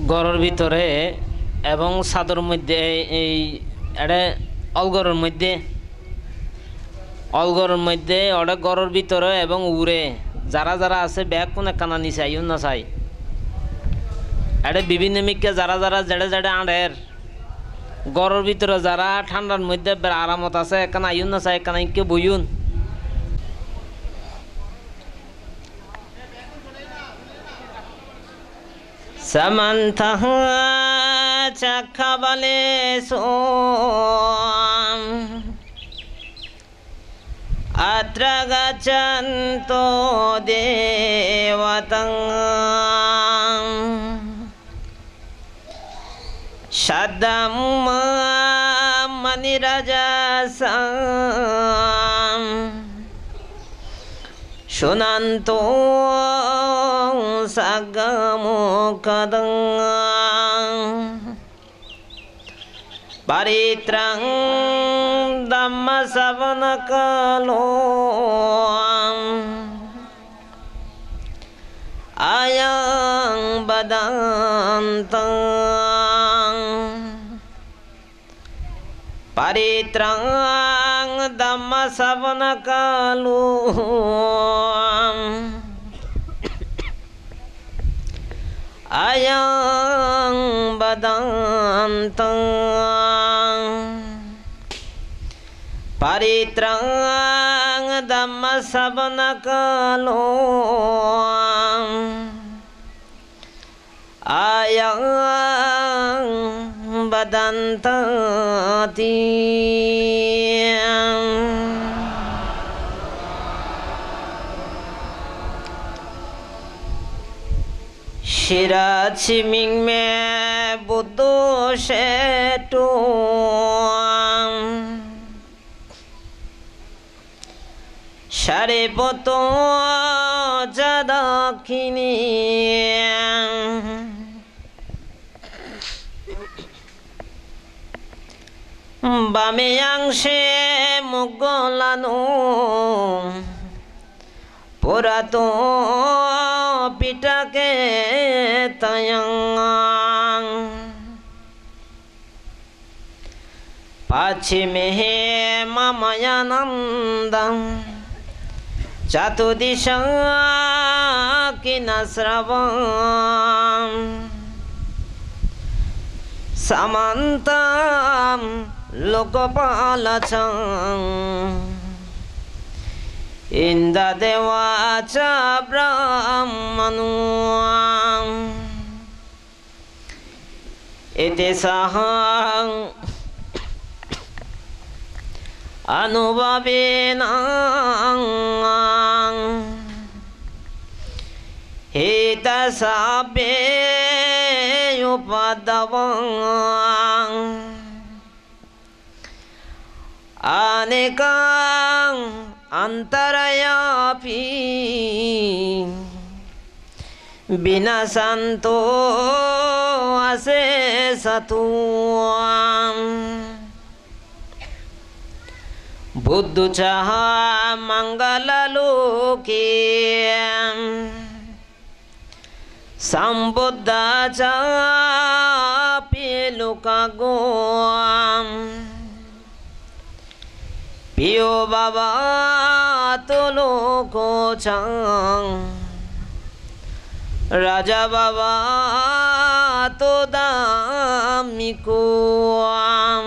ঘরের ভিতরে এবং ছাদের মধ্যে এই এটা অলগরের মধ্যে ওটা ঘরের ভিতরে এবং উড়ে যারা যারা আছে ব্যাগ কোনে কানা নিছে আইন না চাই এটা বিভিন্ন মিকে যারা যারা জেড়ে জেড়ে আড়ের ঘরের ভিতরে যারা ঠান্ডার মধ্যে আরামত আছে এখানে আইন না চাই এখানে কে বইন Samantha Chakabale Som Atragachanto Devatang Shaddam Manirajasam Shunanto Sagamukadang Paritrang Dhammasavanakalam Ayang Badantang Paritrang Dhammasavanakalam Ayang Badantang Paritrang Dhammasavanakalam Ayang Badantati Shirachi Mingme Buddho Shetuam Sharipoto Jadakini Bameyang She Mugolano Purato Pitake Tayang Pachimehe Mamayanandam Chatudisha Kinasravam Samantam Lokopalacham Inda Devacha Brahmanuam Iti Sahang Anubhavinang Hita Sabbe Upadavang Anekang Antarayapi Binasanto Ase Satuam Buddhu Chaha Mangala Lokem Sambuddha Chaha Pilukagoam Piyo Baba Toloko Chang Raja Baba Todamikuam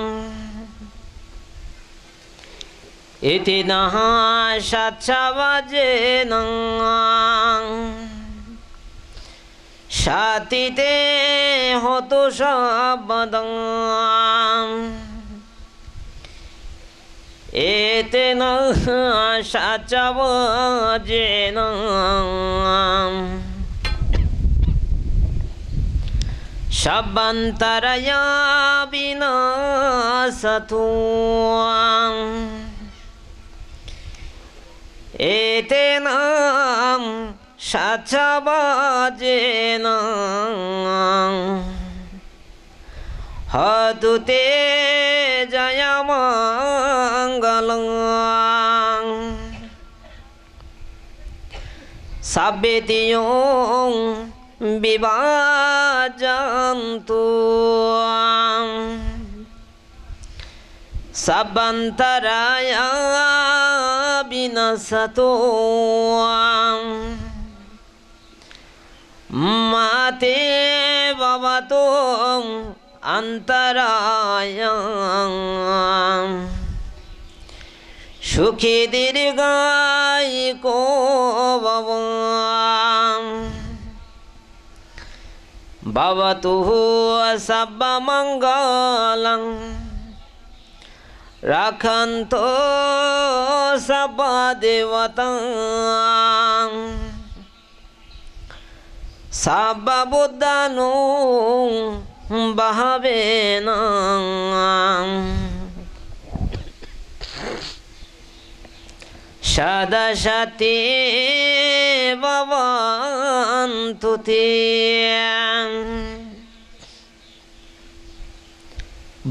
Iti Naha Shatchavajenang Shatite Hotu Shabadang Etena Shatchavajenam Shabbantaraya Vinasatuam Etenam Shatchavajenam Hatute Jayamangalang Sabbetiyong বিভাজন্তু সাবান্তরায়া বিনাশাতো মাতে ভবতো অন্তরায়া সুখী দীর্ঘায়ুকো ভব ভবতু সর্বমঙ্গলং রাখন্তু সর্বদেবতাং সর্ববুদ্ধানো ভাবেনা সদা সতি ভবন্তু তে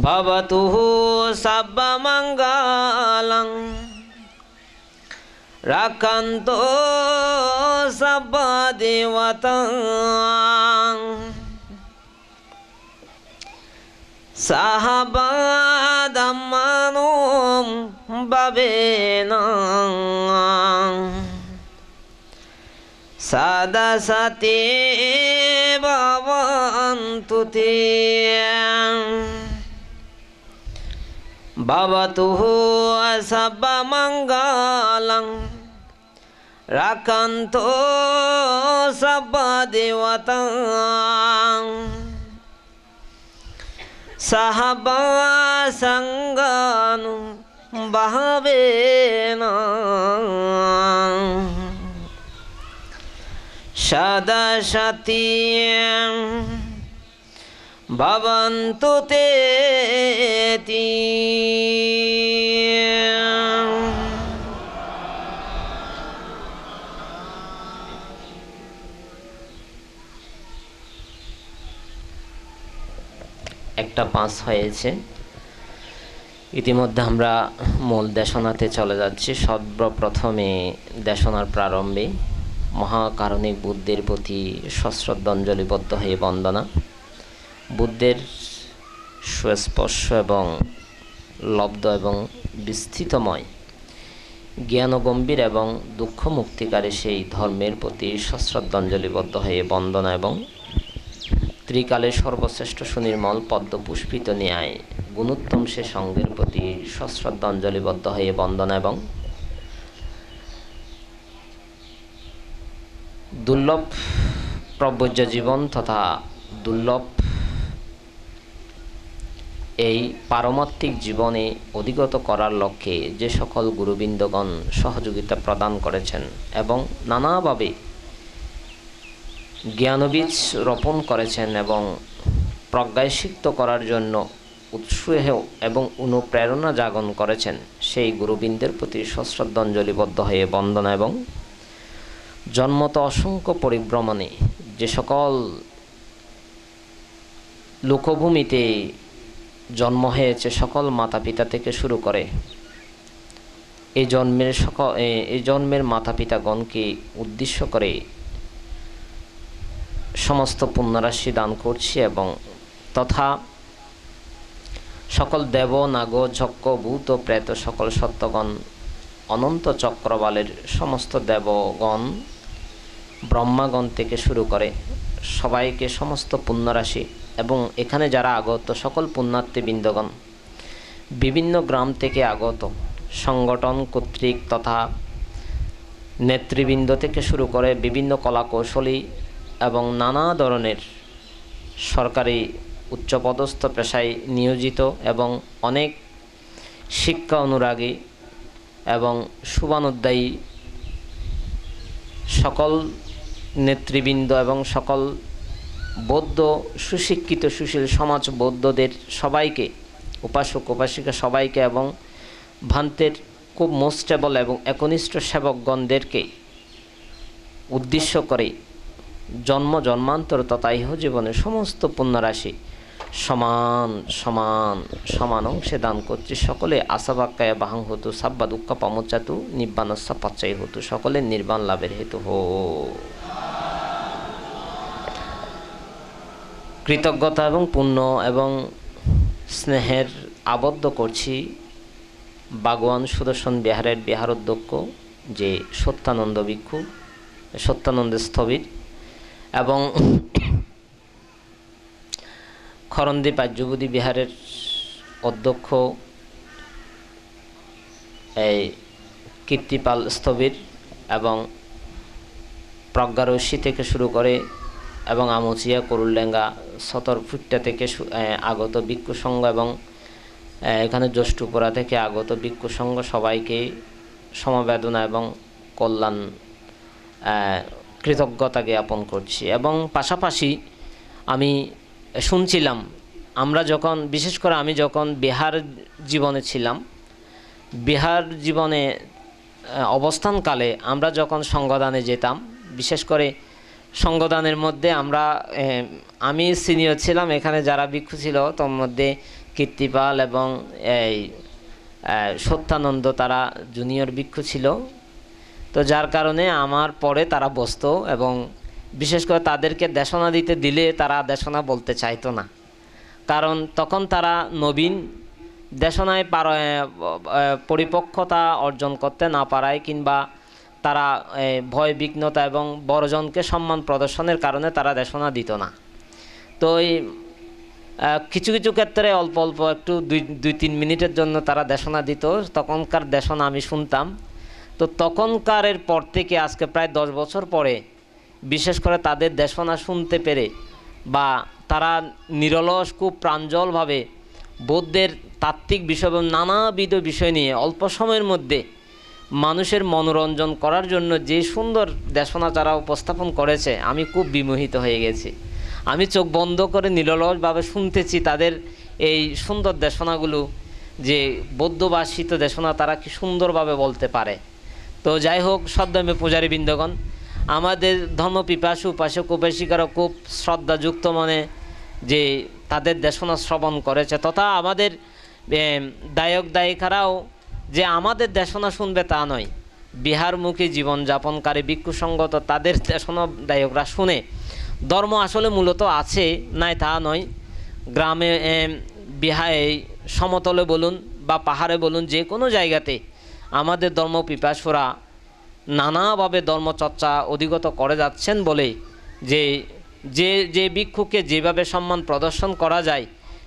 ভবতু সর্বমঙ্গলং রাখন্তু সর্বদেবতাং সহবাদমানো ভবেনা সদা সতি ভবন্তু তে ভবতু সর্বমঙ্গলং রাখন্তু সর্বদেবতাং সহবাসঙ্গানু ভাবেনা সদা সতি ভবন্তু তে একটা 5 হয়েছে। ইতিমধ্যে আমরা মূল দেশনাতে চলে যাচ্ছি। সর্বপ্রথমে দেশনার প্রারম্ভে মহাকারণিক বুদ্ধের প্রতি সশ্রদ্ধাঞ্জলিবদ্ধ হয়ে বন্দনা। বুদ্ধের সুস্পর্শ এবং লব্ধ এবং বিস্তৃতময় জ্ঞানগম্ভীর এবং দুঃখ মুক্তিকারী সেই ধর্মের প্রতি সশ্রদ্ধাঞ্জলিবদ্ধ হয়ে বন্দনা এবং ত্রিকালের সর্বশ্রেষ্ঠ সুনির্মল পদ্মপুষ্পিত ন্যায় গুণোত্তম সে সঙ্গের প্রতি সশ্রদ্ধাঞ্জলিবদ্ধ হয়ে বন্দনা এবং দুর্লভ প্রব্রজ্য জীবন তথা দুর্লভ এই পারমার্থিক জীবনে অধিগত করার লক্ষ্যে যে সকল গুরুবৃন্দগণ সহযোগিতা প্রদান করেছেন এবং নানাভাবে জ্ঞানবীজ রোপণ করেছেন এবং প্রজ্ঞায় সিক্ত করার জন্য উৎসাহ এবং অনুপ্রেরণা জাগরণ করেছেন, সেই গুরুবৃন্দের প্রতি সশ্রদ্ধাঞ্জলিবদ্ধ হয়ে বন্দনা এবং জন্মত অসংখ্য পরিভ্রমণে যে সকল লোকভূমিতে জন্ম হয়েছে সকল মাতা পিতা থেকে শুরু করে এই জন্মের মাতা পিতাগণকে উদ্দেশ্য করে সমস্ত পুণ্যরাশি দান করছি এবং তথা সকল দেব নাগ যক্ষ ভূত প্রেত সকল সত্যগণ অনন্ত চক্রবালের সমস্ত দেবগণ ব্রহ্মাগণ থেকে শুরু করে সবাইকে সমস্ত পুণ্যরাশি এবং এখানে যারা আগত সকল পুণ্যার্থীবৃন্দগণ বিভিন্ন গ্রাম থেকে আগত সংগঠন কর্তৃক তথা নেতৃবৃন্দ থেকে শুরু করে বিভিন্ন কলাকৌশলী এবং নানা ধরনের সরকারি উচ্চপদস্থ পেশায় নিয়োজিত এবং অনেক শিক্ষা অনুরাগী এবং শুভানুধ্যায়ী সকল নেতৃবৃন্দ এবং সকল বৌদ্ধ সুশিক্ষিত সুশীল সমাজ বৌদ্ধদের সবাইকে উপাসক উপাসিকা সবাইকে এবং ভান্তের খুব মোস্টেবল এবং একনিষ্ঠ সেবকগণদেরকে উদ্দেশ্য করে জন্ম জন্মান্তর তথা ইহ জীবনের সমস্ত পুণ্যরাশি সমান সমান সমান অংশে দান করছি। সকলে আশাবাক্যায় বাহাং হতু সাব্বা দুঃখ পামোচাতু নিব্বানস্য পাচ্চাই হতু, সকলের নির্বাণ লাভের হেতু হো। কৃতজ্ঞতা এবং পুণ্য এবং স্নেহের আবদ্ধ করছি বাগওয়ান সুদর্শন বিহারের বিহার অধ্যক্ষ যে সত্যানন্দ ভিক্ষু, সত্যানন্দ স্থবির, এবং খরন্দীপ আর্যবুদী বিহারের অধ্যক্ষ এই কীর্তিপাল স্থবির, এবং প্রজ্ঞারশি থেকে শুরু করে এবং আমচিয়া করুলডেঙ্গা সতরফুট্টা থেকে আগত ভিক্ষু সংঘ এবং এখানে জ্যৈষ্ঠপুরা থেকে আগত ভিক্ষু সংঘ সবাইকে সমবেদনা এবং কল্যাণ কৃতজ্ঞতা জ্ঞাপন করছি। এবং পাশাপাশি আমি শুনছিলাম, আমরা যখন, বিশেষ করে আমি যখন বিহার জীবনে ছিলাম, বিহার জীবনে অবস্থানকালে আমরা যখন সঙ্গদানে যেতাম, বিশেষ করে সঙ্গদানের মধ্যে আমি সিনিয়র ছিলাম, এখানে যারা ভিক্ষু ছিল তোর মধ্যে কীর্তিপাল এবং এই সত্যানন্দ তারা জুনিয়র ভিক্ষু ছিল। তো যার কারণে আমার পরে তারা বসতো এবং বিশেষ করে তাদেরকে দেশনা দিতে দিলে তারা দেশনা বলতে চাইতো না, কারণ তখন তারা নবীন, দেশনায় পরিপক্কতা অর্জন করতে না পারায় কিংবা তারা ভয় বিঘ্নতা এবং বড়জনকে সম্মান প্রদর্শনের কারণে তারা দেশনা দিত না। তো এই কিছু কিছু ক্ষেত্রে অল্প অল্প একটু 2-3 মিনিটের জন্য তারা দেশনা দিত, তখনকার দেশনা আমি শুনতাম। তো তখনকারের পর থেকে আজকে প্রায় 10 বছর পরে বিশেষ করে তাদের দেশনা শুনতে পেরে বা তারা নিরলস খুব প্রাঞ্জলভাবে বৌদ্ধের তাত্ত্বিক বিষয় এবং নানাবিধ বিষয় নিয়ে অল্প সময়ের মধ্যে মানুষের মনোরঞ্জন করার জন্য যে সুন্দর দেশনা তারা উপস্থাপন করেছে, আমি খুব বিমোহিত হয়ে গেছি। আমি চোখ বন্ধ করে নিরলসভাবে শুনতেছি তাদের এই সুন্দর দেশনাগুলো, যে বৌদ্ধভাষিত দেশনা তারা কি সুন্দরভাবে বলতে পারে। তো যাই হোক, শ্রদ্ধাময় পূজারীবৃন্দগণ, আমাদের ধর্মপিপাসু উপাসক উপাসিকারা খুব শ্রদ্ধাযুক্ত মনে যে তাদের দেশনা শ্রবণ করেছে, তথা আমাদের দায়ক দায়িকারাও যে আমাদের দেশনা শুনবে তা নয়, বিহারমুখী জীবনযাপনকারী ভিক্ষু সঙ্গত তাদের দেশনা দায়করা শুনে। ধর্ম আসলে মূলত আছে নাই তা নয়, গ্রামে বিহারে সমতলে বলুন বা পাহাড়ে বলুন, যে কোনো জায়গাতে আমাদের ধর্মপিপাসুরা নানাভাবে ধর্মচর্চা অধিগত করে যাচ্ছেন বলে যে ভিক্ষুকে যেভাবে সম্মান প্রদর্শন করা যায়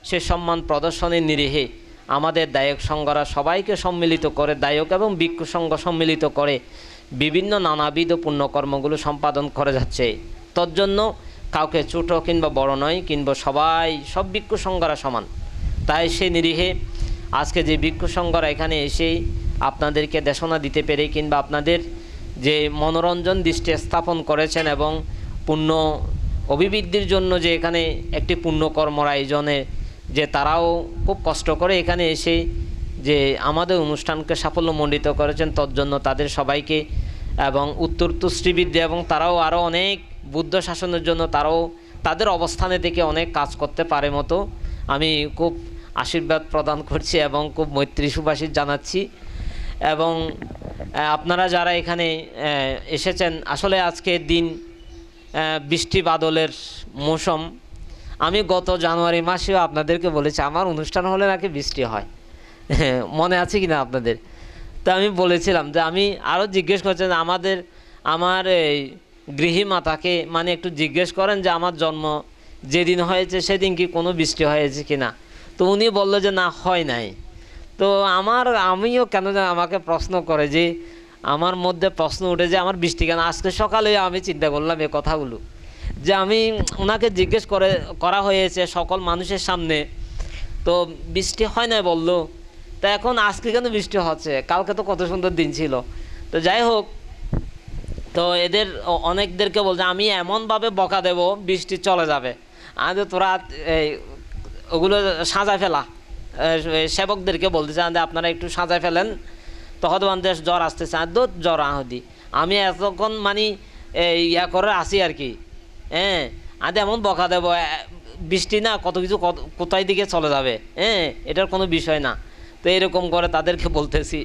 সে সম্মান প্রদর্শনের নিরিহে আমাদের দায়ক সংঘরা সবাইকে সম্মিলিত করে, দায়ক এবং ভিক্ষু সংঘ সম্মিলিত করে বিভিন্ন নানাবিধ পুণ্যকর্মগুলো সম্পাদন করে যাচ্ছে। তজ্জন্য কাউকে ছোট কিংবা বড় নয়, কিংবা সব ভিক্ষু সংঘরা সমান। তাই সে নিরিহে আজকে যে ভিক্ষু সংঘরা এখানে এসে আপনাদেরকে দেশনা দিতে পেরে কিংবা আপনাদের যে মনোরঞ্জন দৃষ্টি স্থাপন করেছেন এবং পুণ্য অভিবৃদ্ধির জন্য যে এখানে একটি পুণ্যকর্মর আয়োজনে যে তারাও খুব কষ্ট করে এখানে এসে যে আমাদের অনুষ্ঠানকে সাফল্যমণ্ডিত করেছেন, তজ্জন্য তাদের সবাইকে এবং উত্তরোত্তর শ্রীবৃদ্ধি, এবং তারাও আরও অনেক বুদ্ধ শাসনের জন্য তারাও তাদের অবস্থানে থেকে অনেক কাজ করতে পারে মতো আমি খুব আশীর্বাদ প্রদান করছি এবং খুব মৈত্রী সুভাষিত জানাচ্ছি। এবং আপনারা যারা এখানে এসেছেন, আসলে আজকের দিন বৃষ্টি বাদলের মৌসুম। আমি গত জানুয়ারি মাসেও আপনাদেরকে বলেছি আমার অনুষ্ঠান হলে নাকি বৃষ্টি হয়, মনে আছে কি না আপনাদের? তো আমি বলেছিলাম যে আমি আরও জিজ্ঞেস করছেন আমার এই গৃহী মাতাকে, মানে একটু জিজ্ঞেস করেন যে আমার জন্ম যেদিন হয়েছে সেদিন কি কোনো বৃষ্টি হয়েছে কি না। তো উনি বললো যে না, হয় নাই। তো আমিও কেন যেন আমাকে প্রশ্ন করে যে আমার মধ্যে প্রশ্ন উঠে যে আমার বৃষ্টি কেন। আজকে সকালে আমি চিন্তা করলাম এই কথাগুলো, যে আমি ওনাকে জিজ্ঞেস করা হয়েছে সকল মানুষের সামনে, তো বৃষ্টি হয় না বললো, তা এখন আজকে কেন বৃষ্টি হচ্ছে, কালকে তো কত সুন্দর দিন ছিল। তো যাই হোক, তো এদের অনেকদেরকে বলছে আমি এমনভাবে বকা দেব বৃষ্টি চলে যাবে, আর তোরা ওগুলো সাজায় ফেলা, সেবকদেরকে বলতে চান যে আপনারা একটু সাজায় ফেলেন, তখন দেশ জ্বর আসতেছে, আর জ্বর আহদি আমি এতক্ষণ মানে ইয়া করে আসি আর কি। হ্যাঁ, আজ এমন বকা দেবো বৃষ্টি না কত কিছু কোথায় দিকে চলে যাবে, হ্যাঁ, এটার কোনো বিষয় না। তো এরকম করে তাদেরকে বলতেছি।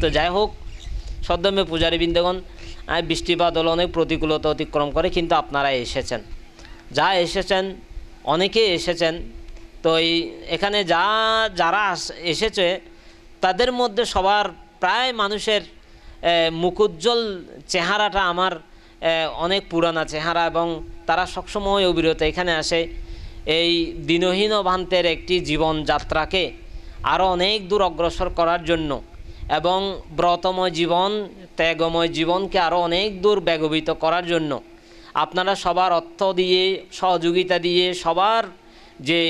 তো যাই হোক, সদ্যমে পূজারী বৃন্দগণ, বৃষ্টি বাদল অনেক প্রতিকূলতা অতিক্রম করে কিন্তু আপনারা এসেছেন, যা এসেছেন অনেকে এসেছেন। তো এখানে যারা এসেছে তাদের মধ্যে সবার প্রায় মানুষের মুখোজ্জ্বল চেহারাটা আমার অনেক পুরানা চেহারা, এবং তারা সবসময় অবিরত এখানে আসে এই দিনহীন ভান্তের একটি জীবনযাত্রাকে আরও অনেক দূর অগ্রসর করার জন্য, এবং ব্রতময় জীবন, ত্যাগময় জীবনকে আরও অনেক দূর বেগবিত করার জন্য আপনারা সবার অর্থ দিয়ে, সহযোগিতা দিয়ে, সবার যে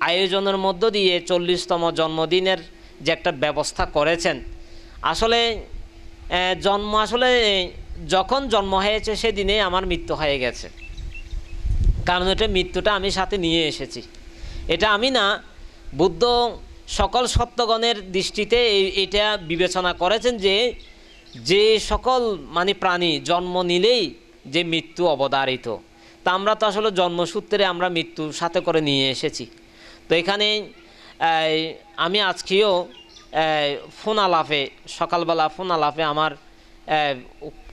আয়োজনের মধ্য দিয়ে 40তম জন্মদিনের যে একটা ব্যবস্থা করেছেন। আসলে যখন জন্ম হয়েছে সেদিনে আমার মৃত্যু হয়ে গেছে, কারণ এটা মৃত্যুটা আমি সাথে নিয়ে এসেছি। এটা আমি না, বুদ্ধ সকল সত্যগণের দৃষ্টিতে এটা বিবেচনা করেছেন যে সকল প্রাণী জন্ম নিলেই যে মৃত্যু অবধারিত, তা আমরা তো আসলে জন্মসূত্রে আমরা মৃত্যু সাথে করে নিয়ে এসেছি। তো এখানে আমি আজকেও ফোন আলাপে, সকালবেলা ফোন আলাপে আমার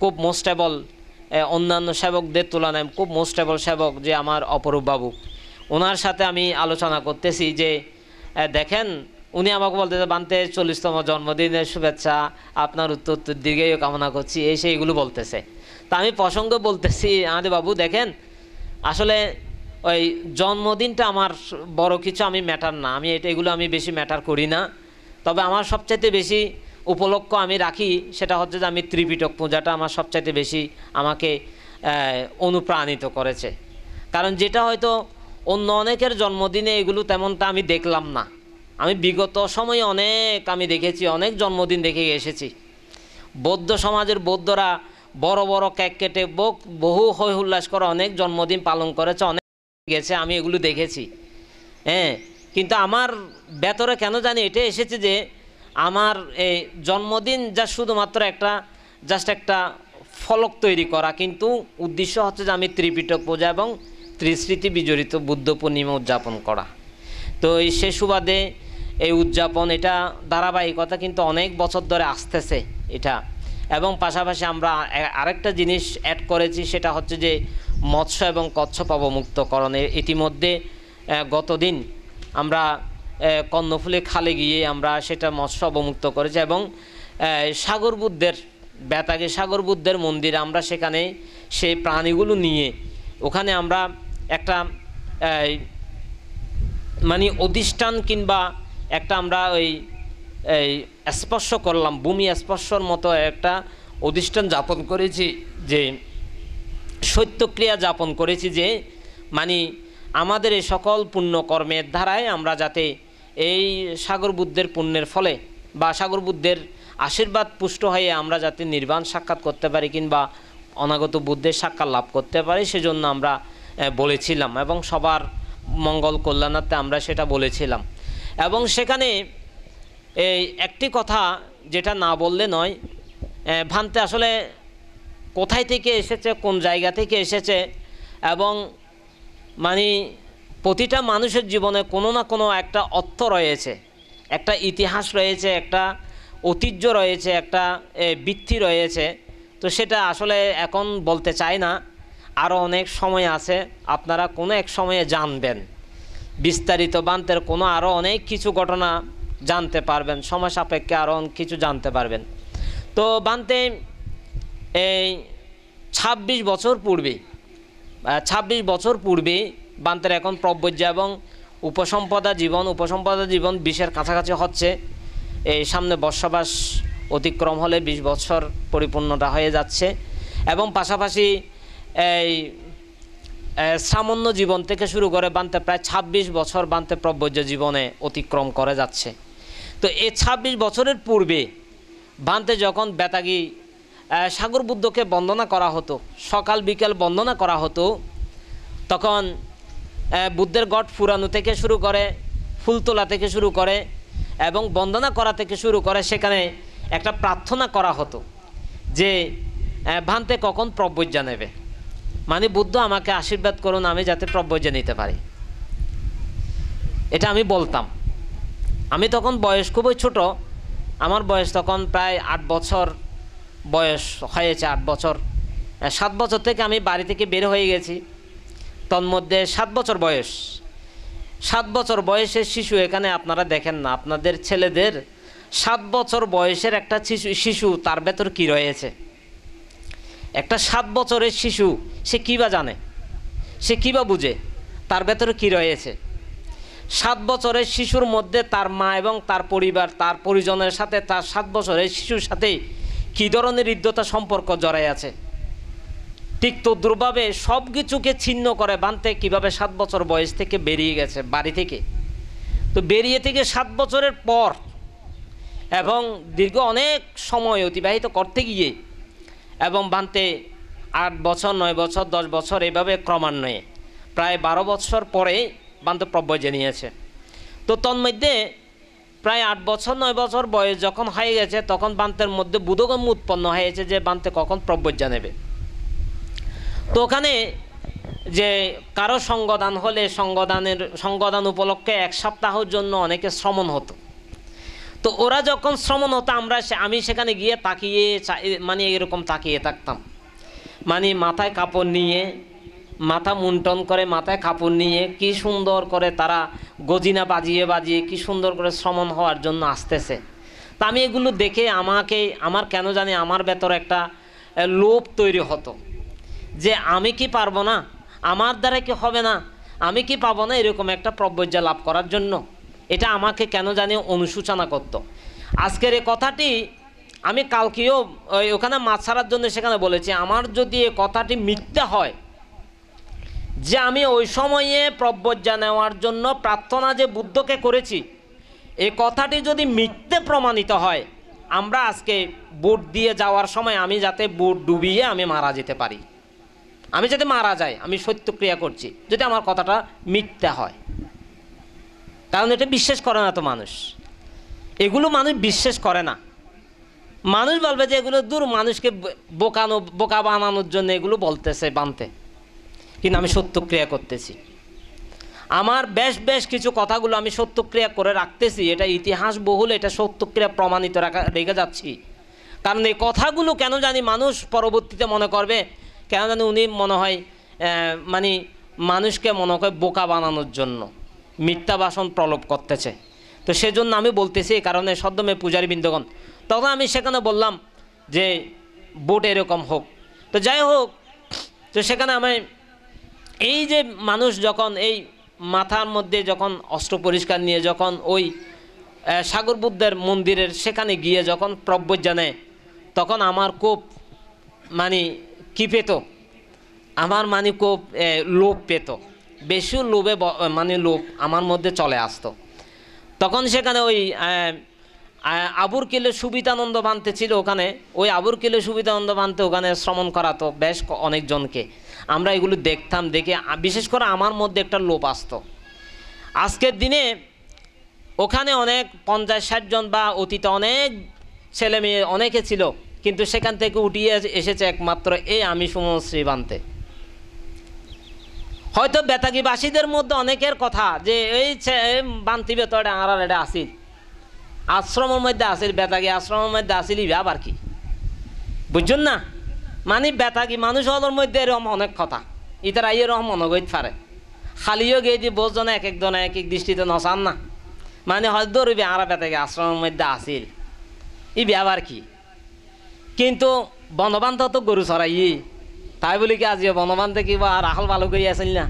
খুব মোস্টেবল, অন্যান্য সেবকদের তুলনায় খুব মোস্টেবল সেবক যে আমার অপরূপ বাবু, ওনার সাথে আমি আলোচনা করতেছি যে দেখেন, উনি আমাকে বলতেছে বানতে 40তম জন্মদিনের শুভেচ্ছা, আপনার উত্তর দীর্ঘায়ু কামনা করছি, এইগুলো বলতেছে। তা আমি প্রসঙ্গ বলতেছি, আমাদের বাবু দেখেন, আসলে ওই জন্মদিনটা আমার বড় কিছু আমি ম্যাটার না, এগুলো আমি বেশি ম্যাটার করি না। তবে আমার সবচাইতে বেশি উপলক্ষ আমি রাখি সেটা হচ্ছে যে আমি ত্রিপিটক পূজাটা আমার সবচাইতে বেশি আমাকে অনুপ্রাণিত করেছে। কারণ যেটা হয়তো অন্য অনেকের জন্মদিনে এগুলো তেমনটা আমি দেখলাম না। আমি বিগত সময়ে আমি দেখেছি, অনেক জন্মদিন দেখে এসেছি। বৌদ্ধ সমাজের বৌদ্ধরা বড় বড় কেক কেটে বহু হৈ হুল্লাস করে অনেক জন্মদিন পালন করেছে, অনেক গেছে, আমি এগুলো দেখেছি। কিন্তু আমার ভেতরে কেন জানি এটা এসেছে যে আমার এই জন্মদিন যা শুধুমাত্র একটা ফলক তৈরি করা, কিন্তু উদ্দেশ্য হচ্ছে যে আমি ত্রিপিটক পূজা এবং ত্রিস্মৃতি বিজড়িত বুদ্ধ পূর্ণিমা উদযাপন করা। তো সে সুবাদে এই উদযাপন, এটা ধারাবাহিকতা কিন্তু অনেক বছর ধরে আসতেছে এটা। এবং পাশাপাশি আমরা আরেকটা জিনিস অ্যাড করেছি, সেটা হচ্ছে যে মৎস্য এবং কচ্ছপ অবমুক্তকরণে। ইতিমধ্যে গতদিন আমরা কর্ণফুলী খালে গিয়ে আমরা সেটা মৎস্য অবমুক্ত করেছি, এবং সাগর বুদ্ধের বেতাগে সাগর বুদ্ধের মন্দিরে আমরা সেখানে সেই প্রাণীগুলো নিয়ে ওখানে আমরা একটা অধিষ্ঠান কিংবা একটা আমরা স্পর্শ করলাম, ভূমি স্পর্শর মতো একটা অধিষ্ঠান যাপন করেছি, যে সত্যক্রিয়া যাপন করেছি, যে আমাদের এই সকল পুণ্যকর্মের ধারায় আমরা যাতে এই সাগর বুদ্ধের পুণ্যের ফলে বা সাগর বুদ্ধের আশীর্বাদ পুষ্ট হয়ে আমরা যাতে নির্বাণ সাক্ষাৎ করতে পারি কিংবা অনাগত বুদ্ধের সাক্ষাৎ লাভ করতে পারি, সেজন্য আমরা বলেছিলাম, এবং সবার মঙ্গল কল্যাণার্থে আমরা সেটা বলেছিলাম। এবং সেখানে একটি কথা যেটা না বললে নয়, ভান্তে আসলে কোথায় থেকে এসেছে, কোন জায়গা থেকে এসেছে, এবং প্রতিটা মানুষের জীবনে কোনো না কোনো একটা অর্থ রয়েছে, একটা ইতিহাস রয়েছে, একটা ঐতিহ্য রয়েছে, একটা বৃত্তি রয়েছে। তো সেটা আসলে এখন বলতে চাই না, আরও অনেক সময় আছে, আপনারা কোনো এক সময়ে জানবেন, বিস্তারিত বান্তের কোনো আরও অনেক কিছু ঘটনা জানতে পারবেন, সময় সাপেক্ষে আরও কিছু জানতে পারবেন। তো বান্তে এই 26 বছর পূর্বে বান্তের এখন প্রব্রজ্য এবং উপসম্পদা জীবন 20-এর কাছাকাছি হচ্ছে। এই সামনে বর্ষবাস অতিক্রম হলে 20 বছর পরিপূর্ণতা হয়ে যাচ্ছে, এবং পাশাপাশি এই সামান্য জীবন থেকে শুরু করে বান্তে প্রায় 26 বছর বান্তে প্রব্রজ্য জীবনে অতিক্রম করে যাচ্ছে। তো এই 26 বছরের পূর্বে বান্তে যখন বেতাগী সাগর বুদ্ধকে বন্দনা করা হতো, সকাল বিকেল বন্দনা করা হতো, তখন বুদ্ধের গট ফুরানো থেকে শুরু করে, ফুল তোলা থেকে শুরু করে এবং বন্দনা করা থেকে শুরু করে সেখানে একটা প্রার্থনা করা হতো যে ভান্তে কখন প্রব্রজ্য নেবে, বুদ্ধ আমাকে আশীর্বাদ করুন আমি যাতে প্রব্রজ্য নিতে পারি। এটা আমি বলতাম। আমি তখন বয়স খুবই ছোট, আমার বয়স তখন প্রায় 8 বছর বয়স হয়েছে, 8 বছর। 7 বছর থেকে আমি বাড়ি থেকে বের হয়ে গেছি, তন্মধ্যে 7 বছর বয়স 7 বছর বয়সের শিশু এখানে আপনারা দেখেন না, আপনাদের ছেলেদের 7 বছর বয়সের একটা শিশু তার ভেতর কি রয়েছে? একটা 7 বছরের শিশু সে কী বা জানে, সে কী বা বুঝে, তার ভেতরে কী রয়েছে? 7 বছরের শিশুর মধ্যে তার মা এবং তার পরিবার, তার পরিজনের সাথে তার 7 বছরের শিশুর সাথে কী ধরনের হৃদ্যতা সম্পর্ক জড়াই আছে, ঠিক তদ্রুপভাবে সব কিছুকে ছিন্ন করে বানতে কীভাবে 7 বছর বয়স থেকে বেরিয়ে গেছে বাড়ি থেকে। তো বেরিয়ে থেকে 7 বছরের পর এবং দীর্ঘ অনেক সময় অতিবাহিত করতে গিয়ে এবং বানতে 8 বছর 9 বছর 10 বছর এভাবে ক্রমান্বয়ে প্রায় 12 বছর পরে বানতে প্রব্রজ্য নিয়েছে। তো তন্মধ্যে প্রায় 8 বছর 9 বছর বয়স যখন হয়ে গেছে তখন বান্তের মধ্যে বোধগম্য উৎপন্ন হয়েছে যে বান্তে কখন প্রব্রজ্য নেবে। তো ওখানে যে কারো সঙ্গদান হলে সঙ্গদান উপলক্ষে 1 সপ্তাহের জন্য অনেকে শ্রমণ হতো। তো ওরা যখন শ্রমণ হতো আমি সেখানে গিয়ে তাকিয়ে মানে এরকম তাকিয়ে থাকতাম, মানে মাথায় কাপড় নিয়ে, মাথা মুন্টন করে মাথায় কাপড় নিয়ে কি সুন্দর করে তারা গজিনা বাজিয়ে বাজিয়ে কি সুন্দর করে শ্রমণ হওয়ার জন্য আসতেছে। তা আমি এগুলো দেখে আমার কেন জানি আমার ভেতরে একটা লোভ তৈরি হতো যে আমি কি পারবো না, আমার দ্বারা কি হবে না, আমি কি পাবো না এরকম একটা প্রব্রজ্য লাভ করার জন্য। এটা আমাকে কেন জানি অনুশোচনা করতো। আজকের এই কথাটি আমি কালকেও ওখানে মাছ ছাড়ার জন্য সেখানে বলেছি, আমার যদি এই কথাটি মিথ্যা হয় যে আমি ওই সময়ে প্রব্রজ্য নেওয়ার জন্য প্রার্থনা যে বুদ্ধকে করেছি, এই কথাটি যদি মিথ্যে প্রমাণিত হয়, আমরা আজকে বোট দিয়ে যাওয়ার সময় আমি যাতে বোট ডুবিয়ে আমি মারা যেতে পারি, আমি যাতে মারা যাই, আমি সত্যক্রিয়া করছি যদি আমার কথাটা মিথ্যা হয়। কারণ এটা বিশ্বাস করে না তো মানুষ, এগুলো মানুষ বিশ্বাস করে না। মানুষ বলবে যে এগুলো দূর, মানুষকে বোকা বানানোর জন্য এগুলো বলতেছে বানতে, কিন্তু আমি সত্যক্রিয়া করতেছি। আমার বেশ কিছু কথাগুলো আমি সত্যক্রিয়া করে রাখতেছি, এটা ইতিহাস বহুল, এটা সত্যক্রিয়া প্রমাণিত রেখে যাচ্ছি। কারণ এই কথাগুলো কেন জানি মানুষ পরবর্তীতে মনে করবে, কেন জানি উনি মনে হয় মানে মানুষকে মনে হয় বোকা বানানোর জন্য মিথ্যা ভাষণ প্রলোভ করতেছে। তো সেজন্য আমি বলতেছি, এই কারণে সদ্যমে পূজারী বৃন্দগণ, তখন আমি সেখানে বললাম যে বোট এরকম হোক। তো যাই হোক, তো সেখানে আমি এই যে মানুষ যখন এই মাথার মধ্যে যখন অস্ত্র পরিষ্কার নিয়ে যখন ওই সাগর বুদ্ধের মন্দিরের সেখানে গিয়ে যখন প্রব্রজ্য নেয়, তখন আমার খুব মানে কী পেত, আমার মানে খুব লোভ পেত, বেশি লোভে মানে লোভ আমার মধ্যে চলে আসতো। তখন সেখানে ওই আবুর কিলে সুবিধানন্দ বানতে ছিল ওখানে, ওই আবুর কিলে সুবিধানন্দ বানতে ওখানে শ্রমণ করাতো বেশ অনেকজনকে। আমরা এগুলো দেখতাম, দেখে বিশেষ করে আমার মধ্যে একটা লোভ আসতো। আজকের দিনে ওখানে অনেক 50-60 জন বা অতীতে অনেক ছেলে মেয়ে অনেকে ছিল, কিন্তু সেখান থেকে উঠিয়ে এসেছে একমাত্র আমি সুমশ্রী বানতে। হয়তো বেতাগীবাসীদের মধ্যে অনেকের কথা যে এই বান্তি বেতরে আর এটা আসিল আশ্রমের মধ্যে আসিল, বেতাগী আশ্রমের মধ্যে আসিল, আবার কি বুঝছেন না, মানে বেতাগী মানুষ হলোর মধ্যে এরকম অনেক কথা, ইতারা এরকম মনে করতে পারে। খালিও গিয়ে দিয়ে বোঝজন এক একজনে এক এক দৃষ্টিতে নসান না, মানে হয়তো ধরবি আর বেতাগী আশ্রমের মধ্যে আসিল, আবার কি। কিন্তু বনবান্ত তো গরু চড়াই, তাই বলি কি আজি বনবান্তে কিবা আর আহল ভালো করে আসিল না,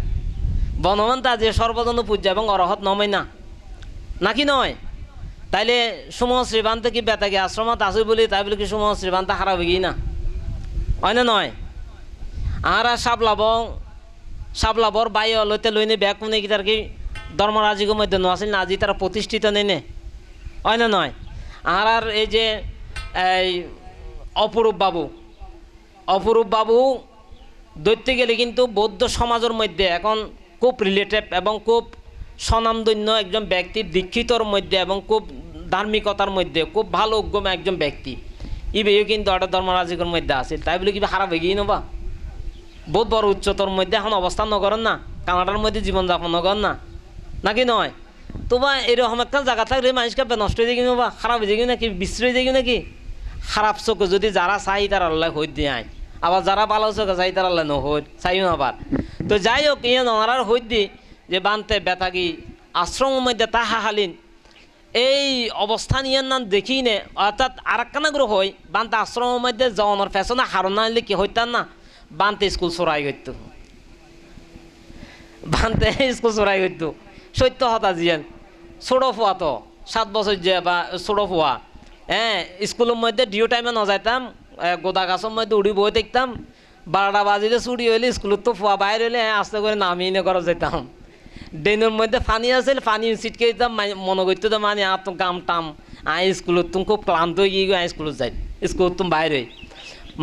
বনবান্তে আজি সর্বজন পূজ্য এবং অরহত নমই না নাকি নয়। তাইলে সুমহ শ্রীবান্তে কি বেতাগী আশ্রমত আছে বলি তাই বলি কি সুমহ শ্রীবান্তে খারাপ হয়ে না, হয় না নয়। আর সাবলাবর বাই লইতে লইনে ব্যাগ মনে কি তার কি ধর্মরাজিগো মধ্যে আসিল না, আজি তারা প্রতিষ্ঠিত নেই নে, হয় না নয়। আর এই যে এই অপরূপ বাবু ধরতে গেলে কিন্তু বৌদ্ধ সমাজের মধ্যে এখন খুব রিলেটেড এবং খুব স্বনামধন্য একজন ব্যক্তি, দীক্ষিতর মধ্যে এবং খুব ধার্মিকতার মধ্যে খুব ভালো উগ্গম একজন ব্যক্তি, ইবেও কিন্তু একটা ধর্মরাজিকের মধ্যে আছে, তাই বলে কি খারাপ হয়ে গিয়ে নেবা, বহুত বড় উচ্চতর মধ্যে এখন অবস্থান নগরেন না, কানাডার মধ্যে জীবনযাপন নগর না নাকি নয়। তোবা এরকম একটা জায়গা থাকলে মানুষকে নষ্ট হয়ে যাই নেবা, খারাপ হয়ে যাই নাকি, বিশ্রী হয়ে যাই নাকি। খারাপ চোখে যদি যারা চাই তার আল্লাহ হই দিয়ে আয়, আবার যারা ভালো চোখে চাই তার আল্লাহ নহই চাইও আবার। তো যাই হোক ইয়ে ননারার হই দি যে বানতে বেতাগী আশ্রমের মধ্যে তাহা হালিন এই অবস্থা নিয়ে না দেখি নে অর্থাৎ আর একখানা গ্রহ হয় বান্তে আশ্রমের মধ্যে জনের পেছনে হারণ না হলে কি হইতাম না বান্তে স্কুল চড়াই করত বান্তে স্কুল চড়াই করত সত্য হতা জিয়ান ছোটো ফুয়া তো 7 বছর যে বা ছোটো ফুয়া হ্যাঁ স্কুলের মধ্যে ডিও টাইমে ন যাইতাম গোদা গাছের মধ্যে উড়ি বই দেখতাম 12টা বাজিলে ছুটি হইলে স্কুলত তো ফুয়া বাইরে হইলে আস্তে করে নামিয়ে নিয়ে করা যেতাম ড্রেনের মধ্যে পানি আছিল পানি ছিটকে দিতাম মনে করতে তো মানে আর তো গাম টাম আই স্কুলত তুমি খুব ক্লান্ত হয়ে গিয়ে আই স্কুলত যাই স্কুলত তুমি বাইরে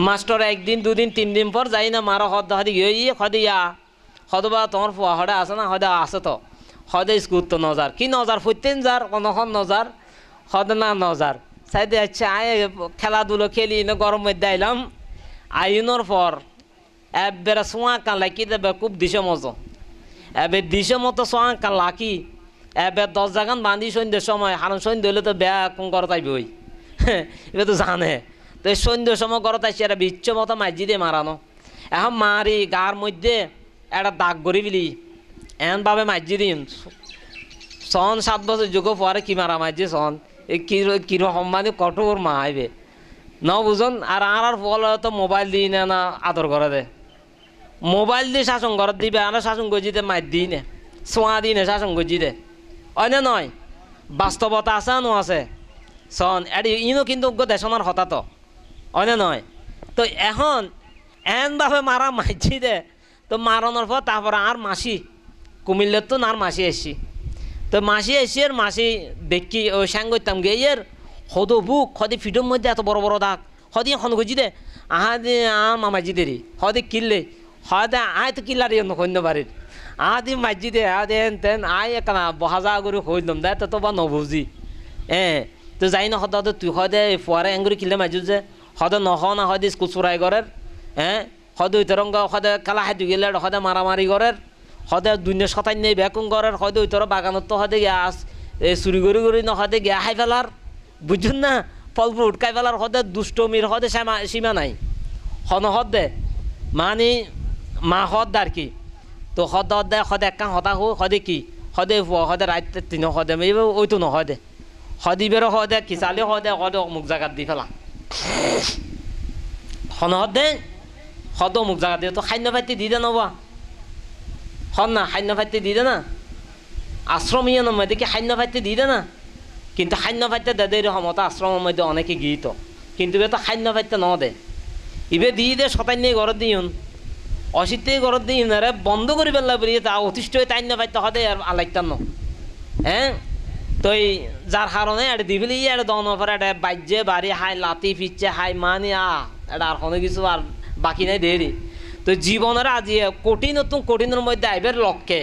মাস্টার 1 দিন 2 দিন 3 দিন পর যাই না মারো হদ হদি গিয়ে হদি ইয়া হদবা তোমার ফুয়া হদে আছে না হদে আছে তো হদে স্কুল তো নজার কি নজার ফুটতেন যার কোনখন নজার হদ না নজার সাইডে আচ্ছা আয় খেলাধুলো খেলি না গরম মধ্যে আইলাম আইনোর পর এবারে সোয়া কান লাকি দেবে খুব দিশে মজো এবার দিশে মতো সোয়া কান লাকি এবার 10 জাগান বান্ধি সন্ধ্যের সময় হারণ সন্ধ্যে হলে তো বেয়া কোন করো তাইবে ওই এবার তো জানে তো সন্ধ্যের সময় করো তাইছে এটা বিচ্ছ মতো মাঝি দিয়ে মারানো এখন মারি গার মধ্যে একটা দাগ গড়ি বিলি এমনভাবে মাঝি দিন সন 7 বছর যোগ পরে কি মারা মাঝি সন এই কিরকম মানে কঠোর মা আইবে ন বুঝুন আর ফল তো মোবাইল দিই না আদর করে দে মোবাইল দিয়ে শাসন ঘর দিবে আর শাসন গজি দে মাইর দিই নে ছোঁয়া দিই নে শাসন গজি দে অন্য নয় বাস্তবতা আছে নো আছে সন এটি ইনো কিন্তু দেশনার হতা তো অন্য নয় তো এখন এমনভাবে মারা মাইছি দে তো মারানোর পর তারপরে আর মাসি কুমিল্লার তো আর মাসি এসছি তো মাসি এসছি আর মাসি দেখি ওই স্যাং করতাম গে এর হদো বুক হদে ফিডোর মধ্যে এত বড় বড় দাগ হদি এখন গজি দে আহা দে মামাজি দেরি হদে কিনলে হদে আয় তো কিল্লার হইন বাড়ির আদি মাজি দে দেন তেন আয় একনা বহাজা করে হইলাম দে তো বা নবুজি তো যাই না হদ তুই হদে ফুয়ারে এঙ্গুরি কিনলে মাজু যে হদে নহ না হদে স্কুল চুরাই করের হদে তরঙ্গ হদে খেলা হাইতে গেলে হদে মারামারি করের হদে দুনিয়া সতাই নেই বেকুন করের হদে ওই তোর বাগানত তো হদে গ্যাস চুরি করি না হদে গিয়া হাই ফেলার বুঝুন না ফল ফ্রুট খাই ফেলার হদে দুষ্টমির হদে সীমা নাই হন হদ দে মানে মা হদ আর কি তো হদ দে হদে এক হতা হদে কি হদে হদে রাত 3 হদে ওই তো নহয় দে হদিবের হদে কিচালি হদে হদে অমুক জায়গাত দি ফেলা হন হদ দে হদ অমুক জায়গা দিয়ে তো খাদ্য পাতি দি দে নবা হন না খাদ্য পাতি দি দে না আশ্রমীয় মধ্যে কি খাদ্য পাতি দি দে না কিন্তু খাদ্য পাইতে দেদের সমতা আশ্রমের মধ্যে অনেকে গিয়েত কিন্তু এ তো খাদ্য পাইতে ন দে ইবে দিয়ে দে সতাই নিয়ে ঘরত দিন অশীতে ঘরত দিন আরে বন্ধ করি পেলা বলি তা অতিষ্ঠ হয়ে তাই না পাইতে হতে আর আলাইতাম ন তো যার কারণে এটা দি ফেলি এটা দনের পরে এটা বাজ্যে বাড়ি হাই লাতি ফিরছে হাই মানে এটা আর কোনো কিছু আর বাকি নাই দেরি তো জীবনের আজি কঠিনের মধ্যে আইবের লক্ষ্যে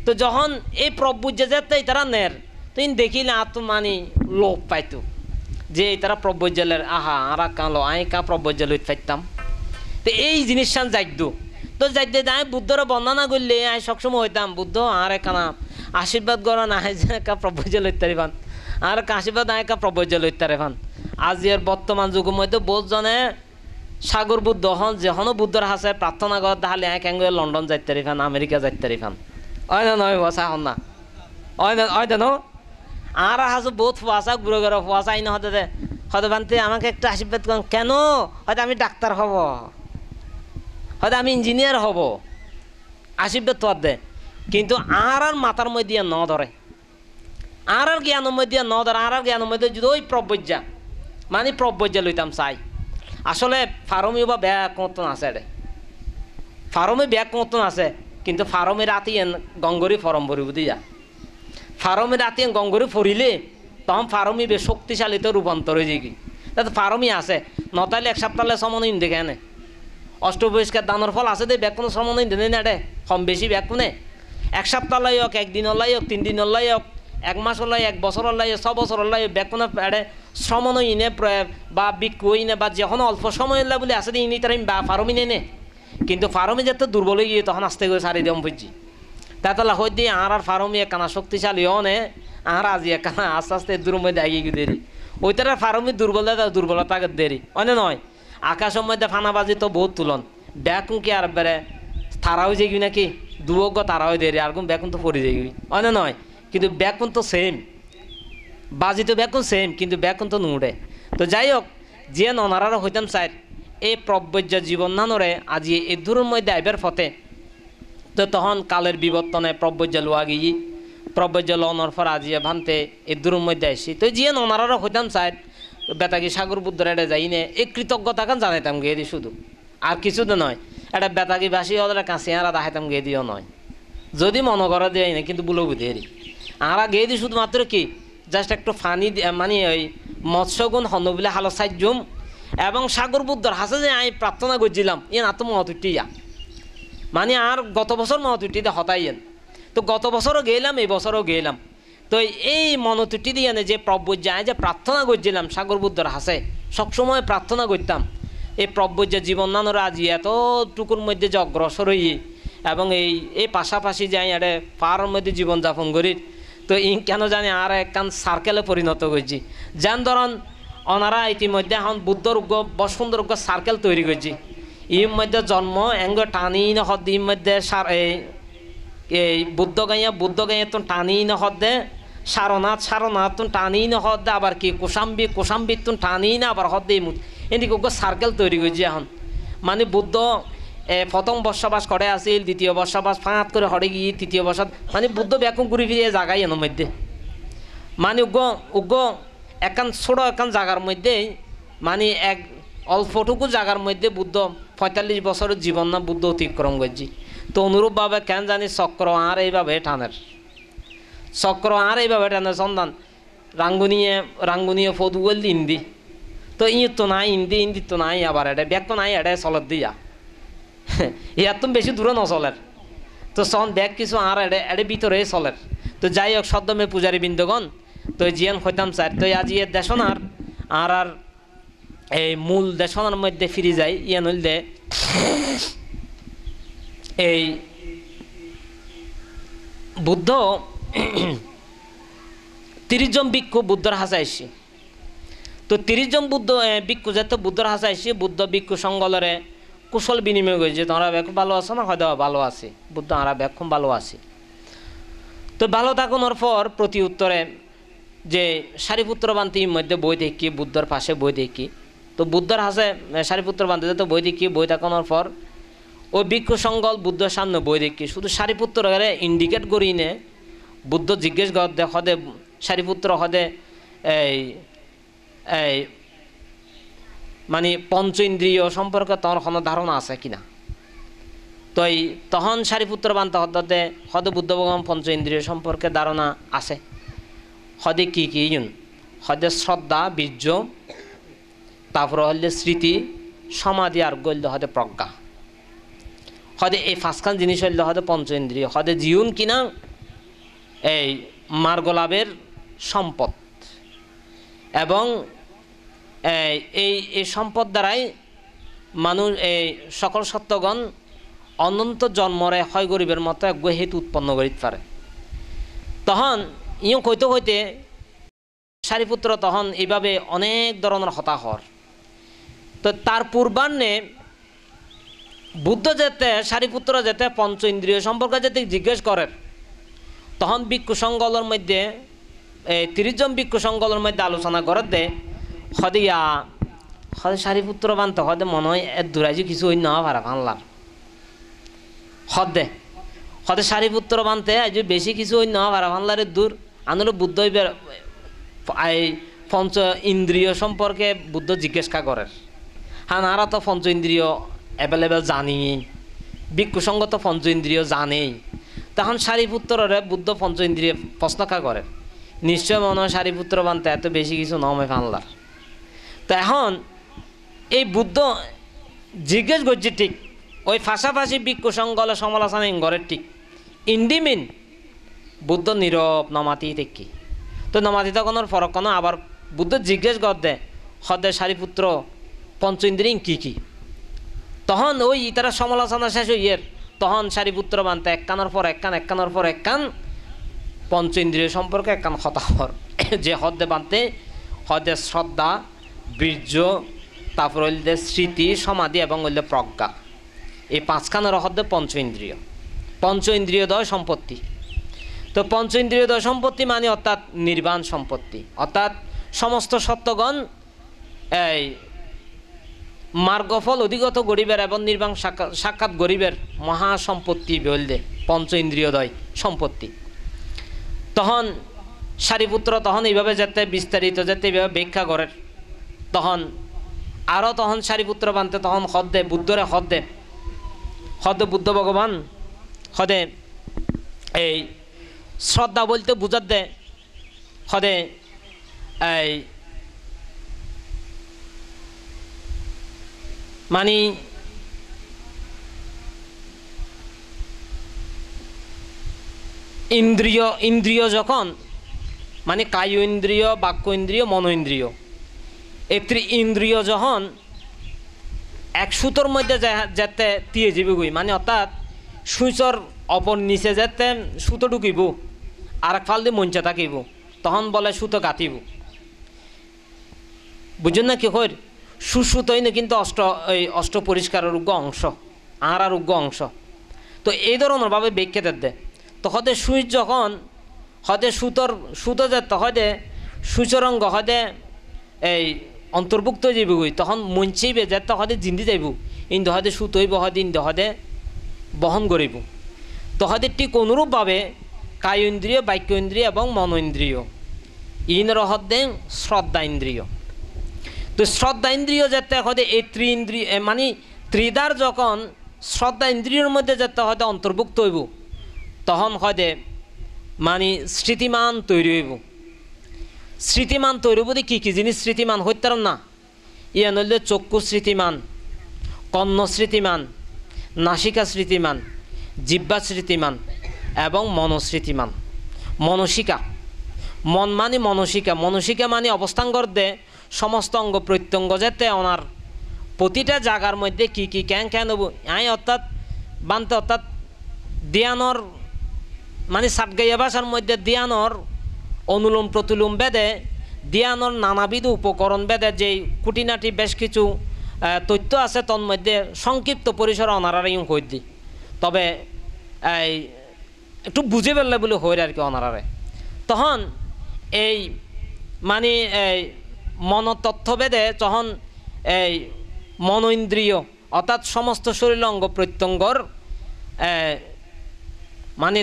তো যখন এই প্রভুজ্য যে তারা নের তুই দেখিলে আর তো মানে লোভ পাইতো যে তারা প্রব্রজলের আহা আর কালো আই কা প্রব্রজল পাইতাম তো এই জিনিসটা যাইতো তো যাইতে আমি বুদ্ধর বর্ণনা করলে আই সবসময় হইতাম বুদ্ধ আর একানা আশীর্বাদ করা না যে কা প্রব্রজল হইতারি ভান আর আশীর্বাদ আয় কা প্রব্রজল হইতারে ভান আজ এর বর্তমান যুগের মধ্যে বহুত জনে সাগর বুদ্ধ হন যেহনো বুদ্ধর হাসে প্রার্থনা কর তাহলে এক এঙ্গে লন্ডন যাইতারি ভান আমেরিকা যাইতারি ভান হয় না নয় বসা হন না হয় দেন আর হাসু বহুত ফুয়াশা ঘুরে ঘুরে ফুয়াশা আইন হতে বানতে আমাকে একটু আশীর্বাদ করেন কেন হয়তো আমি ডাক্তার হব হয়তো আমি ইঞ্জিনিয়ার হব আশীর্বাদ তো দে কিন্তু আর মাথার মধ্যে ন ধরে আর জ্ঞানের মধ্যে ন ধরে আর জ্ঞানের মধ্যে যদি ওই প্রব্রজ্জা মানে প্রব্রজ্জা লইতাম চাই আসলে ফার্মি বা ব্যাগ মতন আছে রে ফার্মে ব্যাগ মতন আছে কিন্তু ফার্মে রাতি গঙ্গরি ফরম ভরি বুঝি যা ফার্মে রাতি গঙ্গরি ফরিলে তখন ফার্মি বেশ শক্তিশালীতে রূপান্তর হয়ে যাই তাতে ফার্মি আছে নতাইলে 1 সপ্তাহে সময় ইন দেখে আনে অষ্টবয়স্কের দানোর ফল আছে দে ব্যাগ কোনো সময় ইন দেনে না রে কম বেশি ব্যাগ কোনে 1 সপ্তাহ লাই হোক 1 দিন হলাই হোক 3 দিন হলাই হোক 1 মাস হলাই 1 বছর হলাই 6 বছর হলাই ব্যাগ কোনো এড়ে সময় ইনে বা বিক্ষু ইনে বা যখন অল্প সময় হলে বলে আছে ইনি তার বা ফার্মি নেনে কিন্তু ফার্মি যাতে দুর্বল হয়ে গিয়ে তখন আস্তে করে সারি দিম বুঝছি তাহলে হয়তো আর ফার্মি একখানা শক্তিশালী হনে আর আজি একখানা আস্তে আস্তে দূর মধ্যে এগিয়ে দেরি ওই তারা ফার্মি দুর্বলতা দেরি অনে নয় আকাশের মধ্যে ফানাবাজি তো বহুত তুলন ব্যাকুন কি আর বেড়ে তারাও যাইবি নাকি দুয়োগ্য তারাও দেরি আর কোন ব্যাকুন তো পড়ে যাইবি অনে নয় কিন্তু ব্যাকুন তো সেম, বাজি তো ব্যাকুন সেম, কিন্তু ব্যাকুন তো নুড়ে। তো যাই হোক, যে ননারারও হইতাম চাই এই প্রব্যজ্য জীবন নানরে আজি এই দূরের মধ্যে আইবার ফতে। তো তখন কালের বিবর্তনে প্রব্যজ্য লোয়া গিয়ে প্রব্যজ্য লওয়ার পর আজিয়ে ভানতে এই দূরের মধ্যে আসি। তো যে ননারারও হইতাম চাই বেতাগি সাগর বুদ্ধর এটা যাই নে এই কৃতজ্ঞতাকে জানাইতাম গিয়ে দি, শুধু আর কিছু তো নয়। এটা বেতাগি বাসী হলে কাঁচি আরা দেখাইতাম গিয়ে দিও নয়, যদি মনে করা দেয় না কিন্তু বুলো বুঝে আরা গিয়ে দিই শুধুমাত্র কি জাস্ট একটু ফানি মানে ওই মৎস্যগুণ হন বলে হালো সাইজুম এবং সাগর বুদ্ধর হাসে যে আমি প্রার্থনা করছিলাম ইয়ে না তো মহতুটিয়া মানে আর গত বছর মহতুটিতে হতাইয়েন। তো গত বছরও গেলাম, এই বছরও গেলাম। তো এই মনতুটি দিয়ে যে প্রব্যজ্য আমি যে প্রার্থনা করছিলাম সাগর বুদ্ধর হাসে সবসময় প্রার্থনা করতাম এই প্রব্যজ্য জীবন নানোর আজি এতটুকুর মধ্যে যে অগ্রসর হই এবং এই পাশাপাশি যাই এটা পাহাড়ের মধ্যে জীবনযাপন করি। তো ই কেন জানি আর একখান সার্কেলে পরিণত করছি, যেন ধরন ওনারা ইতিমধ্যে এখন বুদ্ধর বসুন্ধর সার্কেল তৈরি করছি। ইর মধ্যে জন্ম এঙ্গ টানি নহদ, ইর মধ্যে এই বুদ্ধ গাইয়া তো টানি নহদ দে, সারনাথ তো টানি নহদ দে, আবার কি কোসাম্বি তো টানি না আবার হদ দে, এদিকে সার্কেল তৈরি করছি এখন। মানে বুদ্ধ প্রথম বসবাস করে আসিল, দ্বিতীয় বসবাস ফাঁত করে হরে গিয়ে, তৃতীয় বসত মানে বুদ্ধ ব্যাকুম ঘুরি ফিরিয়ে জাগাই এর মধ্যে মানে একান ছোট একান জায়গার মধ্যে মানে এক অল্পটুকু জায়গার মধ্যে বুদ্ধ 45 বছরের জীবন না বুদ্ধ অতিক্রম করছি। তো অনুরূপভাবে কেন জানি চক্র আর এইভাবে টানের সন্ধান রাঙ্গুনিয়ে ফদুয়েল ইন্দি। তো ই তো নাই ইন্দি তো নাই, আবার এটা ব্যাক নাই, এটা চলত দিয়া ইয়ার তো বেশি দূরে নচলের। তো ব্যাগ কিছু আর এড়ে ভিতরে চলের। তো যাই হোক সদ্যমে পূজারী বৃন্দগণ, তো জিয়ান হইতাম চাই তো আজি এর দেশনার আর এই মূল দেশনার মধ্যে ফিরে যায়। ইয়ান হইল দে এই বুদ্ধ 30 জন ভিক্ষু বুদ্ধর হাসে আসছি। তো 30 জন ভিক্ষু যেহেতু বুদ্ধর হাসে আসছি, বুদ্ধ ভিক্ষু সঙ্গলরে কুশল বিনিময় করেছে, তোমরা ব্যাগ ভালো আছো না? হয়তো ভালো আছে বুদ্ধ, আমরা ব্যাখ্যম ভালো আছি। তো ভালো থাকুনোর পর প্রতি উত্তরে যে সারিপুত্র বান্তির মধ্যে বই দেখি, বুদ্ধর পাশে বই দেখি। তো বুদ্ধর হাসে সারিপুত্র বান্তি তো বই দেখি, বই থাকানোর পর ওই ভিক্ষু সঙ্গল বুদ্ধর সামনে বই দেখি, শুধু সারিপুত্র ইন্ডিকেট করি নে। বুদ্ধ জিজ্ঞেস করতে হদে সারিপুত্র হদে এই মানে পঞ্চ ইন্দ্রিয় সম্পর্কে তোমার কোনো ধারণা আছে কিনা? তো তখন সারিপুত্র বান্তা হদে হদে বুদ্ধ ভগবান পঞ্চ ইন্দ্রিয় সম্পর্কে ধারণা আছে। হদে কি হদে শ্রদ্ধা, বীর্য, তারপরে হলে স্মৃতি, সমাধি, আর গল্য হদে প্রজ্ঞা। হদে এই 5খান জিনিস হইল হদে পঞ্চ ইন্দ্রিয়। হদে জীবন কিনা এই মার্গলাভের সম্পদ, এবং এই সম্পদ দ্বারাই মানুষ এই সকল সত্যগণ অনন্ত জন্মরে হয় গরিবের মতো এক হেতু উৎপন্ন করিতে পারে। তখন ইও হইতে সারিপুত্র তখন এইভাবে অনেক ধরনের হতাহর। তো তার পূর্বাহ্নে বুদ্ধ যেতে সারিপুত্র যেতে পঞ্চ ইন্দ্রিয় সম্পর্কে যেতে জিজ্ঞেস করেন, তখন ভিক্ষু সঙ্গলের মধ্যে 30 জন ভিক্ষু সঙ্গলের মধ্যে আলোচনা করে দে হদিয়া হদে সারিপুত্র বান্ত হদে মনে হয় এর দূরাইজি কিছু হই না পারা বাংলার হদে সারিপুত্র বানতে আজ বেশি কিছু হই না পারা বাংলারের দূর আনলো বুদ্ধ পঞ্চ ইন্দ্রিয় সম্পর্কে বুদ্ধ জিজ্ঞাসা করেন। হ্যাঁ নারা তো পঞ্চ ইন্দ্রিয় অ্যাভেলেবেল জানি, ভিক্ষু সঙ্গ তো পঞ্চ ইন্দ্রিয় জানেই। তখন সারিপুত্ররে বুদ্ধ পঞ্চ ইন্দ্রিয় প্রশ্নকা করেন, নিশ্চয় মনে হয় সারিপুত্র বানতে এত বেশি কিছু নয় বাংলার। তো এখন এই বুদ্ধ জিজ্ঞেস করছে ঠিক ওই পাশাপাশি ভিক্ষু সঙ্গল সমালোচনা ঘরের ঠিক ইন্ডিমিন বুদ্ধ নীরব নমাতি দেখি। তো নমাতি তখনের ফরক কোনো আবার বুদ্ধ জিজ্ঞেস করতে হদে সারিপুত্র পঞ্চ ইন্দ্রিয় কি। তখন ওই তারা সমালোচনা শেষ হইয়ের তখন সারিপুত্র বানতে একখানোর পর একখান পঞ্চ ইন্দ্রিয় সম্পর্কে একখান হতাহর যে হদে বানতে হদে শ্রদ্ধা, বীর্য, তারপর হইলে স্মৃতি, সমাধি এবং হইলে প্রজ্ঞা। এই 5খানের হদে পঞ্চ ইন্দ্রিয় দয় সম্পত্তি। তো পঞ্চ ইন্দ্রিয়দয় সম্পত্তি মানে অর্থাৎ নির্বাণ সম্পত্তি, অর্থাৎ সমস্ত সত্যগণ এই মার্গফল অধিগত গরিবের এবং নির্বাণ সাক্ষাৎ গরিবের মহাসম্পত্তি বললে পঞ্চ ইন্দ্রিয়দয় সম্পত্তি। তখন সারিপুত্র তখন এইভাবে যেতে বিস্তারিত যেতে এইভাবে ব্যাখ্যা করেন। তখন আরও তখন সারিপুত্র বানতে তখন হদ্দে বুদ্ধরে হদ্দে বুদ্ধ ভগবান হদে এই শ্রদ্ধা বলতে বুঝার দে হদে এই মানে ইন্দ্রিয় যখন মানে কায়ু ইন্দ্রিয়, বাক্য ইন্দ্রিয়, মনো ইন্দ্রিয়, এই ইন্দ্রিয় যখন এক সুতোর মধ্যে যেতে দিয়ে যাবি মানে অর্থাৎ সুইচর অপর নিচে যেতে সুতো ঢুকিব আর এক ফাল দিয়ে মঞ্চে থাকিব, তখন বলে সুতো গাঁথিব। বুঝুন না কি হয় সুসুতই না কিন্তু অষ্ট পরিষ্কারের উগ্র অংশ আর উগ্র অংশ। তো এই ধরনের ভাবে ব্যাখ্যা দেয়। তো হতে সুইচ যখন হতে সুতো যেতে হতে সুচরঙ্গ হতে এই অন্তর্ভুক্ত যাইব তখন মঞ্চেইবে যেতে হতে জিন্দি যাইব ইন্দ হতে সুতইব হতে ইন্দ হতে বহন করিব। তো হতে ঠিক অনুরূপভাবে কায় ইন্দ্রিয়, বাক্য ইন্দ্রিয় এবং মন ইন্দ্রিয় ইনর হতে শ্রদ্ধা ইন্দ্রিয়। তো শ্রদ্ধা ইন্দ্রিয় যেতে হতে এই ইন্দ্রিয় মানে ত্রিদার যখন শ্রদ্ধা ইন্দ্রিয়র মধ্যে যেতে হতে অন্তর্ভুক্ত হইব তখন হতে মানে স্মৃতিমান তৈরি হইব। স্মৃতিমান তৈরি বলতে কী কী জিনিস স্মৃতিমান হইতে না, ইয়ে নইলে চক্ষু স্মৃতিমান, কর্ণ স্মৃতিমান, নাসিকা স্মৃতিমান, জিহ্বা স্মৃতিমান এবং মনস্মৃতিমান। মনসিকা মন মানে মনসিকা মানে অবস্থান করতে সমস্ত অঙ্গ প্রত্যঙ্গ যেতে ওনার প্রতিটা জায়গার মধ্যে কী কী ক্যান হবো আই অর্থাৎ বানতে অর্থাৎ দিয়ানর মানে সাতগাইয়া ভাষার মধ্যে দিয়ানর অনুলোম প্রতিলোম বেদে দিয়ানর নানাবিধ উপকরণ বেদে যে খুঁটিনাটি বেশ কিছু তথ্য আছে তোর মধ্যে সংক্ষিপ্ত পরিসরে অনারারেই কই দিই, তবে এই একটু বুঝে ফেললে বলে হয় আর কি অনারারে। তখন এই মানে এই মনতত্ত্বভেদে তখন এই মন ইন্দ্রিয় অর্থাৎ সমস্ত শরীর অঙ্গ প্রত্যঙ্গর মানে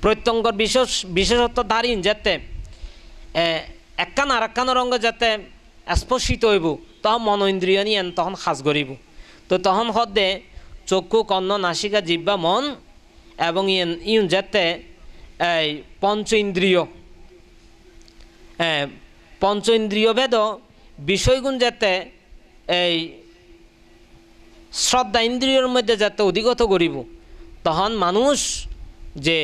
প্রত্যঙ্গর বিশেষত্ব ধারীন যাতে একখান আর একখানের অঙ্গ যাতে স্পর্শিত হইব তখন মন ইন্দ্রিয় নিয়ে তখন সাজ করিব। তো তখন হদে চক্ষু, কর্ণ, নাসিকা, জিহ্বা, মন এবং ইউন যাতে এই পঞ্চ ইন্দ্রিয় ভেদ বিষয়গুণ যাতে এই শ্রদ্ধা ইন্দ্রিয়র মধ্যে যাতে অধিগত করিব তখন মানুষ যে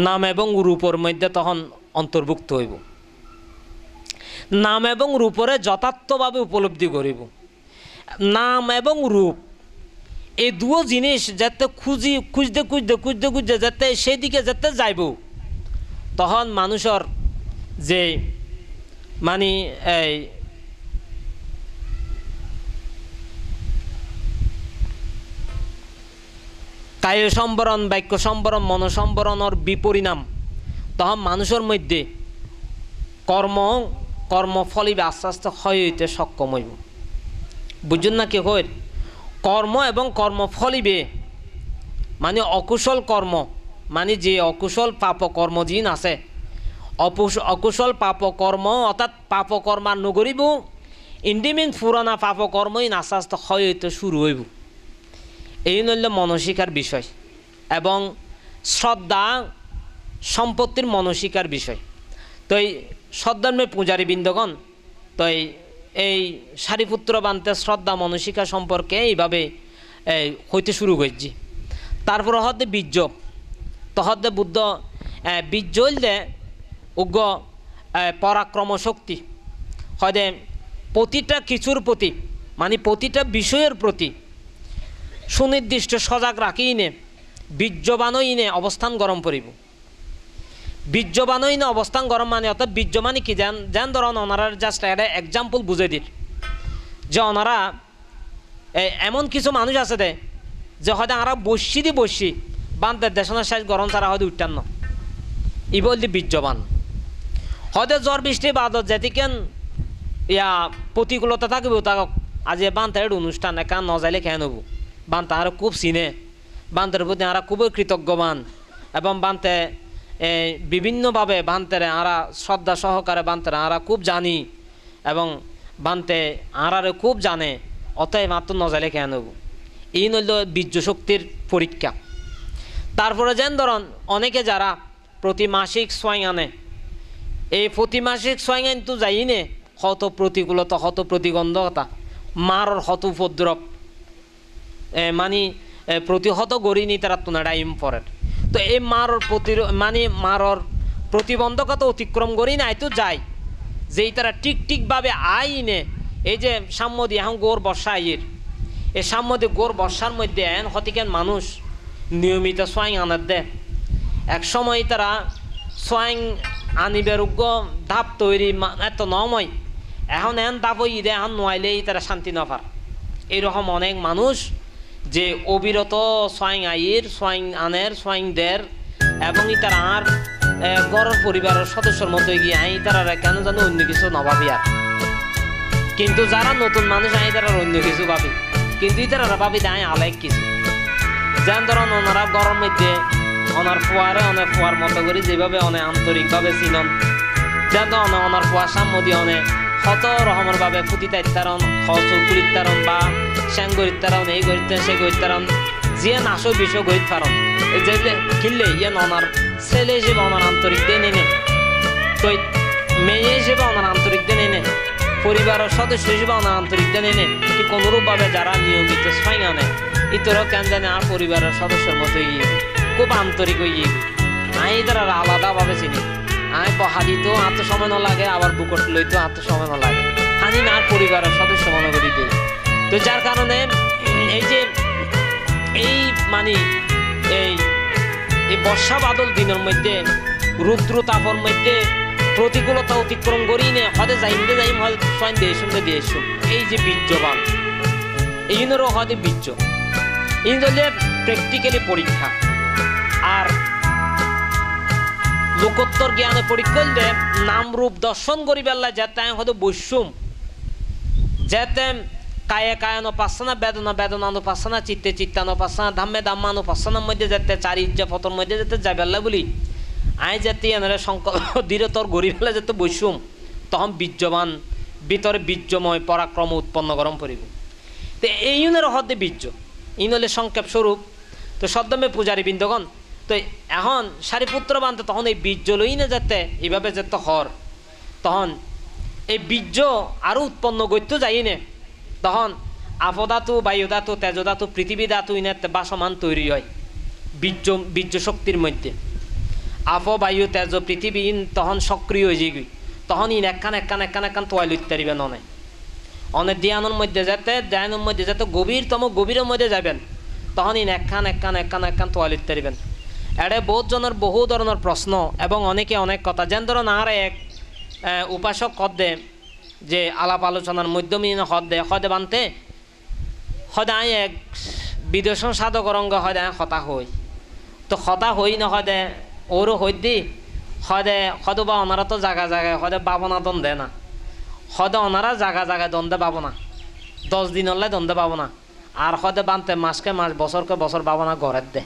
নাম এবং রূপর মধ্যে তখন অন্তর্ভুক্ত হইব। নাম এবং রূপরে যথার্থভাবে উপলব্ধি করিব। নাম এবং রূপ এই দুও জিনিস যাতে খুঁজতে যাতে সেই দিকে যাতে যাইব তখন মানুষের যে মানে এই কায় সম্বরণ, বাক্য সম্বরণ, মনসম্বরণের বিপরিণাম তখন মানুষের মধ্যে কর্মফলিবে আস্তে আস্তে ক্ষয় হইতে সক্ষম হইব। বুঝুন না কি হয় কর্ম এবং কর্মফলিবে মানে অকুশল কর্ম মানে যে অকুশল পাপকর্ম যিন আছে অকুশল পাপকর্ম অর্থাৎ পাপকর্মা নগরিব ইন্ডিমিন পুরানা পাপকর্মই আস্তে আস্তে ক্ষয় হইতে শুরু হইব। এই নইল মনসিকার বিষয় এবং শ্রদ্ধা সম্পত্তির মনসিকার বিষয়। তো এই সদ্ধর্মের পূজারী বৃন্দগণ তো এই সারিপুত্র বান্তে শ্রদ্ধা মনসিকা সম্পর্কে এইভাবে হইতে শুরু করছি। তারপর হতে বীর্য তহদে বুদ্ধ বীর্য হইলে উগ্র পরাক্রম শক্তি হয়তো প্রতিটা কিছুর প্রতি মানে প্রতিটা বিষয়ের প্রতি সুনির্দিষ্ট সজাগ রাখি নে বীর্যবানই নে অবস্থান গরম করিব। বীর্যবানই নে অবস্থান গরম মানে অর্থাৎ বীর্য মানে কি যেন ধরুন ওনারা জাস্ট একটা এক্সাম্পল বুঝে দিন যে ওনারা এমন কিছু মানুষ আছে দে যে হয়তো আমরা বসি বান্তের দেশনের শেষ গরম ছাড়া হয়তো উঠান না ই বলতে বীর্যবান হয়তো জ্বর বৃষ্টি বাদত যেতিকেন ইয়া প্রতিকূলতা থাকিব তাক আজ বান্তের অনুষ্ঠান একা নজাইলে খেয়ে নেব বান্তা আর খুব চিনে বান্তের প্রতি আরা খুবই কৃতজ্ঞবান এবং বান্তে বিভিন্নভাবে বান্তের আরা শ্রদ্ধা সহকারে বান্তের আরা খুব জানি এবং বান্তে আরারে খুব জানে অতএব মাত্র নজাইলে খেয়ে নেব এই নইল বীর্য শক্তির পরীক্ষা। তারপরে যেন ধরুন অনেকে যারা প্রতি মাসিক সোয়াইং আনে এই প্রতি মাসিক সোয়াইং কিন্তু যাই নে হত প্রতিকূলতা হত প্রতিবন্ধকতা মারর হত উপদ্রব মানে প্রতিহত গড়িনি তারা তোনাটা ইম্পর্টেন্ট তো এই মারর মানে মারর প্রতিবন্ধকতা অতিক্রম করি নাই তো যায় যেই তারা ঠিকভাবে আইনে এই যে সাম্যদি এখন গোর বর্ষা আইয়ের এই সাম্যদি গোর বর্ষার মধ্যে এন হতিকেন মানুষ নিয়মিত সোয়াইং আনার দেয় এক সময় তারা সোয়াইং আনিবের উগ্র ধাপ তৈরি এত নময় এখন এন ধাপ ঈদে এখন নোয়াইলেই তারা শান্তি নফার এইরকম অনেক মানুষ যে অবিরত সোয়াইং আইয়ের সোয়াইং আনের সোয়াইং দের এবং তারা আর গড়ের পরিবারের সদস্যর মতো গিয়ে আই তারা কেন জানো অন্য কিছু নভাবি আর কিন্তু যারা নতুন মানুষ আই তারা অন্য কিছু ভাবি কিন্তু তারা ভাবি দেয় আলেক কিছু যেন ধরুন ওনারা গরম মধ্যে ওনার ফোয়ারে অনেক ফোয়ার মতো করি যেভাবে অনেক আন্তরিকভাবে চিনন যেন ওনার ফোয়ার সাম্যদি অনেক শত রকমের ভাবে ফুটিতাইতারণ হচুর কুলিতারণ বা শ্যাং গরিতারণ এই গরিতেন সেই গরিতারণ যিয়ে নাচো বিষয় গরিত পারণ এই যে কিনলে ইয়ে ওনার ছেলে হিসেবে ওনার আন্তরিক দিয়ে নেনে তো মেয়ে হিসেবে ওনার আন্তরিক দিয়ে নেনে পরিবারের সদস্য হিসেবে ওনার আন্তরিক দিয়ে নেনে ঠিক অনুরূপভাবে যারা নিয়মিত সোয়াইং আনে ইতরও কেন জানে আর পরিবারের সদস্যের মতো ইয়ে খুব আন্তরিক হয়ে আই তারা আলাদাভাবে চিনি আই বহাদিতেও আত্ম সময় না লাগে আবার বুকট লইতেও আত্ম সময় না লাগে আমি আর পরিবারের সদস্য মনে করি দিই তো যার কারণে এই যে এই মানে এই বর্ষা বাদল দিনের মধ্যে রুদ্র তাপর মধ্যে প্রতিকূলতা অতিক্রম করি নে হদে যাইমদে যাইম হয় সোয়াইন দিয়ে শুন এই যে বীর্যবান এই জন্যও হদে বীর্য এই জন্য প্র্যাকটিক্যালি পরীক্ষা আর লোকোত্তর জ্ঞানে পরীক্ষা করলে নাম রূপ দর্শন করি বেলা যাতে হয়তো বৈশ্যম যাতে কায়ে কায়ানো পাচ্ছানা বেদনা বেদনানো পাচ্ছানা চিত্তে চিত্তানো পাচ্ছানা ধাম্মে ধাম্মানো পাচ্ছানার মধ্যে যাতে চারি ইজ্জা ফতর মধ্যে যাতে যাবেলা বলি আয় যাতে এনারা সংকল্প দৃঢ়তর গড়ি ফেলে যাতে বৈশ্যম তখন বীর্যবান ভিতরে বীর্যময় পরাক্রম উৎপন্ন গরম পড়িব তো এই ইউনের হদে বীর্য ইন হলে সংক্ষেপ স্বরূপ তো সদ্যমে পূজারী বৃন্দগণ তো এখন সারিপুত্র বানতে তখন এই বীর্য লই না যাতে এইভাবে যেতে হর তখন এই বীর্য আরও উৎপন্ন করতে যাই নে তখন আপদাতু বায়ুধাতু তেজধাতু পৃথিবী ধাতু ইনাতে বাসমান তৈরি হয় বীর্য শক্তির মধ্যে আপ বায়ু তেজ পৃথিবী তখন সক্রিয় হয়ে যাই তখন ইন একখান তোয়াই লইতে পারিবে ননে অনেক ধ্যানের মধ্যে যাতে গভীরের মধ্যে যাবেন তখন ইন একখান তোয়াই লইতে পারিবেন এড়ে বহুত জনের বহু ধরনের প্রশ্ন এবং অনেকে অনেক কথা যেন ধরুন আর এক উপাসক কদ্দে যে আলাপ আলোচনার মাধ্যমে হদে বানতে সদায় এক বিদর্শন সাধক রঙ্গ সদায় হতা হই তো হতা হই না সদে ওরও হইদি সদে বা ওনারা তো জায়গা জায়গায় সদে বাবনা দন দে না সদে ওনারা জায়গা জায়গায় দন্দে পাবো না 10 দিন হলে দন্দে পাবো না আর সদে বানতে মাসকে মাস বছরকে বছর পাবো না ঘরের দে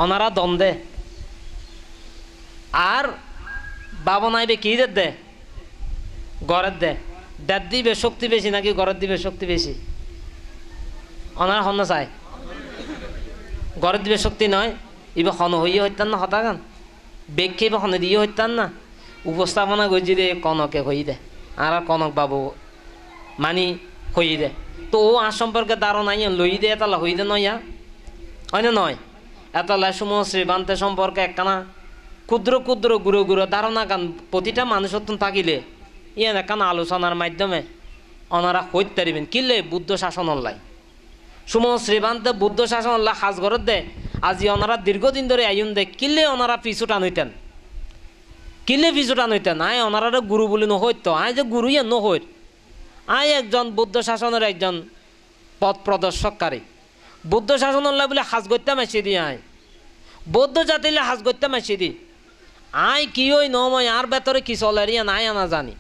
ওনারা দন্দে আর বাবনাইবে কি দে ঘরের দে দেড় দিবে শক্তি বেশি নাকি ঘরের দিবে শক্তি বেশি ওনারা হন চায় ঘরের দিবে শক্তি নয় এবার হন হইয়ে হইতাম না হতাগান বেগ খেয়ে হনে দিয়ে হইতাম না উপস্থাপনা করছি রে কনকে হই দে আর কনক বাবু মানি হই দে তো ও আর সম্পর্কে ধারণা লই দে এতলা হই দে নয়া হয় না নয় এতলা সময় শ্রীবান্তে সম্পর্কে একখানা ক্ষুদ্র ক্ষুদ্র গুঁড়ো ধারণা গান প্রতিটা মানুষের থাকিলে ইয়ান একখানা আলোচনার মাধ্যমে ওনারা হইতে পারিবেন কিনলে বুদ্ধ শাসন লাই সুমন শ্রীবান্তে বুদ্ধ শাসন আল্লাহ সাজ ঘরত দে আজি ওনারা দীর্ঘদিন ধরে আইন দে কিনলে ওনারা পিছু টান হইতেন আয় ওনারা গুরু বলে নহইত আয় যে গুরু ইয়ে নহইত আয় একজন বুদ্ধ শাসনের একজন পথ প্রদর্শককারী বৌদ্ধ শাসন হল্লা বলে হাজ করতে মাসি দি আয় বৌদ্ধ জাতিলে হাজ করতে মাসি দি আয় কি ওই নময় আর ভেতরে কি চলে রিয়া নাই আনা জানি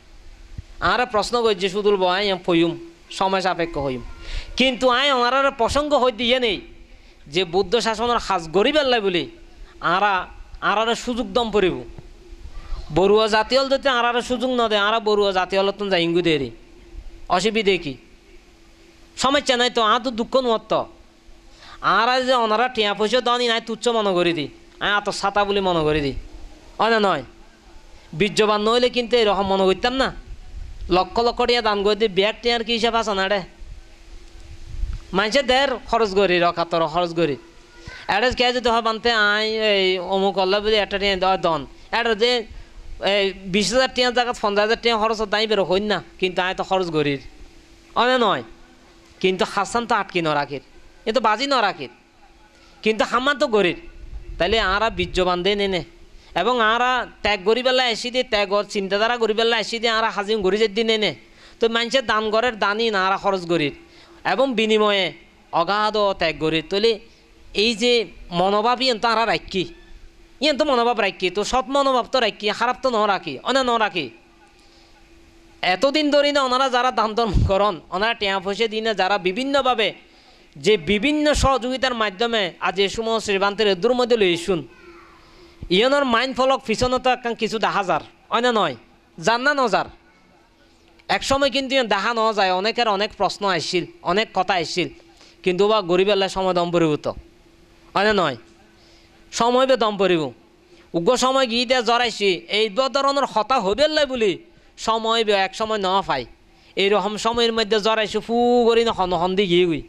আর প্রশ্ন করছে শুধু আয় ফইম সময় সাপেক্ষ হইম কিন্তু আয় আমার প্রসঙ্গ হই দিয়ে নেই যে বৌদ্ধ শাসনের হাজ গড়ি পেলাই বলে আর সুযোগ দম পড়িব বড়ুয়া জাতি হল যদি আর সুযোগ ন দেয় আর বড়ুয়া জাতি হল তো যাই ইঙ্গু দেরি অসুবিধে কি সমস্যা নাই তো তো দুঃখ নোয়ার আর যে ওনারা টিয়া পয়সা দনি নাই তুচ্ছ মনে করি দি আয় তো ছাতা বলে মনে করি দি না নয় বীর্যবান নইলে কিন্তু এরকম মনে করতাম না লক্ষ লক্ষ টিয়া দান করে দিই ব্যাগ টিয়ার কি হিসাব আছে না রে মানুষের দের খরচ করি রকাতর খরচ করি এটা কে যদি হয় বানতে আই এই অমুক অল্লা বলে একটা টিয়া দেওয়া দন এটা যে 20,000 টিয়ার জায়গা 50,000 টিয়া খরচ দাই বেরো হইন না কিন্তু আয় তো খরচ করির নয় কিন্তু হাসান তো আটকি ন রাখির এ তো বাজি ন রাখির কিন্তু হামান তো গরির তাইলে আরা বীর্যবান দিয়ে নেনে এবং আরা ত্যাগ গরি বেলা এসি দিয়ে ত্যাগর চিন্তাধারা গরি বেলা এসি দিয়ে আরা হাজিম গরি যেদিন নেনে তো মানুষের দান গড়ের দানই না আরা খরচ গরির এবং বিনিময়ে অগাধ ত্যাগ গরির তাহলে এই যে মনোভাব ইয়েন তো আরা রাখি ইয়েন তো মনোভাব রাখি তো সৎ মনোভাব তো রাখি খারাপ তো ন রাখি ন রাখি এতদিন ধরে না ওনারা যারা দান ধর্ম করন ওনারা টিয়া পয়সা দিনে যারা বিভিন্নভাবে যে বিভিন্ন সহযোগিতার মাধ্যমে আজ এ সময় শ্রীবান্তের এদুর মধ্যে লই শুন ইয়নের মাইন্ড ফলক পিছনত একখান কিছু দেখা যার নয় যার না নজার এক সময় কিন্তু দেখা ন যায় অনেকের অনেক প্রশ্ন আসছিল অনেক কথা আসছিল কিন্তু বা গরিবেলায় সময় দম পরিব তো নয় সময় বে দম পরিব উগ্র সময় গিয়ে দিয়ে জড়াইছি এই ধরনের হতা হইবেলাই বলি সময় বে এক সময় ন পাই এইরকম সময়ের মধ্যে জড়াইছি ফু করি না হন্দি গিয়ে গুই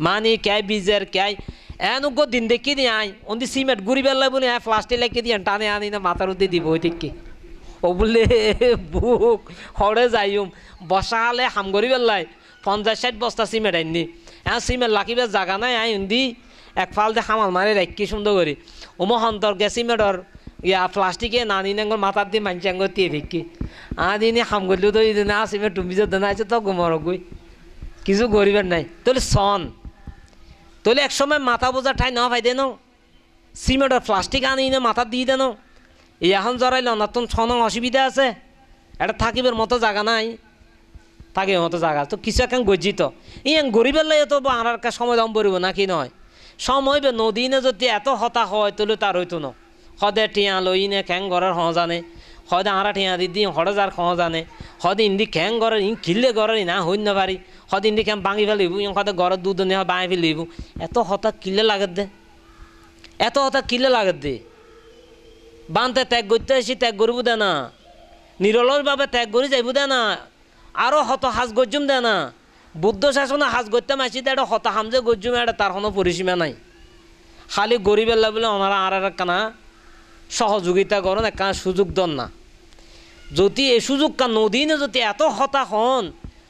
মানে ক্যায় বীজের ক্যায় উগ্র দিন দেখি দিয়ে আয় ওদি সিমেন্ট গুড়ি বেলা বলে প্লাস্টিক লেগে দিয়ে টানে আনি না মাথার উদ্দে দিব ওই ঠিক ও বললে বুক হরে যাইম বসা হলে হাম গড়ি বেলায় 50-60 বস্তা সিমেন্ট আইনি সিমেন্ট লাখিবার জায়গা নাই আই উন্দি এক ফাল দিয়ে হামাল মারে রাখি সুন্দর করি মহন্তর গে সিমেন্টর প্লাস্টিকে নানি নাঙ্গর মাথার দিয়ে মানছি আঙ্গর দিয়ে দেখি দিনে হাম করলেও তো না সিমেন্ট টুম্বি যদি না আছে তো গুমর গুই কিছু গরিবের নাই তাহলে তাহলে এক সময় মাথা বোঝা ঠাই না পাই দেন সিমেন্টের প্লাস্টিক আনি না মাথা দিয়ে দেন এখন জড়াইল না তো ছন অসুবিধা আছে এটা থাকিবার মতো জায়গা নাই থাকিবার মতো জায়গা তো কিছু এখন গজ্জিত গরিবের লাগে তো আর সময় দম পড়ব নাকি নয় সময় নদী নে যদি এত হতা হয় তাহলে তার হইতো না সদে টিয়া লই নে খ্যাং ঘরের হ জানে সদে আরা টিয়া দি হরে যার খ জানে সদে ইন্দি খ্যাং ঘরের কিনলে ঘরের না হইন না পারি সদে ইন্দি খ্যাং ভাঙি ফেলিব সদে ঘরের দুধ নিয়ে বাঁই ফেলিব এত হতা কিলে লাগে দে এত হতা কিলে লাগে দে বানতে ত্যাগ করতে আসি ত্যাগ করব দে না নিরলসভাবে ত্যাগ করে যাইব দে না আরও হত হাজ গজ্জুম দে না বুদ্ধ শাসনে হাজ করতে মাসি দে এটা হতা হামজে গজ্জুম এটা তার কোনো পরিসীমা নাই খালি গরিবের বলে ওনারা আর একখানা সহযোগিতা করেন একখানা সুযোগ দন না যদি এই সুযোগ কান নদীনে যদি এত হতা হন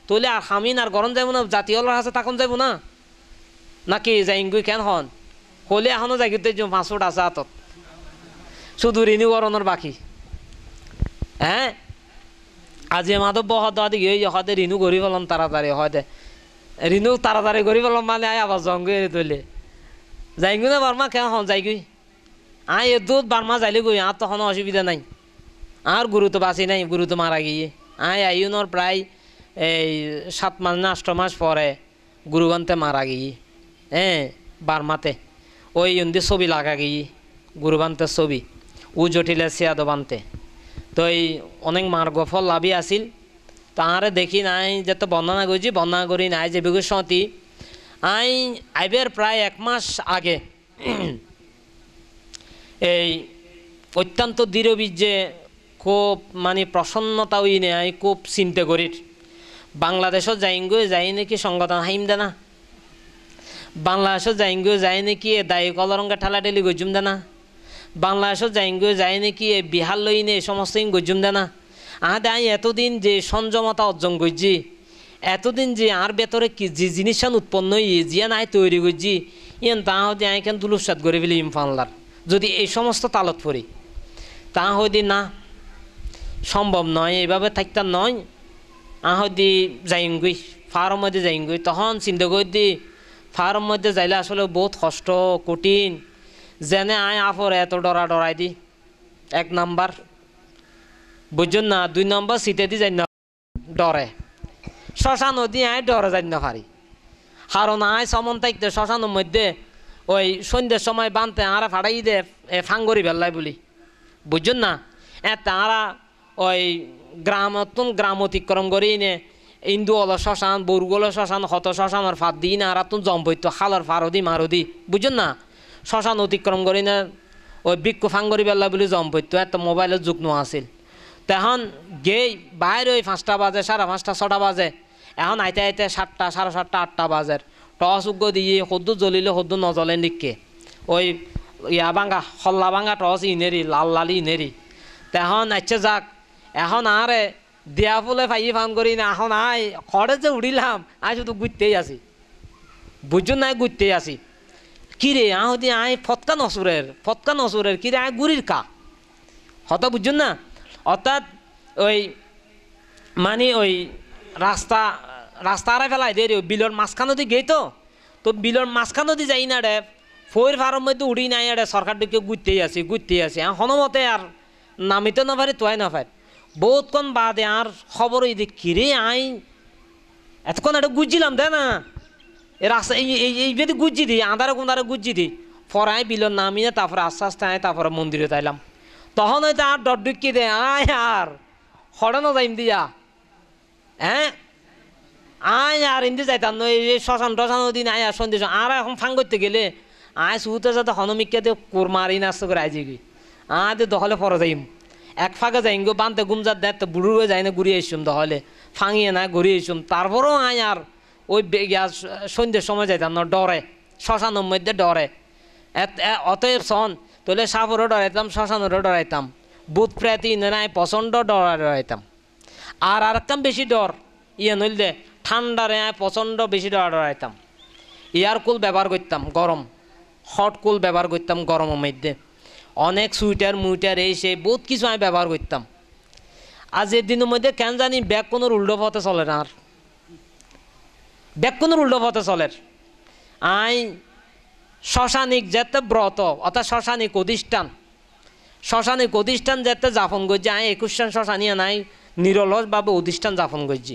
তাহলে আর হামিন আর গরম যাইব না জাতীয়লার আছে তখন যাইব না নাকি যাইঙ্গুই কেন হন হলে এখনও যাইতে 5 ফুট আছে হাতত শুধু রিনিউ করানোর বাকি আজি মাধব হদি হদে রিনু করি পেলাম তাড়াতাড়ি হদে রিনু তাড়াতাড়ি করি পেলাম মানে আবার জঙ্গে তুলে যাইগু না বার্মা কেন হন যাইগুই এ দুধ বার্মা যাইলে গই আর তখন অসুবিধা নাই আর গুরু তো বাঁচি নাই গুরু তো মারা গিয়ে আইনর প্রায় এই 7 মাস না 8 মাস পরে গুরুবান্তে মারা গিয়ে বার্মাতে ওই ইন্দি ছবি লাগা গিয়ে গুরুবান্তের ছবি ও জটিলে সিয়াদো বানতে তো এই অনেক মার্গ ফল লাভি আসিল তাহারে দেখি নাই যেত বর্ণনা করছি বর্ণনা করি নাই যে বিগত সতী আইবের প্রায় 1 মাস আগে এই অত্যন্ত দৃঢ়বীর্যে খুব মানে প্রসন্নতা হই নেই খুব চিন্তা করি বাংলাদেশত যাই নাকি সংগঠন হাইম দে না বাংলাদেশত যাই নাকি দায়ী কলরঙ্গে ঠেলা ঠেলি গজুম দে না বাংলাদেশত যাই নাকি বিহার লই নে এই সমস্ত গজুম দে না এতদিন যে সংযমতা অর্জন করছি এতদিন যে আর ভেতরে কি যে জিনিসান উৎপন্ন হয়ে জিয়া নাই তৈরি করছি তা হতে কেন দুলুসাদ করে ফেলি ইমফানলার যদি এই সমস্ত তালত পড়ি তা হইদি না সম্ভব নয় এইভাবে থাকতে নয় হদি যাইঙ্গুই ফার্ম মধ্যে যাইঙ্গুই তখন চিন্তা করে দি ফার্ম মধ্যে যাইলে আসলে বহুত কষ্ট কঠিন যেনে আয় আফর এত ডরাই দি 1 নাম্বার বুঝুন না 2 নম্বর সিটে দি যাই না ডরে শ্মশান নদী আয় ডরে যাই না পারি কারণ আয় সমন থাকতে শ্মশানের মধ্যে ওই সন্ধ্যের সময় বানতে আরা ফাড়াই দে ফাঙ্গরি বেল্লাই বলি বুঝুন না তারা ওই গ্রাম অতিক্রম করি নে ইন্দু হলো শ্মশান বরুগোলো শ্মশান হত শ্মশানের ফাঁদ দিই না আর তুন জম্পইতো খালার ফারদি মারদি বুঝুন না শ্মশান অতিক্রম করি না ওই বিক্ষু ফাঙ্গরি বেল্লা বলে জম্পইতো এত মোবাইলের যুগ নোয়া আছিল তখন গেই বাইরে ওই 5টা বাজে 5:30 6টা বাজে এখন আইতে 7টা 7:30 8টা বাজে টস উগ্গ দিয়ে সদ্দু জ্বলিলে সদ্দু নজ্বলে নিকে ওই ইয়া ভাঙা হল্লা ভাঙা টস ইনেরি লালি ইনেরি তখন আচ্ছা যাক এখন আরে দিয়া ফুলে ফাই ফান করি না এখন আয় খড়ে যে উড়িলাম আয় শুধু ঘুরতেই আসি বুঝুন না ঘুরতেই আসি কিরে আহদি আয় ফতকা নসুরের কিরে আয় গুড়ির কা হত বুঝুন না অর্থাৎ ওই মানে ওই রাস্তা আড়াই ফেলাই দে রে বিলর মাঝখানদি গেই তো বিলর মাঝখানদি যাই না রে ফইর ফার্মের মধ্যে উড়ি নাই রে সরকার দিকে ঘুরতেই আসি হনমতে আর নামিতে না পারি তোয়াই না পারি বহুতক্ষণ বাদে আর খবর এই যে কিরে আই এতক্ষণ একটা গুজিলাম দে না এ রাস্তা এই বেদি গুজি দিই আধারে কোনারে গুজি দিই ফরাই বিলর নামিয়ে তারপরে আস্তে আস্তে আয় তারপরে মন্দিরে তাইলাম তখন হয়তো আর ডর ডুকি দে আয় আর হঠানো যাইম দিয়া হ্যাঁ আয় আর ইন্দি যাইতাম এই শ্মশান দিন আয় আর সন্ধ্যে আর এখন ফাং করতে গেলে আয় শুতে যাতে হনমিককে দিয়ে কোর মারি নাস্ত করে আইজি গি দিয়ে দখলে পরে যাইম এক ফাঁকে যাইম গো বানতে গুমজার দেয় তো বুড়ো হয়ে যায় না ঘুরিয়ে এসুম দহলে ফাঙিয়ে না ঘুরিয়ে এসুম তারপরেও আয় আর ওই সন্ধ্যের সময় যাইতাম না ডরে শ্মশানের মধ্যে ডরে অতএব সন তাহলে সাপরও ডরাইতাম শ্মশানেরও ডরাইতাম ভূত প্রেতি নাই প্রচণ্ড ডরাইতাম আর একদম বেশি ডর ইয়ে নইলে ঠান্ডারে প্রচণ্ড বেশি ডরাইতাম ইয়ার কুল ব্যবহার করতাম গরম হট কুল ব্যবহার করতাম গরমের মধ্যে অনেক সুইটার মুইটার এই সেই বহুত কিছু আমি ব্যবহার করতাম আজ এর দিনের মধ্যে কেন জানি ব্যাগ কোনো উল্টো পথে চলে না আর ব্যাগ কোনো উল্টো পথে চলে আই শ্মশানিক যেতে ব্রত অর্থাৎ শ্মশানিক অধিষ্ঠান যেতে যাপন করছি আই 21 শ্মশানিয়া নাই নিরলসভাবে অধিষ্ঠান যাপন করছি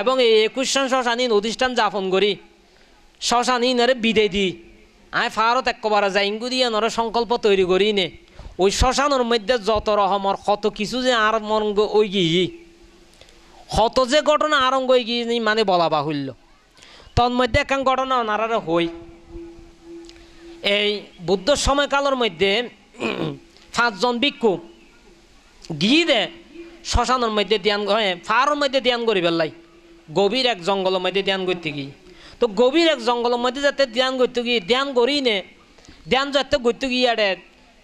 এবং এই 21 শ্মশানীন অধিষ্ঠান যাপন করি শ্মশানীনরে বিদায় দিই আয় ফারত একবারে যাইঙ্গু দিয়ে নরে সংকল্প তৈরি করি নে ওই শ্মশানের মধ্যে যত রকমের কত কিছু যে আর মরঙ্গ ওই গিয়ে কত যে ঘটনা আরঙ্গ হয়ে গিয়ে মানে বলা বাহুল্য তন্মধ্যে একখান ঘটনা ওনারা হই এই বুদ্ধ সময়কালের মধ্যে 5 জন ভিক্ষু গিয়ে দে শ্মশানের মধ্যে ধ্যান ফারের মধ্যে ধ্যান করি বেলাই গভীর এক জঙ্গলের মধ্যে ধ্যান করতে গিয়ে তো গভীর এক জঙ্গলের মধ্যে যাতে ধ্যান করতে গিয়ে ধ্যান করি নে ধ্যান যাতে করতে গিয়ে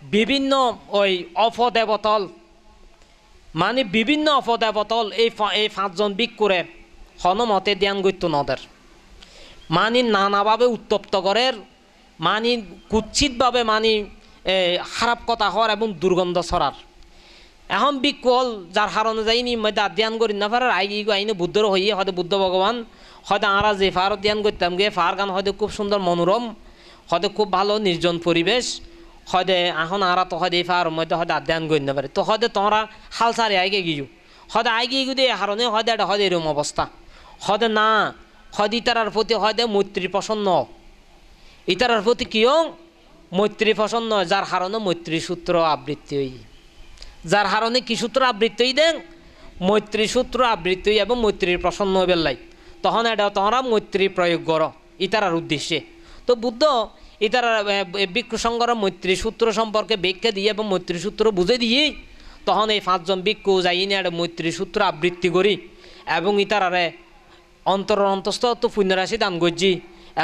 বিভিন্ন ওই অপদেবতল মানে বিভিন্ন অপদেবতল এই 5 জন ভিক্ষুরে হনমতে ধ্যান করতো নদের মানে নানাভাবে উত্তপ্ত করে মানে কুৎসিতভাবে মানে খারাপ কথা হওয়ার এবং দুর্গন্ধ ছড়ার এখন বিকল যার হারানো যায়নি মধ্যে ধ্যান করি না পারার আইনে বুদ্ধর হইয়ে হয়তো বুদ্ধ ভগবান হয়তো আমরা যে ফার ধ্যান করতাম গিয়ে ফার গান হয়তো খুব সুন্দর মনোরম হয়তো খুব ভালো নির্জন পরিবেশ হয়তো এখন আরা তো হয়তো এই ফার মধ্যে হয়তো ধ্যান করি না পারে তো হয়তো তোমরা হাল সারে আগে গিয়েও হয়তো আগে গিয়ে হারণে হয়তো এটা হয়তো এরকম অবস্থা হয়তো না হয়তো ইতারার প্রতি হয়তো মৈত্রী প্রসন্ন ইতারার প্রতি কিও মৈত্রী প্রসন্ন যার হারণে মৈত্রী সূত্র আবৃত্তি হই যার হারণে কি সূত্র আবৃত্তি দেন মৈত্রী সূত্র আবৃত্তি এবং মৈত্রীর প্রসন্ন বেলাই তখন এটা তোমরা মৈত্রী প্রয়োগ করো ইতারার উদ্দেশ্যে তো বুদ্ধ ইতারা ভিক্ষু সংঘর মৈত্রী সূত্র সম্পর্কে ব্যাখ্যা দিয়ে এবং মৈত্রী সূত্র বুঝে দিয়ে তখন এই 5 জন ভিক্ষু যাইনি একটা মৈত্রী সূত্র আবৃত্তি করি এবং ইতারারে অন্তরের অন্তস্থ পুণ্যরাশি দান করছি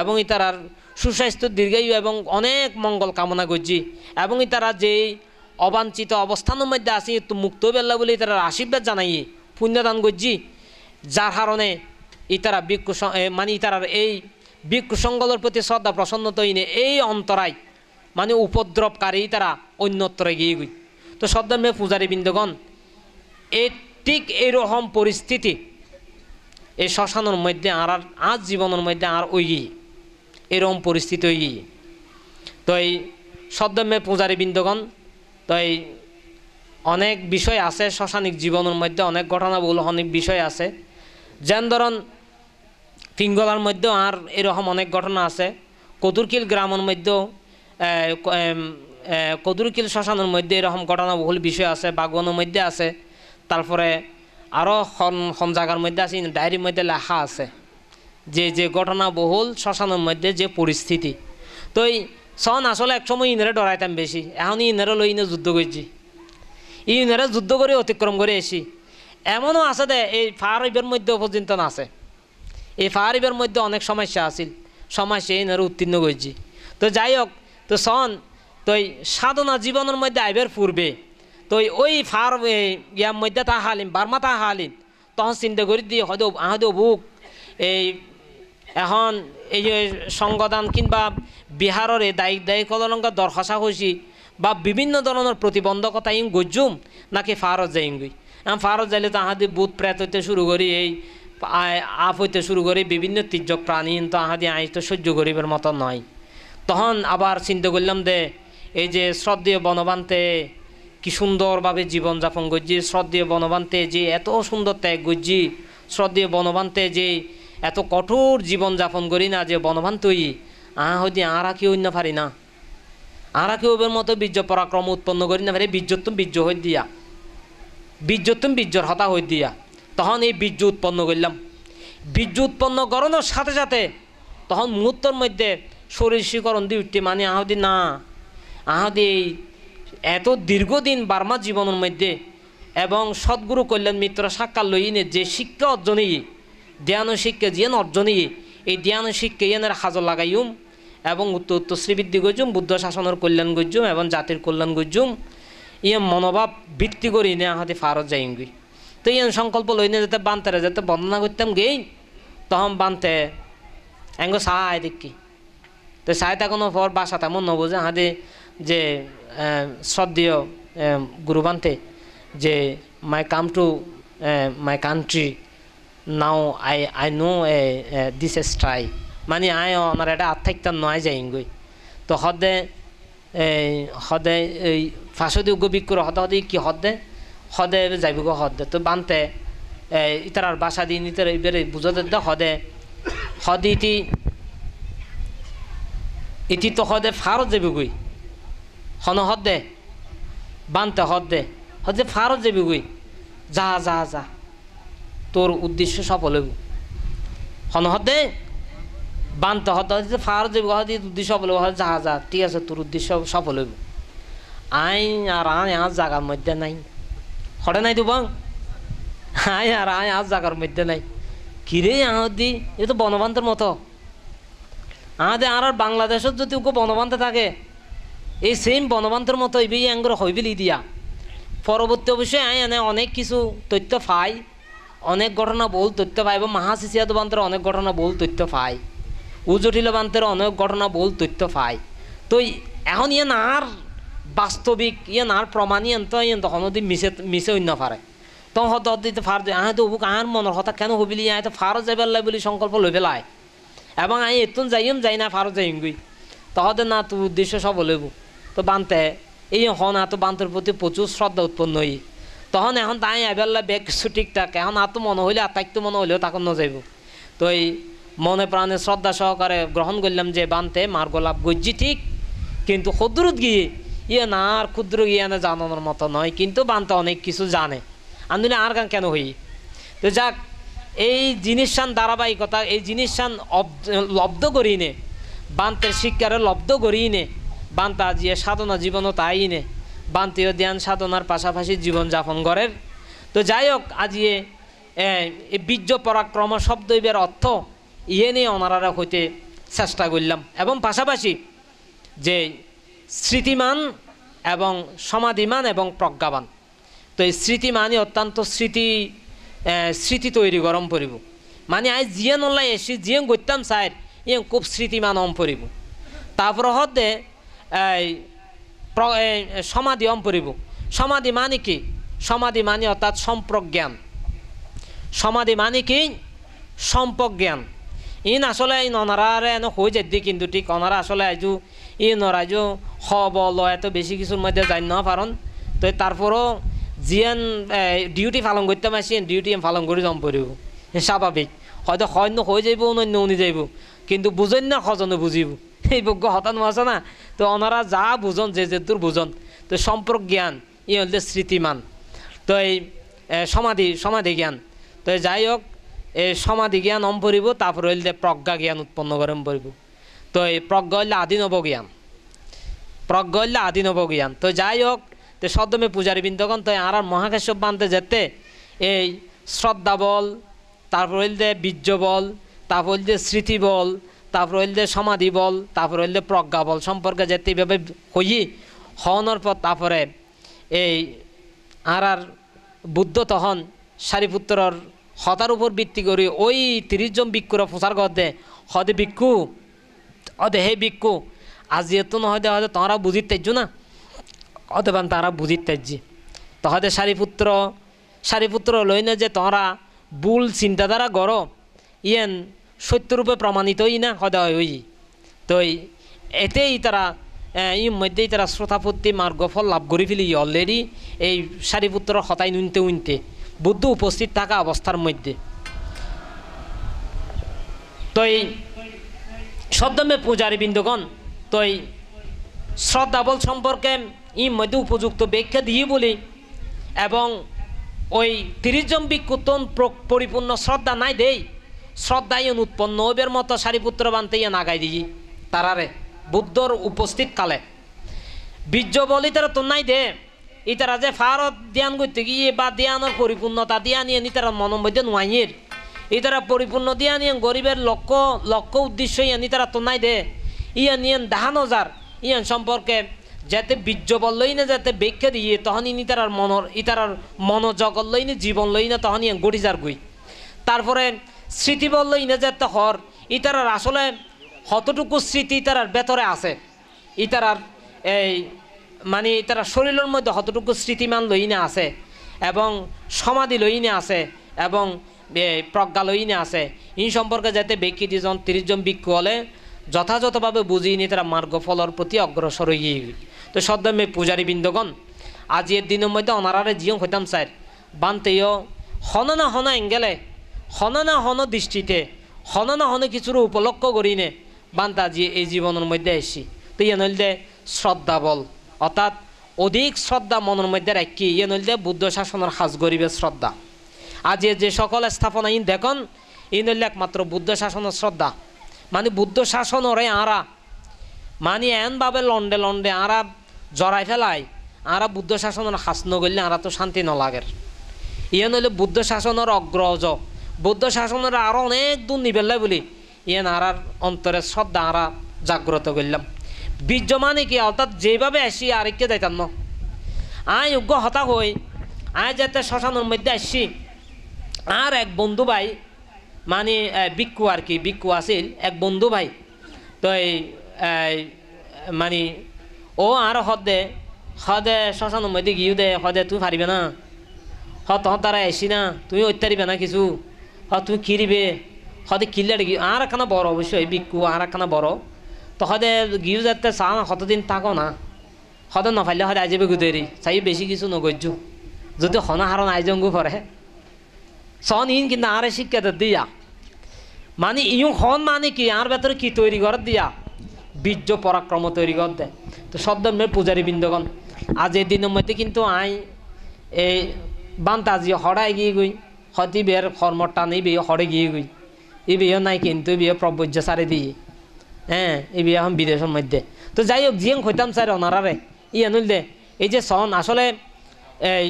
এবং ইতারার সুস্বাস্থ্য দীর্ঘায়ু এবং অনেক মঙ্গল কামনা করছি এবং ইতারা যেই অবাঞ্ছিত অবস্থানের মধ্যে আসি একটু মুক্ত বেল্লা বলে ইতারার আশীর্বাদ জানাই পুণ্যদান করছি যার কারণে ইতারা ভিক্ষু মানে ইতারার এই ভিক্ষু সংঘের প্রতি শ্রদ্ধা প্রসন্নতা হইনে এই অন্তরায় মানে উপদ্রবকারী তারা অন্যত্র গিয়ে গই তো শ্রদ্ধামে পূজারী বৃন্দগণ এই ঠিক এইরকম পরিস্থিতি এই শ্মশানের মধ্যে আর আজ জীবনের মধ্যে আর ওই এরকম পরিস্থিতি হই। তো এই সদ্যমে পূজারী বৃন্দগণ, তো এই অনেক বিষয় আছে শ্মশানিক জীবনের মধ্যে, অনেক ঘটনাবহুল অনেক বিষয় আছে। যেন ধরুন পিঙ্গলার মধ্যেও আর এরকম অনেক ঘটনা আছে। কদুরকিল গ্রামের মধ্যেও কদুরকিল শ্মশানের মধ্যে এরকম ঘটনাবহুল বিষয় আছে, বাগওয়ানের মধ্যে আছে। তারপরে আরও হন জায়গার মধ্যে আছে, ডায়েরির মধ্যে লেখা আছে যে যে ঘটনাবহুল শ্মশানের মধ্যে যে পরিস্থিতি। তো এই সন আসলে একসময় ইনারে ডরাইতাম বেশি, এখন ইনারে লই ইনে যুদ্ধ করছি, ইনারে যুদ্ধ করে অতিক্রম করে এসি। এমনও আছে দে এই ফারিবের মধ্যে পর্যন্ত আছে, এই ফারিবের মধ্যে অনেক সমস্যা আছিল, সমস্যা ইনারে উত্তীর্ণ করছি। তো যাই হোক, তো সন তো এই সাধনা জীবনের মধ্যে আইবের পূর্বে তো ওই ফার ইয়ার মধ্যে তা হালিম বার্মা তা হালিম, তখন চিন্তা করি দিয়ে হয়তো আহদ বুক এই এখন এই যে সংগদান কিংবা বিহারের দায়িক কলঙ্কা দরখাসা হয়েছি বা বিভিন্ন ধরনের প্রতিবন্ধকতা ইং গজ্জুম নাকি ফারত যাইম গই। এখন ফারত যাইলে তাহাদি বুধ প্রেত হইতে শুরু করি, এই আপ হইতে শুরু করি, বিভিন্ন তির্যক প্রাণী তো আহাদি আইস তো সহ্য করিবার মতো নয়। তখন আবার চিন্তা করলাম দে এই যে শ্রদ্ধেয় বনবান্তে কি সুন্দরভাবে জীবনযাপন করছি, শ্রদ্ধেয় বনবান্তে যে এত সুন্দর ত্যাগ করছি, শ্রদ্ধেয় বনবান্তে যে এত কঠোর জীবনযাপন করি না, যে বনবান্তই হইতে আরা কেউ না পারি না, আরা কেউ এর মতো বীর্য পরাক্রম উৎপন্ন করি না পারি, বীর্যত্তম বীর্য হই দিয়া, বীর্যত্তম বীর্যর হতা হই দিয়া। তখন এই বীর্য উৎপন্ন করলাম, বীর্য উৎপন্ন করানোর সাথে সাথে তখন মুহূর্তের মধ্যে শরীর শিকরণ দিয়ে উঠতে, মানে আহদি না আহদি এই এত দীর্ঘদিন বার্মা জীবনের মধ্যে এবং সদ্গুরু কল্যাণ মিত্র সাক্ষাৎ লইনে যে শিক্ষা অর্জনই ধ্যান শিক্ষা জিয়ান অর্জনই, এই ধ্যান শিক্ষা ইয়ানের হাজর লাগাইম এবং উত্তর উত্তর শ্রীবৃদ্ধি গজ্জুম, বুদ্ধ শাসনের কল্যাণ গজ্জুম এবং জাতির কল্যাণ গজ্জুম, ইয়ে মনোভাব ভিত্তি করি নে আহাতে ফারত যাইম গই। তো ইয়ান সংকল্প লইনে যাতে বান্তারে যাতে বর্ণনা করতাম গেই, তখন বানতে এঙ্গ সাহায় দেখি। তো সাহায় থাকানোর পর বাসা তেমন নবোঝে হাতে যে শ্রদ্ধেয় গুরু বানতে যে my come to my country now I know this is try, মানে আয় আমার এটা আত্মাইকতার নয় যাই গই। তো হদে হদে এই ফাঁসদি গবিক করে হদে হদে কি হদে হদে যাইব গো হদে। তো বানতে ইতার বাসা দিন ইতার এবারে বুঝতে দে হদে হদি ইতি তো হদে ফারত যাবি গই, হন হদে বানতে হদে হদে ফারত যাবি গই, যা যা যা তোর উদ্দেশ্য সফল হইব। হন হদে বানতে হদে হদে ফারত যাবি হদে উদ্দেশ্য সফল হইব, যা যা ঠিক আছে তোর উদ্দেশ্য সফল হইব। আই আর আয় আজ জায়গার মধ্যে নাই, হরে নাই তো বাং আয় আর আয় আজ জায়গার মধ্যে নাই। কিরে আহদি এ তো বনবান্তের মতো, আদে আর বাংলাদেশত যদি ওকে বনবান্তে থাকে এই সেম বনবান্তের মতো এই অ্যাঙ্গর হইবিলি দিয়া। পরবর্তী অবশ্যই আয় এনে অনেক কিছু তথ্য পাই, অনেক ঘটনা বহুল তথ্য পাই, এবং মহাশিষিয়াদ বান্তের অনেক ঘটনা বহুল তথ্য পাই, উজটিল বান্তের অনেক ঘটনা বহুল তথ্য পাই। তো এখন ইয়ে আর বাস্তবিক ইয়ে আর প্রমাণ ইয়ে তো ইয়ে তখন যদি মিশে অন্য পারে তখন হয়তো দিতে ফার আহ তো বুক আর মনের কথা কেন হবিলি আয় তো ফারত যাইবার লাই বলে সংকল্প লই পেলায়, এবং আমি এতুন যাইম যাই না ফারত যাইম গই, তহদের না তোর উদ্দেশ্য সফল হইব। তো বানতে এই হন এত বান্তের প্রতি প্রচুর শ্রদ্ধা উৎপন্ন হই, তখন এখন তাই এবেলা বেগ কিছু ঠিকঠাক, এখন আর তো মনে হইলে আত্মাইক তো মনে হইলেও তখন ন যাইব। তো এই মনে প্রাণে শ্রদ্ধা সহকারে গ্রহণ করলাম যে বানতে মার্গ লাভ গজ্জি ঠিক, কিন্তু ক্ষুদ্রত গিয়ে ইয়ে না আর ক্ষুদ্র গিয়ে না জানানোর মতো নয়, কিন্তু বানতে অনেক কিছু জানে, আন্দোলনে আর গান কেন হই। তো যাক এই জিনিসান ধারাবাহিকতা এই জিনিসান লব্ধ করি নে, বান্তের শিক্ষারে লব্ধ করি নে, বান্তা আজিয়ে সাধনা জীবনও তাই নে, বান্তীয় ধ্যান সাধনার পাশাপাশি জীবনযাপন করের। তো যাই হোক আজিয়ে এই বীর্য পরাক্রম শব্দ এবার অর্থ ইয়ে নিয়ে ওনারা হইতে চেষ্টা করলাম, এবং পাশাপাশি যে স্মৃতিমান এবং সমাধিমান এবং প্রজ্ঞাবান। তো এই স্মৃতিমানই অত্যন্ত স্মৃতি তৈরি গরম পড়ব, মানে আজ জিয়ে নলাই এসি জিয়ে গত্যাম চাই ইয়ে খুব স্মৃতিমান অম পড়ব। তারপর হতে সমাধি অম পড়ব। সমাধি মানে কি? সমাধি মানে অর্থাৎ সম্প্রজ্ঞান। সমাধি মানে কি? সম্প্রজ্ঞান। ইন আসলে এই ননারারে এনে হয়ে যাই দি কিন্তু ঠিক অনারা আসলে আইজু ই নরাইজু হ বল এত বেশি কিছুর মধ্যে যাই না পারন তো তারপরও জিয়ান ডিউটি পালন করতে পারছি ডিউটি পালন করে জম পড়ব স্বাভাবিক হয়তো হয় হয়ে যাইব অন্য উনি যাইব কিন্তু বুঝেন না সজনে বুঝিব এই বজ্ঞ হতানো আছে না তো ওনারা যা বুঝন যে দূর বুঝন তো সম্পর্ক জ্ঞান ই হলে স্মৃতিমান তো এই সমাধি জ্ঞান তো যাই হোক এই সমাধি জ্ঞান পড়ব তারপরে হইলে প্রজ্ঞা জ্ঞান উৎপন্ন করেন পড়ব তো এই প্রজ্ঞা হইলে আদিনব জ্ঞান তো যাই হোক তো সদ্যমে পূজারী বৃন্দগণ তো আর মহাকাশ্যপ বানতে যেতে এই শ্রদ্ধা বল তারপর হইলে বীর্য বল তারপর হইলে স্মৃতি বল তারপর হইলে সমাধি বল তারপর হইলে প্রজ্ঞা বল সম্পর্কে যেতে এইভাবে হই হওয়ানোর পর তারপরে এই আর বুদ্ধ তখন সারিপুত্রর হতার উপর ভিত্তি করে ওই 30 জন ভিক্ষুর প্রচার করতে হদে ভিক্ষু হদে হে ভিক্ষু আজি এত নহয়তো হয়তো তোমরা বুঝিত তাইছো না অতবান তারা বুঝিত তাইছি তহদে সারিপুত্র লই না যে তোমরা ভুল চিন্তাধারা গড় ইয়েন সত্যরূপে প্রমাণিতই না হদে ওই তো এতেই তারা মধ্যেই তারা শ্রোতাপত্তি মার্গফল লাভ করে ফেলি অলরেডি এই সারিপুত্র হতাই উনতে বুদ্ধ উপস্থিত থাকা অবস্থার মধ্যে তো এই সদ্যমে পূজারী বৃন্দগণ তো এই শ্রদ্ধাবল সম্পর্কে মধ্যে উপযুক্ত ব্যাখ্যা দিয়ে বলি এবং ওই 30 জন ভিক্ষুতন পরিপূর্ণ শ্রদ্ধা নাই দেই শ্রদ্ধা ইয়ন উৎপন্ন ওবের মতো সারিপুত্র বানতে ইয়ে নাগাই দিই তারারে বুদ্ধর উপস্থিত কালে বীর্য বলি তারা তো নাই দে ইতারা যে ফারত ধ্যান করতে গিয়ে বা ধ্যানের পরিপূর্ণতা দিয়া নিয়ে তারা মনের মধ্যে নোয়াইয়ের ইতারা পরিপূর্ণ দিয়া নিয়ে গরিবের লক্ষ্য উদ্দেশ্য ইয়ানি তারা তো নাই দে ইয়া নিয়ে দেখানো যার ইয়ান সম্পর্কে যাতে বীর্য বললই না যাতে ব্যাখ্যা দিয়ে তখন ইতারার মনোজগৎ লই না জীবন লই না তখন ইয়ান গড়ি যার গুই তারপরে স্মৃতি বললই না যাতে হর ইতারার আসলে কতটুকু স্মৃতি ইতারার ভেতরে আছে ইতারার এই মানে তারা শরীরের মধ্যে কতটুকু স্মৃতিমান লইনে আছে এবং সমাধি লইনে আছে এবং প্রজ্ঞা লইনে আছে এই সম্পর্কে যাতে ব্যক্তি 30 জন ভিক্ষু হলে যথাযথভাবে বুঝিয়ে নিয়ে তারা মার্গফলের প্রতি অগ্রসর হয়ে তো সদ্যমে পূজারী বৃন্দগণ আজির দিনের মধ্যে অনারারে জিয়ং হইতাম স্যার বানতেও হন না হন এঙ্গেলে হন না হন দৃষ্টিতে হন না হন কিছুর উপলক্ষ করি নে বান্তা আজি এই জীবনের মধ্যে এসছি তো ইয়ে নইলে শ্রদ্ধা বল অর্থাৎ অধিক শ্রদ্ধা মনের মধ্যে রাখি ইয়ে নইলে বুদ্ধ শাসনের সাজ গরিবের শ্রদ্ধা আজ যে সকল স্থাপনা ইন দেখুন ই নইলে একমাত্র বুদ্ধ শাসনের শ্রদ্ধা মানে বুদ্ধ শাসনরে আরা মানে এনভাবে লন্ডে আরা জড়াই ফেলাই আরা বুদ্ধ শাসনের হাস নগরলে আরা তো শান্তি নলাগের ইয়ে নইলে বুদ্ধ শাসনের অগ্রজ বুদ্ধ শাসনের আরও অনেক দূর নিবেলাই বলি ইয়ে আরার অন্তরের শ্রদ্ধা আরা জাগ্রত করলাম বীর্য মানে কি অর্থাৎ যেভাবে আসি আরেককে যাইতাম না আয় যোগ্য হতা হই আয় যাতে শ্মশানের মধ্যে আসছি আর এক বন্ধু ভাই মানে ভিক্ষু আর কি ভিক্ষু আছিল এক বন্ধু ভাই তো এই মানে ও আর হদে শ্মশানের মধ্যে গিয়েও দে হদে তুই পারিবে না তখন তারা আসি না তুমি অত্যারিবে না কিছু তুমি কিরিবে হদে কিনলে আর একখানা বড় অবশ্যই ভিক্ষু আর একখানা বড় তো হদে গিয়েও যাতে চা কতদিন থাকো না হদে নফাইলে হদে আইজাবে গুদেরি চাই বেশি কিছু নগর্য যদি হনা হারণ আইজঙ্গু পরে সন ইন কিন্তু আর শিক্ষা দিয়া মানে ইউ হন মানে কি আর ভেতরে কি তৈরি করে দিয়া বীর্য পরাক্রম তৈরি কর দেয় তো সদ্যমের পূজারী বৃন্দগণ আজ এই দিনের মধ্যে কিন্তু আই এই বান্তা আজি হড়াই গিয়ে গই হতি বিয়ের কর্মটা নেই বিয়ে হড়ে গিয়ে গই এই বিয়ে নাই কিন্তু বিয়ে প্রবজ্য সারে দিয়ে হ্যাঁ এই বিয়ে এখন বিদেশের মধ্যে তো যাই হোক জিয়ং হইতাম স্যার ওনারারে ই আনুল দে এই যে সন আসলে এই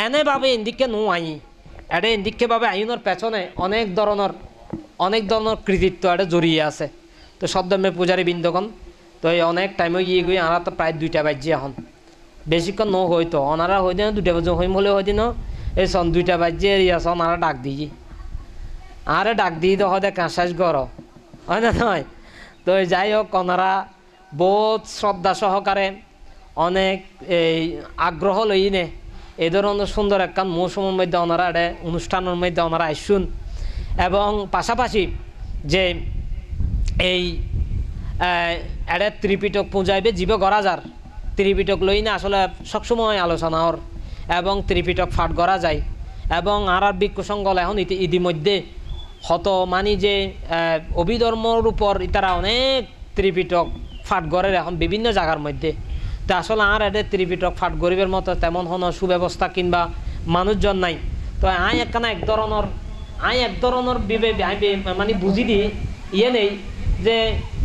এনেভাবে এদিকে নো আই এটা এদিকে ভাবে আইনের পেছনে অনেক ধরনের কৃতিত্ব এটা জড়িয়ে আছে তো সদ্যমে পূজারী বৃন্দগণ তো এই অনেক টাইমে গিয়ে গিয়ে আনারা তো প্রায় 2টা বাজছে এখন বেশিক্ষণ ন হইতো ওনারা হইতে 2টা বাজে হইম হলে হইতে ন এই সন 2টা বাজছে ইয়াস ওনারা ডাক দিই আরে ডাক দিই তো হয়তো কাঁসাস গর হয় না নয় তো যাই হোক ওনারা বহুত শ্রদ্ধা সহকারে অনেক এই আগ্রহ লই নে এই ধরনের সুন্দর একখান মৌসুমের মধ্যে ওনারা অনুষ্ঠানের মধ্যে ওনারা আসুন এবং পাশাপাশি যে এই এটা ত্রিপিটক পূজাইবে জীবে গড়া যার ত্রিপিটক লই না আসলে সবসময় আলোচনা হর এবং ত্রিপিটক ফাট করা যায় এবং আর বিক্ষসঙ্গল এখন ইতিমধ্যে হত মানি যে অভিধর্মর উপর তারা অনেক ত্রিপিটক ফাট গড়ের এখন বিভিন্ন জায়গার মধ্যে তা আসলে আর এটা ত্রিপিটক ফাট গরিবের মতো তেমন কোনো সুব্যবস্থা কিংবা মানুষজন নাই তো এক ধরনের মানে বুঝি দি ইয়ে নেই যে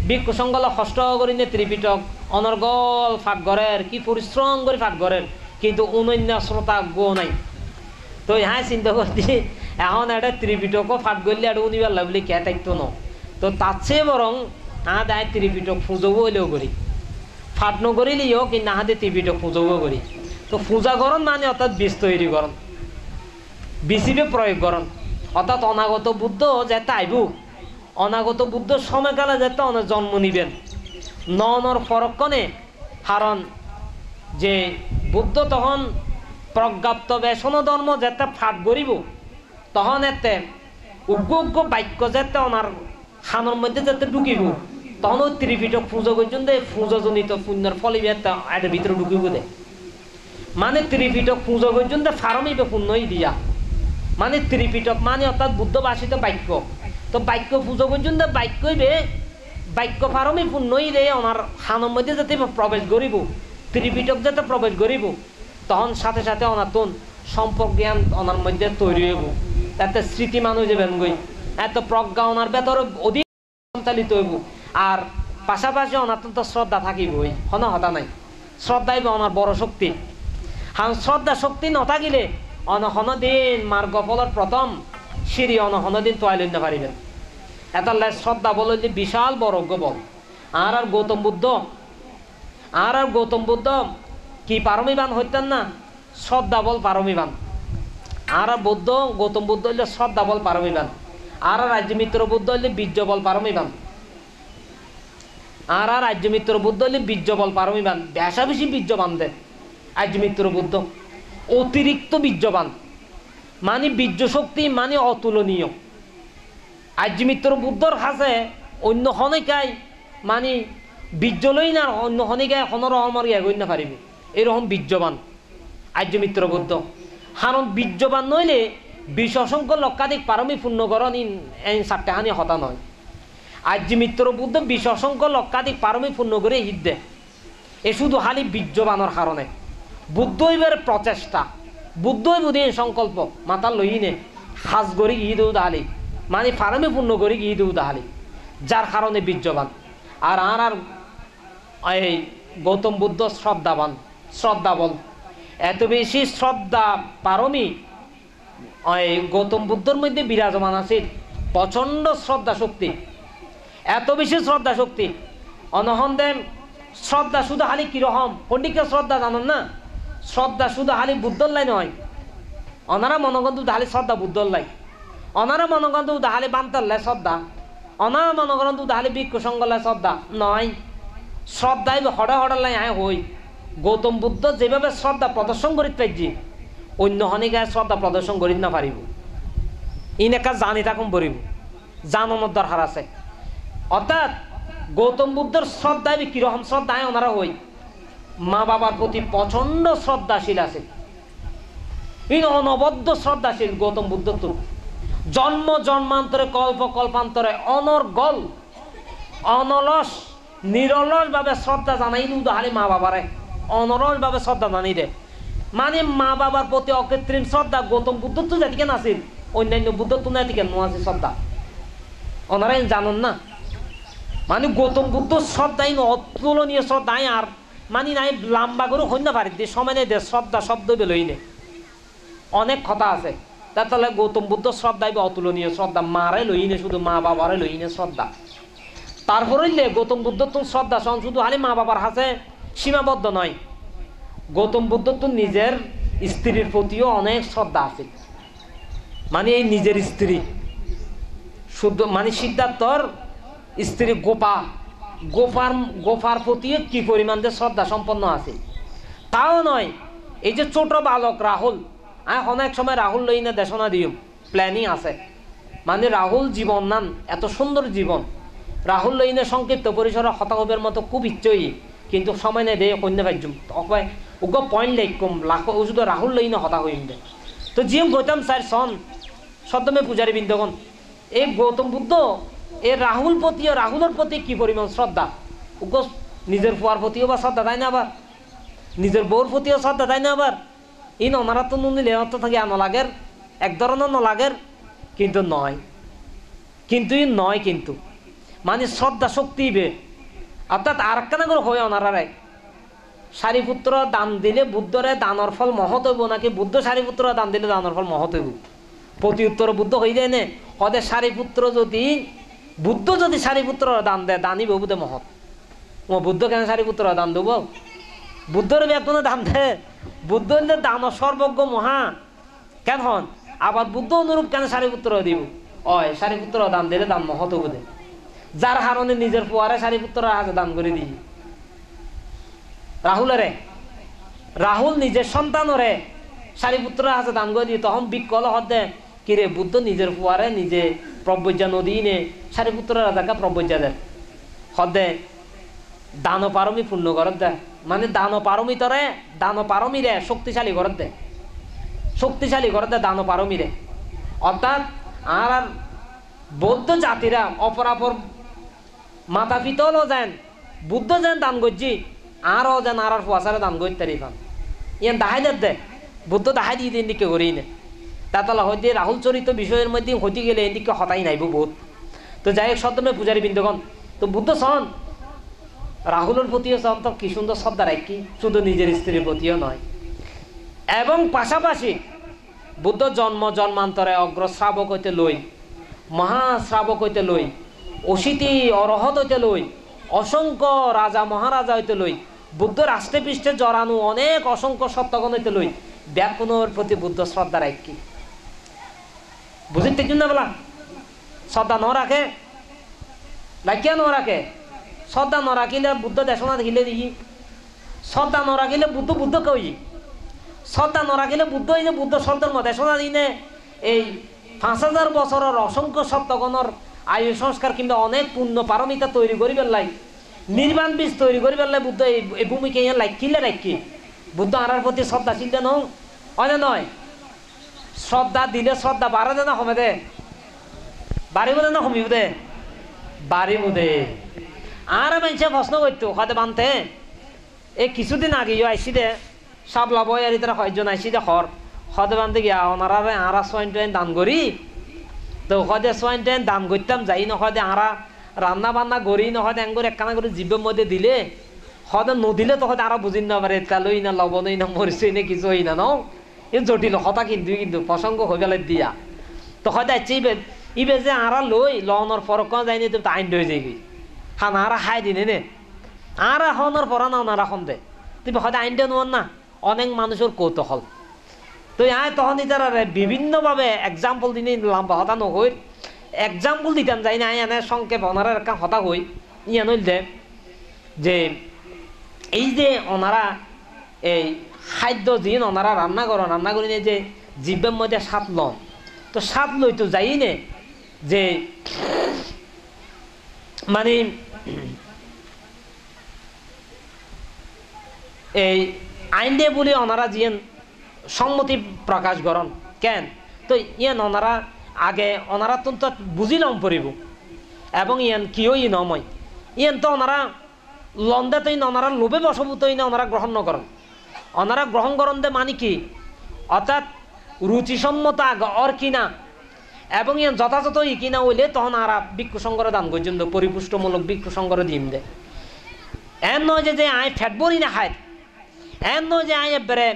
বিক্ষসঙ্গল কষ্ট করি নে ত্রিপিটক অনর্গল ফাট গড়ের কি পরিশ্রম করে ফাট গড়ের কিন্তু অনন্য শ্রোতা গো নাই তো হ্যাঁ চিন্তা করছি এখন একটা ত্রিপিটকও ফাট গড়লে একটা উনিবার লাগলে কে থাকতো ন তো তার চেয়ে বরং দায় ত্রিপিটক পুজোও হইলেও করি ফাট নগরিলেও কিন্তু হাতে ত্রিপিটক পুজোও করি তো পূজা করণ মানে অর্থাৎ বীজ তৈরি করণ বিসিবে প্রয়োগ করণ অর্থাৎ অনাগত বুদ্ধ যেতে আইব অনাগত বুদ্ধ সময়কালে যেতে অনেক জন্ম নিবেন নর ফরক্ষণে কারণ যে বুদ্ধ তখন প্রজ্ঞাপ্ত বেসন ধর্ম যেতে ফাট গরিব তখন এতে উগ্র উগ্র বাক্য যেতে ওনার খানোর মধ্যে যেতে ঢুকিব তখন ওই ত্রিপিটক পুজো পর্যন্ত পুজোজনিত পুণ্যের ফলিবে এটার ভিতরে ঢুকিব দে মানে ত্রিপিটক পুজো পর্যন্ত ফারমিবে পুণ্যই দিয়া মানে ত্রিপিটক মানে অর্থাৎ বুদ্ধবাসিত বাক্য তো বাক্য পুজো পর্যন্ত বাক্যইবে বাক্য ফারমি পুণ্যই রে ওনার খানোর মধ্যে যাতে প্রবেশ করিব ত্রিপিটক যাতে প্রবেশ করিব তখন সাথে সাথে অনাতন সম্পর্ক জ্ঞান ওনার মধ্যে তৈরি হইব তাতে স্মৃতি মানুষ যাবেন গই এত প্রজ্ঞা ওনার ভেতরে অধিক সঞ্চালিত হইব আর পাশাপাশি অনাতন্ত শ্রদ্ধা থাকিবই হন হতা নাই শ্রদ্ধাই ওনার বড় শক্তি হান শ্রদ্ধা শক্তি নথাকিলে অনহন দিন মার্গ ফলর প্রথম সিঁড়ি অনহন দিন তোয়াই লইতে পারিবেন এত শ্রদ্ধা বল বিশাল বড় বল আর গৌতম বুদ্ধ কি পারমিবান হইতেন না শ্রদ্ধা বল পারমিবান আর গৌতম বুদ্ধ হইলে শ্রদ্ধা বল পারমিবান আর রাজ্যমিত্র বুদ্ধ হইলে বীর্য বল পারমিবান আর রাজ্যমিত্র বুদ্ধ হইলে বীর্য বল পারমিবান বেশা বেশি বীর্যবান দেয় রাজ্যমিত্র বুদ্ধ অতিরিক্ত বীর্যবান মানে বীর্য শক্তি মানে অতুলনীয় রাজ্যমিত্র বুদ্ধর কাছে অন্য হনিকায় মানে বীর্য লই না অন্য হনিকায় হনর অমর এগোই না পারিবে এরকম বীর্যবান আর্যমিত্র বুদ্ধ কারণ বীর্যবান নইলে বিশ অসংখ্য লক্ষাধিক পারমি পূর্ণকরণ চারটে হানি হতা নয় আর্যমিত্র বুদ্ধ বিশ অসংখ্য লক্ষাধিক পারমি পূর্ণ করে হিত দেয় এ শুধু হালি বীর্যবানের কারণে বুদ্ধ এবার প্রচেষ্টা বুদ্ধই বুধি সংকল্প মাতার লইনে সাজ গড়ি গিয়ে দেউ তাহালি মানে পারমি পূর্ণ করে গিয়ে দেউ তাহালি যার কারণে বীর্যবান আর এই গৌতম বুদ্ধ শ্রদ্ধা বল এত বেশি শ্রদ্ধা পারমি গৌতম বুদ্ধর মধ্যে বিরাজমান আছে প্রচন্ড শ্রদ্ধা শক্তি এত বেশি শ্রদ্ধা শক্তি অনহন দেন শ্রদ্ধা শুধু হালি কিরকম পণ্ডিতকে শ্রদ্ধা জানেন না শ্রদ্ধা শুধু হালি বুদ্ধর লাই নয় অনারা মনগন্ধু হালি শ্রদ্ধা বুদ্ধর লাই অনারা মনগন্ধু হালি বান্তর লাই শ্রদ্ধা অনারা মনগন্ধু হালি বিক্ষ সঙ্গলায় শ্রদ্ধা নয় শ্রদ্ধাই হড়ার লাই আয় হই গৌতম বুদ্ধ যেভাবে শ্রদ্ধা প্রদর্শন করিতে পারছি অন্য হনিকায় শ্রদ্ধা প্রদর্শন করিতে না পারিব ইনেকা জানি থাকুন পড়িব জানানোর দরকার আছে অর্থাৎ গৌতম বুদ্ধর শ্রদ্ধায় কিরকম শ্রদ্ধায় ওনারা হই মা বাবার প্রতি প্রচন্ড শ্রদ্ধাশীল আছে অনবদ্য শ্রদ্ধাশীল গৌতম বুদ্ধ তো জন্ম জন্মান্তরে কল্প কল্পান্তরে অনর্গল অনলস নিরলস ভাবে শ্রদ্ধা জানাই হালি মা বাবারে অনরস ভাবে শ্রদ্ধা জানাই দে মানে মা বাবার প্রতি অকৃত্রিম শ্রদ্ধা গৌতম বুদ্ধ তো যেদিকে নাছিল অন্যান্য বুদ্ধ তো নাতিকে আছে শ্রদ্ধা ওনারাই জানেন না মানে গৌতম বুদ্ধ শ্রদ্ধাই অতুলনীয় শ্রদ্ধাই আর মানে নাই লম্বা করে হইন পারি দিয়ে সময় নেই দে শ্রদ্ধা শব্দ বেলই নে অনেক কথা আছে তাহলে গৌতম বুদ্ধ শ্রদ্ধাই অতুলনীয় শ্রদ্ধা মারে লই নে শুধু মা বাবারে লই নে শ্রদ্ধা তারপরে গৌতম বুদ্ধ তো শ্রদ্ধা শুধু হালি মা বাবার হাতে সীমাবদ্ধ নয় গৌতম বুদ্ধ তো নিজের স্ত্রীর প্রতিও অনেক শ্রদ্ধা আছে মানে এই নিজের স্ত্রী শুদ্ধ মানে সিদ্ধার্থর স্ত্রী গোপার প্রতিও কি পরিমাণ যে শ্রদ্ধা সম্পন্ন আছে তাও নয় এই যে ছোট বালক রাহুল অনেক সময় রাহুল লই না দেশনা দিও প্ল্যানিং আছে মানে রাহুল জীবন নান এত সুন্দর জীবন রাহুল লইনে সংক্ষিপ্ত পরিসরে হতাহবের মতো খুব ইচ্ছই কিন্তু সময় নেই দেয় কন্যা ভাজ্যম অকবাই উগ পয়েন্ট লেখ কম লাখ শুধু রাহুল লইনে হতা হইম দে তো জিম গৌতম স্যার সন সদ্যমে পূজারী বৃন্দগণ এই গৌতম বুদ্ধ এই রাহুল প্রতি ও রাহুলের প্রতি কি পরিমাণ শ্রদ্ধা উগ নিজের ফুয়ার প্রতিও বা শ্রদ্ধা তাই না আবার নিজের বউর প্রতিও শ্রদ্ধা তাই না আবার ইন ওনারা তো নুনিলে অর্থ থাকে নলাগের এক ধরনের নলাগের কিন্তু নয় কিন্তু ই নয় কিন্তু মানে শ্রদ্ধা শক্তি বে অর্থাৎ আর একখানা করে হয় ওনারারে সারিপুত্র দান দিলে বুদ্ধরে দানর ফল মহৎ হইব নাকি বুদ্ধ সারিপুত্র দান দিলে দানর ফল মহৎ হইব প্রতি উত্তর বুদ্ধ হয়ে যায় নে হদে সারিপুত্র যদি বুদ্ধ যদি সারিপুত্র দান দেয় দানই বহুদে মহৎ ও বুদ্ধ কেন সারিপুত্র দান দেব বুদ্ধর কোনো দান দে বুদ্ধ হইলে দান সর্বজ্ঞ মহা কেন হন আবার বুদ্ধ অনুরূপ কেন সারিপুত্র দিব অয় সারিপুত্র দান দিলে দান মহৎ হইব দে যার হারণে নিজের পোয়ারে সারিপুত্র আগে দান করে দিই রাহুল নিজের সন্তানরে সারিপুত্র হাতে দান করে দিয়ে তখন বিকল হদে কিরে বুদ্ধ নিজের ফুয়ারে নিজে প্রব্যজ্জা নদী নে সারিপুত্র রাজাকে প্রব্যজ্জা দেয় হদে দান পারমি পূর্ণ করত দেয় মানে দান পারমি তরে দান পারমি রে শক্তিশালী করত দেয় শক্তিশালী করত দেয় দান পারমি রে অর্থাৎ আর বৌদ্ধ জাতিরা অপরাপর মাতা পিতলও যেন বুদ্ধ যেন দান করছি আরও যেন আর ফুয়াশারে দান করতে পান ইয়ান দাহাই দে বুদ্ধ দাহাই দিয়ে দিন দিকে করি নে তাতলা হইতে রাহুল চরিত বিষয়ের মধ্যে হইতে গেলে এদিকে হতাই নাইব বহুত তো যাই হোক সদ্যমে পূজারী বৃন্দগণ তো বুদ্ধ সন রাহুলের প্রতিও সন তো কি সুন্দর শ্রদ্ধা রাখি শুধু নিজের স্ত্রীর প্রতিও নয় এবং পাশাপাশি বুদ্ধ জন্ম জন্মান্তরে অগ্রশ্রাবক হইতে লই মহাশ্রাবক হইতে লই অশীতি অরহত হইতে লই অসংখ্য রাজা মহারাজা হইতে লই বুদ্ধ রাষ্ট্রে পৃষ্ঠে জড়ানো অনেক অসংখ্য সত্যগণ হইতে লই ব্যাপনের প্রতি বুদ্ধ শ্রদ্ধা রাখি বুঝতে না বলা শ্রদ্ধা ন রাখে লাইকিয়া ন রাখে শ্রদ্ধা ন রাখিলে বুদ্ধ দেশনা দেখিলে দেখি শ্রদ্ধা ন রাখিলে বুদ্ধ বুদ্ধ কই শ্রদ্ধা ন রাখিলে বুদ্ধ হইলে বুদ্ধ শ্রদ্ধার মধ্যে দেশনা দিনে এই 5000 বছরের অসংখ্য সত্যগণর আয়ু সংস্কার কিংবা অনেক পূর্ণ পারমিতা তৈরি করি পেলাই নির্বাণ বীজ তৈরি করি পেলাই বুদ্ধ এই ভূমিকে লাইকিলে রাখি বুদ্ধ আনার প্রতি শ্রদ্ধাশীল দেন হয় না নয় শ্রদ্ধা দিলে শ্রদ্ধা বাড়ে দে না কমে দে বাড়িব দে না কমিব দে বাড়িব দে আর মানুষে প্রশ্ন করতো হয়তো বানতে এই কিছুদিন আগে আইসি দে সাবলা বই আর তারা কয়েকজন আইসি দে হর হদে বানতে গিয়া ওনারা আরা সোয়াইন টোয়াইন দান করি তো হদে সোয়াইন টোয়াইন দান করতাম যাই না হদে আরা রান্না বান্না করি না হয়তো এঙ্গুর একখানা করে জীবের মধ্যে দিলে হয়তো নদিলে তো হয়তো আরো বুঝিন না পারে তেলই না লবণই না মরিচই না কিছুই না ন এই জটিল হতা কিন্তু প্রসঙ্গ হয়ে গেলে দিয়া তো হয়তো আচ্ছা ইবে যে আরা লই লওয়ানোর ফরক যায়নি তো আইন হয়ে যাই হান আরা হাই দিনে নে আর হওয়ানোর পরা না ওনারা দে তুমি হয়তো আইনটা নোয়ান না অনেক মানুষের কৌতূহল তো আয় তখন তারা বিভিন্নভাবে এক্সাম্পল দিনে লম্বা হতা নহই এক্সাম্পল দিতাম যাই না এনে সংক্ষেপ ওনারা একটা হতা হই ইয়ান হইল যে এই যে ওনারা এই খাদ্য যিন ওনারা রান্না করি যে জীবের মধ্যে স্বাদ লন তো স্বাদ লই তো যাই নে যে মানে এই আইন দিয়ে বলে ওনারা যিন সম্মতি প্রকাশ করেন কেন তো ইয়ান ওনারা আগে ওনারা তো বুঝিলাম পড়িব এবং ইয়ান কিও ই নময় ইয়ান তো ওনারা লন্দে তৈ ওনারা লোভে বশভূত না ওনারা গ্রহণ নকরেন ওনারা গ্রহণ করেন দে মানে কি অর্থাৎ রুচিসম্মত আগে অর কিনা এবং ইয়ান যথাযথ ই কিনা হইলে তখন আর ভিক্ষু সংঘরে দান করছেন পরিপুষ্টমূলক ভিক্ষু সংঘরে দিম দে এন নয় যে আয় ফ্যাট বরি না খায় এন নয় যে আয় এবারে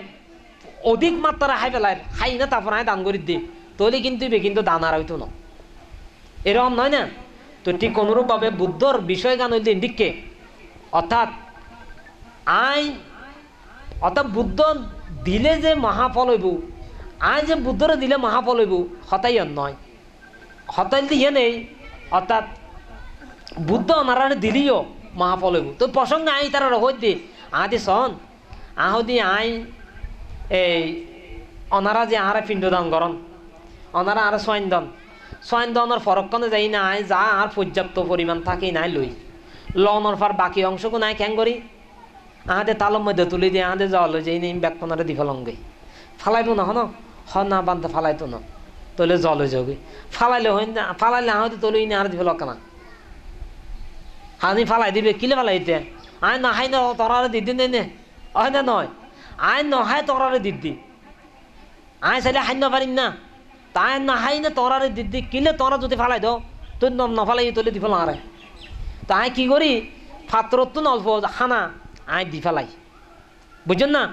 অধিক মাত্রা হাই পেলায় খাই না তারপর আয় দান করে দিই তৈলে কিন্তু দান আর হইতো না এরকম নয় না তো ঠিক অনুরূপভাবে বুদ্ধর বিষয় গান হইলে দিককে অর্থাৎ বুদ্ধ দিলে যে মহাফল হইব আয় যে বুদ্ধরে দিলে মহাফল হইব হতাই নয় হতাই দিয়ে নেই অর্থাৎ বুদ্ধ ওনারা দিলিও মহাফল হইব তো প্রসঙ্গে আই তারা হই দি আদি সন আহদি আই এই ওনারা যে আরে পিণ্ডদান করন ওনারা আরে সোয়াইন দান ছয়ন দনের ফরকনে যাই নাই যা আর পর্যাপ্ত পরিমাণ থাকি নাই লই লনের ফার বাকি অংশকো নাই ক্যাং করি আহাতে তালম মধ্যে তুলি দিয়ে আহাতে যাওয়া লই যাই নেই ব্যাকপনারে দি ফেলঙ্গে ফালাইব না হন হ না বান্ধে ফালাইতো না তলে জল হয়ে যাবে ফালাইলে হয় না ফালাইলে হয়তো তলই না আর দি ফেলক না হানি ফালাই দিবে কিলে ফালাইতে আয় না হাই না তরারে দিদি নে নে হয় না নয় আয় নহায় তরারে দিদি আয় চাইলে হাই না পারিম না তাই না হাই না তরারে দিদি কিলে তরা যদি ফালাই দাও তুই নফালাই তলে দি ফেল আরে তাই কি করি ফাত্রত অল্প খানা আয় দি ফেলাই বুঝছেন না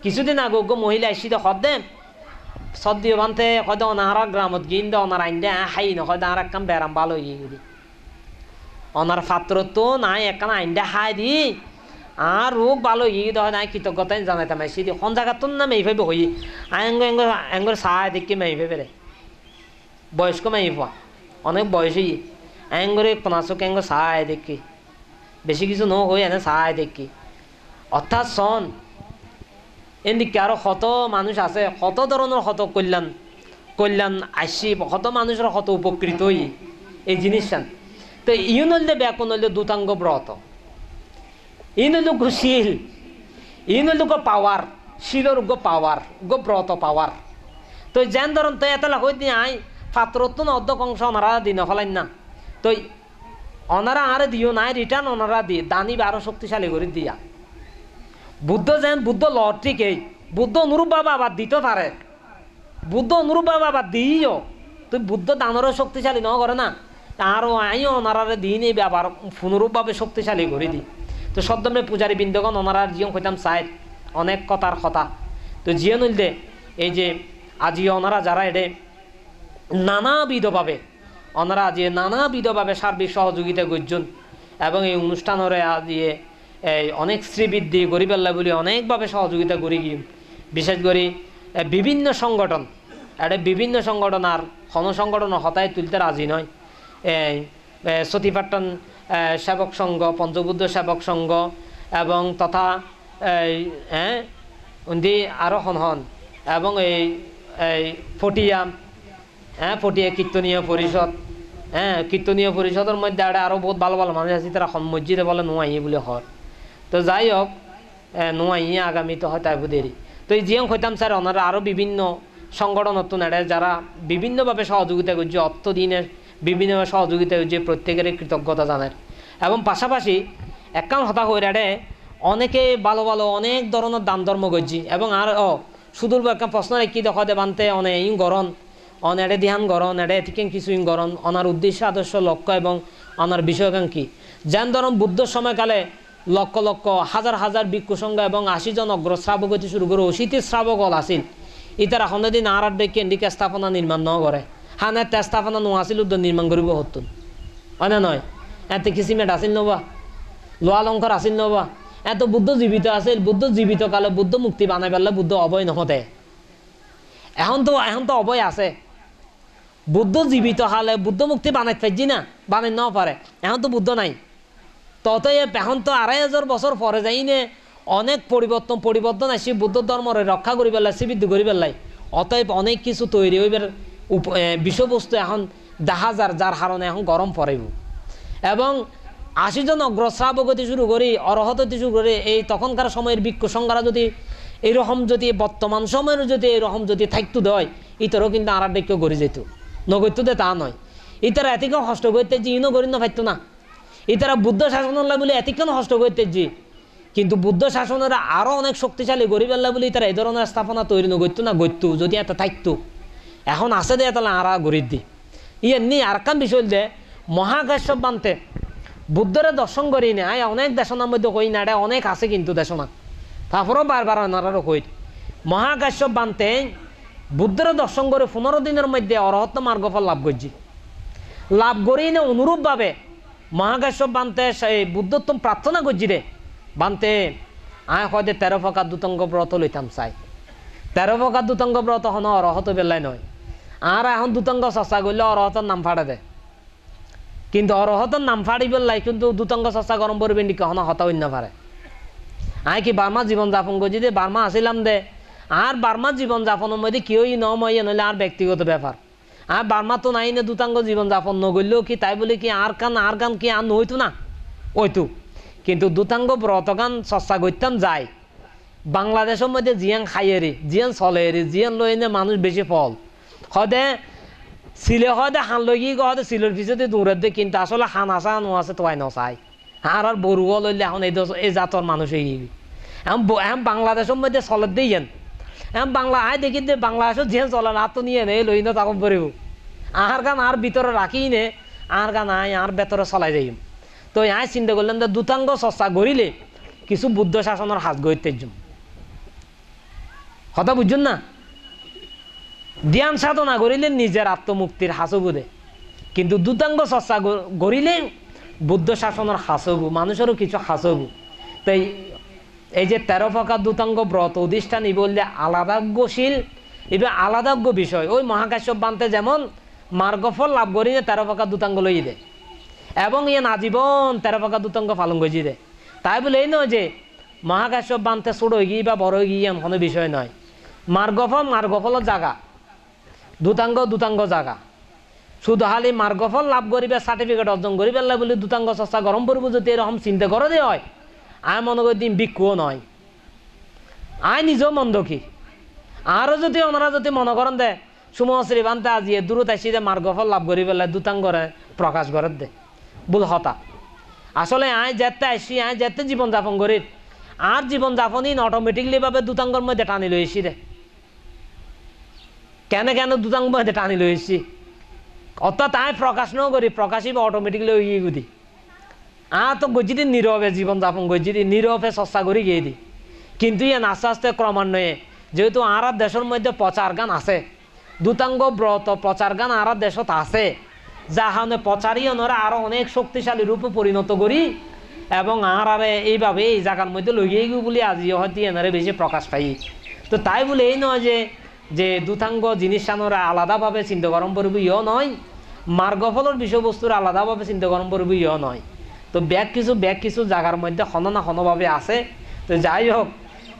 কিছুদিন আগে মহিলা এসে খদ দে সদ্দিও বানতে হয়তো অনার গ্রামত গিয়ে দে অনার আইন দে হাই না হয়তো আর একখান বেড়াম ভালো হয়ে গেলি অনার ফাত্রত নাই একখান আইন দে হাই দি আর রোগ ভালো হয়ে গিয়ে হয় নাই কৃতজ্ঞতাই জানাইতাম এসে দি কোন জায়গার তো না মেয়ে ফেবে হই এঙ্গর সাহায্য দেখি মেয়ে ফেবে রে বয়স্ক মেয়ে পা অনেক বয়স হই এঙ্গরে পনাশক এঙ্গর সাহায্য দেখি বেশি কিছু ন হই এনে সাহায্য দেখি অর্থাৎ সন এদিকে আরো কত মানুষ আছে কত ধরনের কত কল্যাণ আসি কত মানুষের কত উপকৃত হই এই জিনিসটা তো ইউন হইলে ব্যাকুন হইলে দুতাঙ্গ ব্রত ইন হইল গো শিল ইন হইল গো পাওয়ার শিলর গো পাওয়ার গো ব্রত পাওয়ার তো যেন ধরুন তো এতলা হই দিয়ে আই পাত্রত্ব না অর্ধ অংশ ওনারা দিন ফেলাইন না তো ওনারা আর দিও নাই রিটার্ন ওনারা দিয়ে দানি আরো শক্তিশালী করে দিয়া বুদ্ধ যেন বুদ্ধ লটিকেই বুদ্ধ অনুরূপ বাবা আবার দিতে পারে বুদ্ধ অনুরূপ বাবা আবার দিও তুই বুদ্ধ দানেরও শক্তিশালী ন করে না আরও আইও ওনারা দিন এই আবার পুনরূপভাবে শক্তিশালী করে দিই তো সদ্যমে পূজারী বৃন্দগণ ওনারা জিয়ন হইতাম চাই অনেক কথার কথা তো জিয়ন হইলে এই যে আজি ওনারা যারা এডে নানাবিধভাবে ওনারা আজি নানাবিধভাবে সার্বিক সহযোগিতা করছেন এবং এই অনুষ্ঠানের আজি এই অনেক শ্রীবৃদ্ধি গরিবাল্লা বলে অনেকভাবে সহযোগিতা করি গিয়ে বিশেষ করে বিভিন্ন সংগঠন এটা বিভিন্ন সংগঠন আর সংগঠন হতায় তুলতে রাজি নয় এই সতীপাটন সেবক সংঘ পঞ্চবুদ্ধ সেবক সংঘ এবং তথা উন্দি আরও হন এবং এই ফটিয়া ফটিয়া কীর্তনীয় পরিষদ কীর্তনীয় পরিষদের মধ্যে আরও বহুত ভালো ভালো মানুষ আছে তারা মসজিদে বলে নোয়াই বলে হয় তো যাই হোক নোয়াই আগামীতে হয় তাই দেরি তো এই জিয়ং হইতাম স্যার ওনারা আরও বিভিন্ন সংগঠন নেড়ে যারা বিভিন্নভাবে সহযোগিতা করছে অর্থ দিনের বিভিন্নভাবে সহযোগিতা করছে প্রত্যেকের কৃতজ্ঞতা জানার এবং পাশাপাশি একান হতা হয়ে রেড়ে অনেকে ভালো ভালো অনেক ধরনের দান ধর্ম করছি এবং আর সুদূর একটা প্রশ্ন কি দেখা দে বানতে অনেক ইং গরণ অনেড়ে ধ্যান গরণ এড়ে এথিকেন কিছু ইং গরণ অনার উদ্দেশ্য আদর্শ লক্ষ্য এবং অনার বিষয়কাঙ্ক্ষী যেন ধরুন বুদ্ধ সময়কালে লক্ষ লক্ষ হাজার হাজার ভিক্ষু সংঘ এবং 80 জন অগ্র শ্রাবক হইতে শুরু করে 80 শ্রাবক হল আসিল ইতারা সন্ধ্যা আর আট ব্যক্তি এন্ডিকে স্থাপনা নির্মাণ ন করে হ্যাঁ তে স্থাপনা নো আসিল উদ্যোগ নির্মাণ করিব হতুন হয় না নয় এতে কিসিমেট আসিল নবা লোহা লঙ্কর আসিল নবা এত বুদ্ধ জীবিত আছিল বুদ্ধ জীবিত কালে বুদ্ধ মুক্তি বানাই পেলে বুদ্ধ অবয় নহতে এখন তো অবয় আছে বুদ্ধ জীবিত হালে বুদ্ধ মুক্তি বানাই পাইছি না বানাই ন পারে এখন তো বুদ্ধ নাই ততএব এখন তো 2500 বছর পরে যাইনে অনেক পরিবর্তন আসি বুদ্ধ ধর্মরে রক্ষা করি পেলাই বৃদ্ধি করি পেলাই অতএব অনেক কিছু তৈরি হইবার বিষয়বস্তু এখন দেখা যার কারণে এখন গরম পড়েব এবং 80 জন অগ্রশ্রাবক হতে শুরু করি অরহত হতে শুরু করে এই তখনকার সময়ের ভিক্ষু সংখ্যারা যদি এইরকম যদি বর্তমান সময়ের যদি এইরকম যদি থাকতো দেয় ইতরও কিন্তু আর ডেকেও গড়ি যেত নগৈতো দে তা নয় ইতারা এতিকেও হষ্ট করতে যে ইনো গড়ি না পাইতো না ইতারা বুদ্ধ শাসনের বলে এতিক্ষণ হষ্ট করতে যে কিন্তু বুদ্ধ শাসনের আরও অনেক শক্তিশালী গরিবেল্লা বলে তারা এই ধরনের স্থাপনা তৈরি নগৈতো না গইতো যদি এত থাকতো এখন আছে দে তাহলে আরা গরিব দি এমনি আর কাম বিষয় দে মহাকাশ্যপ বানতে বুদ্ধরে দর্শন করি না অনেক দেশনার মধ্যে কই না এটা অনেক আছে কিন্তু দেশনা তারপরেও বারবার ওনারারও কই মহাকাশ্যপ বানতে বুদ্ধরে দর্শন করে 15 দিনের মধ্যে অরহত্ত মার্গফল লাভ করছি লাভ করি না অনুরূপভাবে মহাকাশ্যপ বানতে সেই বুদ্ধত্ব প্রার্থনা করছি রে বানতে হয়তো 13 প্রকার দুতঙ্গ ব্রত লইতাম চাই 13 প্রকার দুতঙ্গ ব্রত হন অরহত বেলায় নয় আর এখন দুতঙ্গ চর্চা করলে অরহতর নাম ফাড়ে দে কিন্তু অরহতর নাম ফাড়ি বেলাই কিন্তু দুতঙ্গ চর্চা গরম পড়বে নাকি হন হতা অন্য পারে কি বার্মা জীবনযাপন করছি দে বার্মা আসিলাম দে আর বার্মা জীবনযাপনের মধ্যে কেউই নময় নইলে আর ব্যক্তিগত ব্যাপার বার্মা তো নাই না দুতাঙ্গ জীবনযাপন নগরলেও কি তাই বলে কি আর গান কি আর নইতো না ওইতো, কিন্তু দুতাঙ্গ ব্রতগান চর্চা করতাম যায় বাংলাদেশের মধ্যে জিয়ান খাইয়েরি জিয়ান চলেরি জিয়ান লইনে মানুষ বেশি ফল হদে সিলে হদে হান লই গিয়ে হদে সিলের পিছতে দৌড়ে দে, কিন্তু আসলে হান আসা নো আছে তোয়াই নচাই আর বড়ুয়া লইলে এখন এই জাতর মানুষ হয়ে গিয়ে এখন বাংলাদেশের মধ্যে চলের দিয়েন এখন বাংলা আয় দেখি যে বাংলাদেশত জিয়ান চলে না তো নিয়ে নে লই না তখন পড়ব আহার গান আর ভিতরে রাখি নে আর গান আয় আর ভেতরে চলাই যাই। তো আয় চিন্তা করলেন যে দুতাঙ্গ চর্চা করিলে কিছু বুদ্ধ শাসনের হাত গড়তে কথা বুঝছেন না, ধ্যান সাধনা করিলে নিজের আত্মমুক্তির হাসবু দে, কিন্তু দুতাঙ্গ চর্চা করিলে বুদ্ধ শাসনের হাসবু মানুষেরও কিছু হাসবু। তাই এই যে 13 প্রকার দুতাঙ্গ ব্রত অধিষ্ঠানী বললে আলাদাজ্ঞশীল এবার আলাদাজ্ঞ বিষয়। ওই মহাকাশ্যপ বানতে যেমন মার্গফল লাভ করি 13 প্রকার দুতাঙ্গ লই দে এবং ইয়ে আজীবন 13 প্রকার দুতাঙ্গ পালন করে দে, তাই বলে এই নয় যে মহাকাশ্যপ বানতে ছোট হয়ে গিয়ে বা বড় হয়ে গিয়ে কোনো বিষয় নয়। মার্গফলের জায়গা, দুতাঙ্গ জায়গা, শুধু হালি মার্গফল লাভ করিবে সার্টিফিকেট অর্জন করিবে বলে দুতাঙ্গ চর্চা গরম পড়ব যদি এরকম চিন্তা করে দে হয় আয় মনে করি দিন ভিক্ষুও নয়, আয় নিজেও মন্দ কি আরও যদি ওনারা যদি মনে করেন দে সুমশ্রী বানতে আজিয়ে দূরত আসি দে মার্গফল লাভ করি পেলে দুতাঙ্গরে প্রকাশ করে দে ভুল হতা। আসলে আয় যেতে আসি আয় যেতে জীবনযাপন করি আর জীবনযাপনই অটোমেটিকলি ভাবে দুতাঙ্গর মধ্যে টানি লইছি রে কেন দুতাঙ্গ মধ্যে টানি লইছি অর্থাৎ আয় প্রকাশ ন করি প্রকাশই বা অটোমেটিকলি ওই গুদি তো গজিদি নীরবে জীবনযাপন গজিদি নীরবে চর্চা করি গিয়ে দি, কিন্তু ইয়ান আস্তে আস্তে ক্রমান্বয়ে যেহেতু আর দেশের মধ্যে প্রচার গান আছে দুতাঙ্গ ব্রত প্রচার গান আর দেশত আছে যাহানে প্রচারই ওনারা আরো অনেক শক্তিশালী রূপে পরিণত করি এবং আর এইভাবে এই জায়গার মধ্যে লইয়ে গিয়ে বলে আজিও হয়তো এনারে বেশি প্রকাশ পাই। তো তাই বলে এই নয় যে দুতাঙ্গ জিনিস আনোরা আলাদাভাবে চিন্তা গরম করবো ইও নয়, মার্গফলের বিষয়বস্তুর আলাদাভাবে চিন্তা গরম করবো ইও নয়। তো ব্যাগ কিছু জায়গার মধ্যে হন না হনভাবে আছে। তো যাই হোক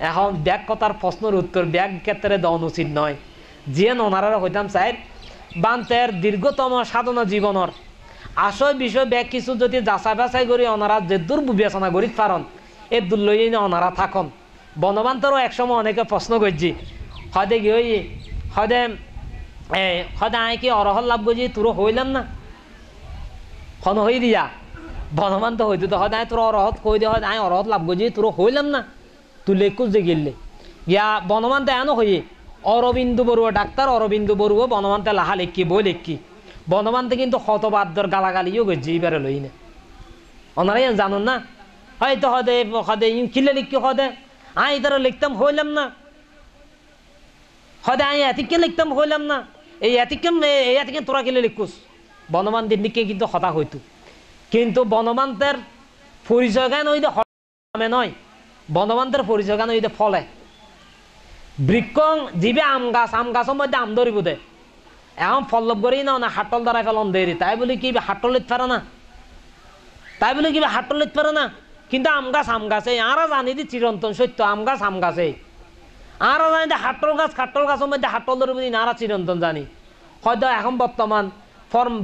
এখন ব্যাগ কথার প্রশ্নের উত্তর ব্যাগ ক্ষেত্রে দেওয়া উচিত নয়, যিয়ে ওনারা হইতাম চাই বান্তের দীর্ঘতম সাধনা জীবনের আসল বিষয় ব্যাগ কিছু যদি যাচাই বাছাই করি ওনারা যে দূর বিবেচনা করি পারন এর দূর লই ওনারা থাকুন। বনবান্তরও একসময় অনেকে প্রশ্ন করছি হয়তো কি ওই হয়তো আয় কি অরহল লাভ করছি তোর হইলাম না খন হই দিয়া বনবান্ত হইতো তো হয়তো আয় তোর অরহত কই দিয়ে হয় আয় অরহত লাভ করছি তোর হইলাম না তুই লেখুস যে গেলে গিয়া বনবান্ত এনো হইয়ে অরবিন্দু বড়ুয়া ডাক্তার অরবিন্দু বড়ুয়া বনবান্তে লাহা লেখি বই লেখি বনবান্তে কিন্তু শতবাদ্যর গালাগালিও গেছে এবারে লই না ওনারাই জানুন না হয়তো হদে কিলে লিখি হদে আয় তারা লিখতাম হইলাম না হয়তো আয় এতিকে লিখতাম হইলাম না এই এতিকে তোরা কিলে লিখুস বনবান্তের দিকে কিন্তু হতা হইতো, কিন্তু বনবান্তের পরিচয় গান ওই নামে নয় বনবান্তের পরিচয় গান ওই ফলে বৃক্ষ যিবে আম গাছের মধ্যে আম ধরিব দে এখন ফল্লব করি না হাটল দ্বারা ফেলন দেরি তাই বলি কি হাটল লিখতে পারে না হাটল লিখতে পারে না, কিন্তু আম গাছে আরা জানি দি চিরন্তন সত্য আম গাছে আরা জানি যে হাটল গাছের মধ্যে হাটল ধরিব দিন আরা চিরন্তন জানি হয়তো এখন বর্তমান